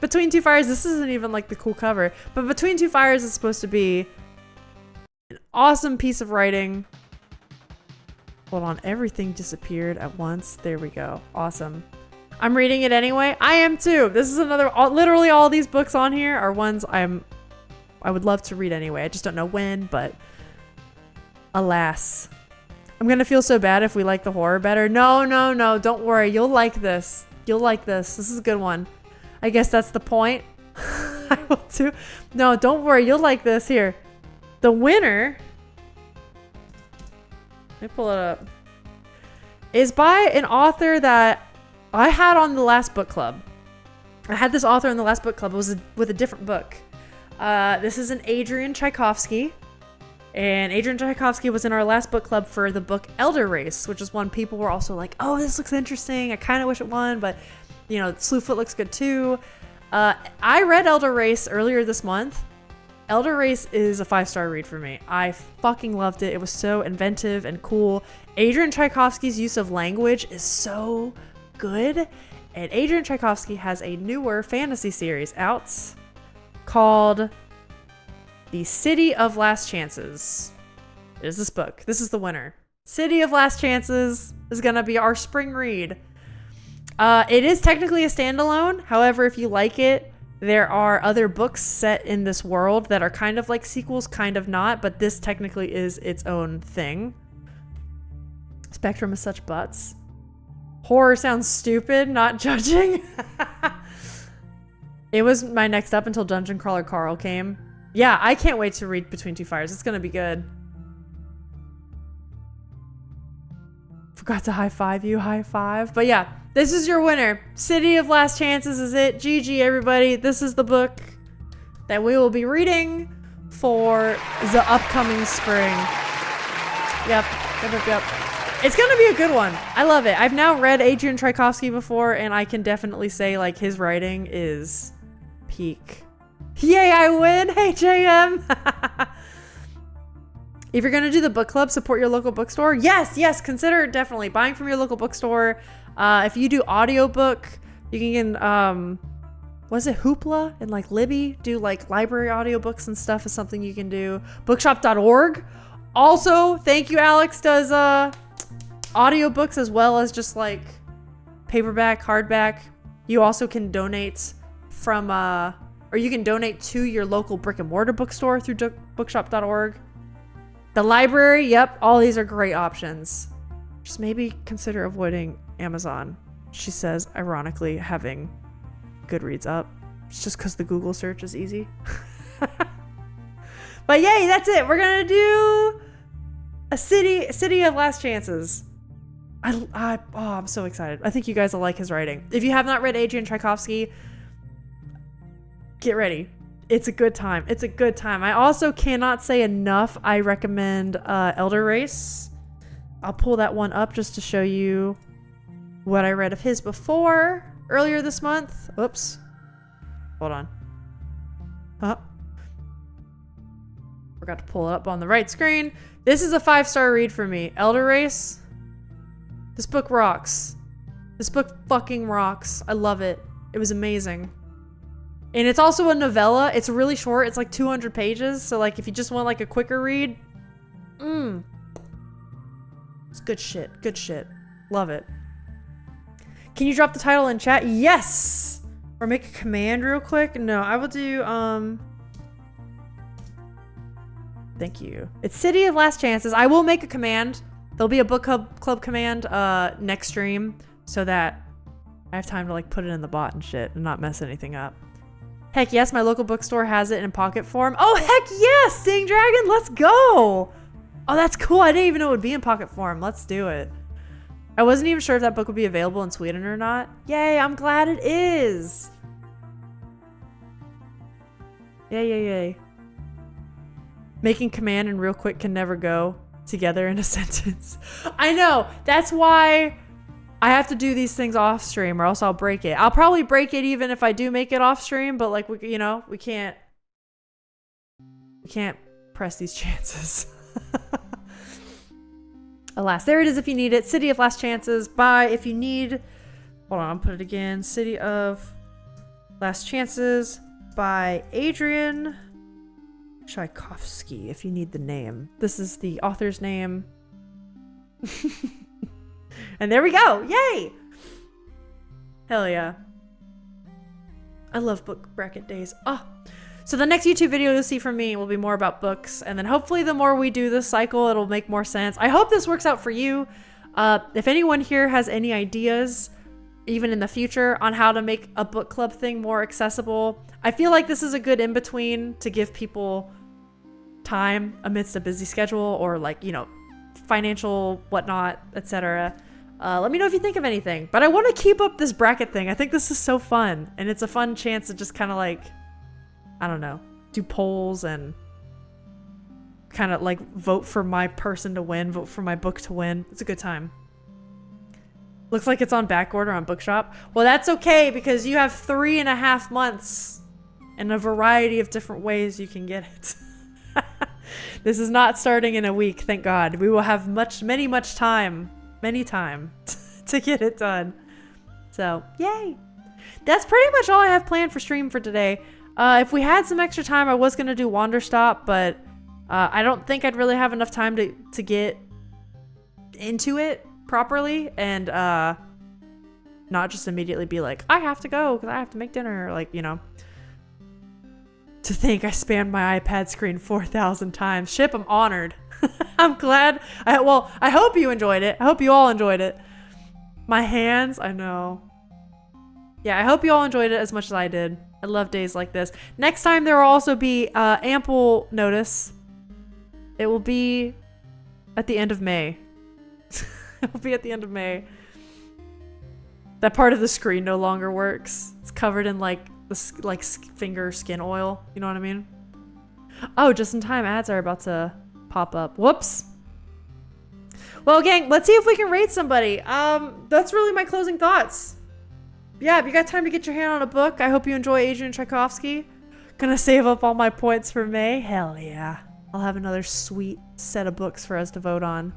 Between Two Fires, this isn't even like the cool cover, but Between Two Fires is supposed to be an awesome piece of writing. Hold on, everything disappeared at once. There we go. Awesome. I'm reading it anyway. I am too. This is another, literally all these books on here are ones I would love to read anyway. I just don't know when, but alas. I'm gonna feel so bad if we like the horror better. No, don't worry. You'll like this. You'll like this. This is a good one. I guess that's the point. I will too. No, don't worry. You'll like this. Here. The winner, let me pull it up, is by an author that I had on the last book club. I had this author in the last book club. It was with a different book. This is an Adrian Tchaikovsky. And Adrian Tchaikovsky was in our last book club for the book Elder Race, which is one people were also like, oh, this looks interesting. I kind of wish it won, but you know, Slewfoot looks good too. I read Elder Race earlier this month. Elder Race is a 5-star read for me. I fucking loved it. It was so inventive and cool. Adrian Tchaikovsky's use of language is so good. And Adrian Tchaikovsky has a newer fantasy series out called The City of Last Chances. It is this book. This is the winner. City of Last Chances is gonna be our spring read. It is technically a standalone. However, if you like it, there are other books set in this world that are kind of like sequels, kind of not, but this technically is its own thing. Spectrum is such butts. Horror sounds stupid, not judging. It was my next up until Dungeon Crawler Carl came. Yeah, I can't wait to read Between Two Fires. It's gonna be good. Forgot to high five you, high five. But yeah, this is your winner. City of Last Chances is it. GG, everybody. This is the book that we will be reading for the upcoming spring. Yep. It's gonna be a good one. I love it. I've now read Adrian Tchaikovsky before, and I can definitely say like his writing is peak. Yay, I win! Hey, JM! If you're going to do the book club, support your local bookstore. Yes, consider definitely buying from your local bookstore. If you do audiobook, you can, was it Hoopla and like Libby do like library audiobooks and stuff is something you can do. Bookshop.org. Also, thank you, Alex, does audiobooks as well as just like paperback, hardback. You also can donate from, or you can donate to your local brick and mortar bookstore through bookshop.org. The library, yep, all these are great options. Just maybe consider avoiding Amazon. She says, ironically, having Goodreads up. It's just because the Google search is easy. But yay, that's it. We're gonna do a City of Last Chances. I'm so excited. I think you guys will like his writing. If you have not read Adrian Tchaikovsky, get ready. It's a good time. It's a good time. I also cannot say enough. I recommend Elder Race. I'll pull that one up just to show you what I read of his earlier this month. Oops. Hold on. Forgot to pull it up on the right screen. This is a 5-star read for me. Elder Race. This book rocks. This book fucking rocks. I love it. It was amazing. And it's also a novella. It's really short. It's like 200 pages. So like if you just want like a quicker read, it's good shit. Good shit. Love it. Can you drop the title in chat? Yes! Or make a command real quick? No, I will do, thank you. It's City of Last Chances. I will make a command. There'll be a book club command next stream so that I have time to like put it in the bot and shit and not mess anything up. Heck yes, my local bookstore has it in pocket form. Oh, heck yes! Sting Dragon, let's go! Oh, that's cool. I didn't even know it would be in pocket form. Let's do it. I wasn't even sure if that book would be available in Sweden or not. Yay, I'm glad it is. Yay. Making command and real quick can never go together in a sentence. I know. That's why I have to do these things off stream or else I'll break it. I'll probably break it even if I do make it off stream, but like, we can't press these chances. Alas, there it is if you need it. City of Last Chances by, if you need, hold on, I'll put it again. City of Last Chances by Adrian Tchaikovsky, if you need the name. This is the author's name. And there we go. Yay! Hell yeah. I love book bracket days. So the next YouTube video you'll see from me will be more about books, and then hopefully the more we do this cycle, it'll make more sense. I hope this works out for you. If anyone here has any ideas, even in the future, on how to make a book club thing more accessible, I feel like this is a good in-between to give people time amidst a busy schedule or like, financial whatnot, etc. Let me know if you think of anything. But I want to keep up this bracket thing. I think this is so fun, and it's a fun chance to just kind of like, I don't know, do polls and kind of like vote for my person to win, vote for my book to win. It's a good time. Looks like it's on back order on Bookshop. Well, that's okay because you have 3.5 months and a variety of different ways you can get it. This is not starting in a week, thank God. We will have many time to get it done. So, yay. That's pretty much all I have planned for stream for today. If we had some extra time, I was going to do Wanderstop, but I don't think I'd really have enough time to get into it properly and not just immediately be like, I have to go because I have to make dinner. Like, to think I spanned my iPad screen 4,000 times. Ship, I'm honored. I'm glad. I hope you enjoyed it. I hope you all enjoyed it. My hands, I know. Yeah, I hope you all enjoyed it as much as I did. I love days like this. Next time there will also be ample notice. It will be at the end of May. It will be at the end of May. That part of the screen no longer works. It's covered in like finger skin oil. You know what I mean? Oh, just in time. Ads are about to pop up. Whoops. Well, gang, let's see if we can rate somebody. That's really my closing thoughts. Yeah, if you got time to get your hand on a book, I hope you enjoy Adrian Tchaikovsky. Gonna save up all my points for May. Hell yeah. I'll have another sweet set of books for us to vote on.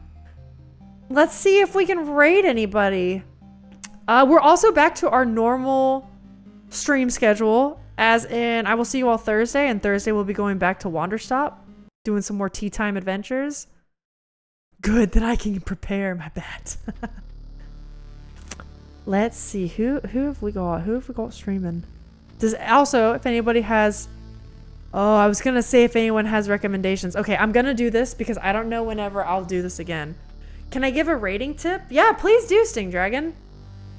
Let's see if we can raid anybody. We're also back to our normal stream schedule, as in I will see you all Thursday, and Thursday we'll be going back to Wanderstop, doing some more tea time adventures. Good, that I can prepare my bet. Let's see, who have we got? Who have we got streaming? Does also, if anybody has, oh, I was gonna say if anyone has recommendations. Okay, I'm gonna do this because I don't know whenever I'll do this again. Can I give a rating tip? Yeah, please do, Sting Dragon.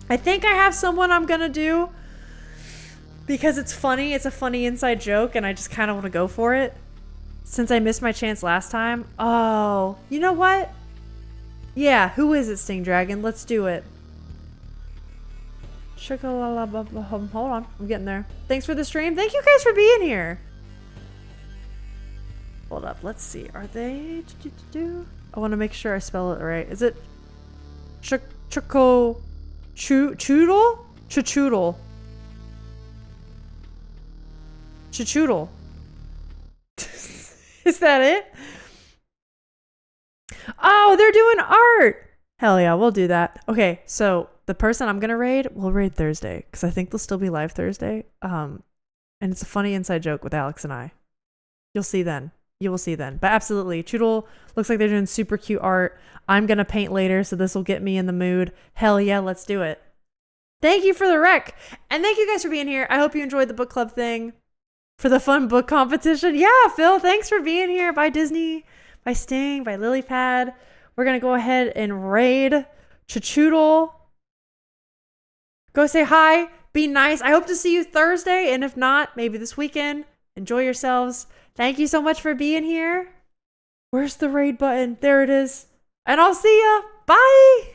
I think I have someone I'm gonna do because it's funny. It's a funny inside joke and I just kind of want to go for it. Since I missed my chance last time. Oh, you know what? Yeah, who is it, Sting Dragon? Let's do it. Hold on, I'm getting there. Thanks for the stream. Thank you guys for being here. Hold up, let's see. Are they? I want to make sure I spell it right. Is it Choodle? Choodle. Choodle. Is that it? Oh, they're doing art. Hell yeah, we'll do that. Okay, so the person I'm gonna raid, we'll raid Thursday because I think they'll still be live Thursday. And it's a funny inside joke with Alex and I. You'll see then. You will see then. But absolutely, Choodle looks like they're doing super cute art. I'm gonna paint later, so this will get me in the mood. Hell yeah, let's do it. Thank you for the rec, and thank you guys for being here. I hope you enjoyed the book club thing. For the fun book competition. Yeah, Phil, thanks for being here. Bye, Disney. Bye, Sting. Bye, Lilypad. We're going to go ahead and raid Choodle. Go say hi. Be nice. I hope to see you Thursday. And if not, maybe this weekend. Enjoy yourselves. Thank you so much for being here. Where's the raid button? There it is. And I'll see ya. Bye.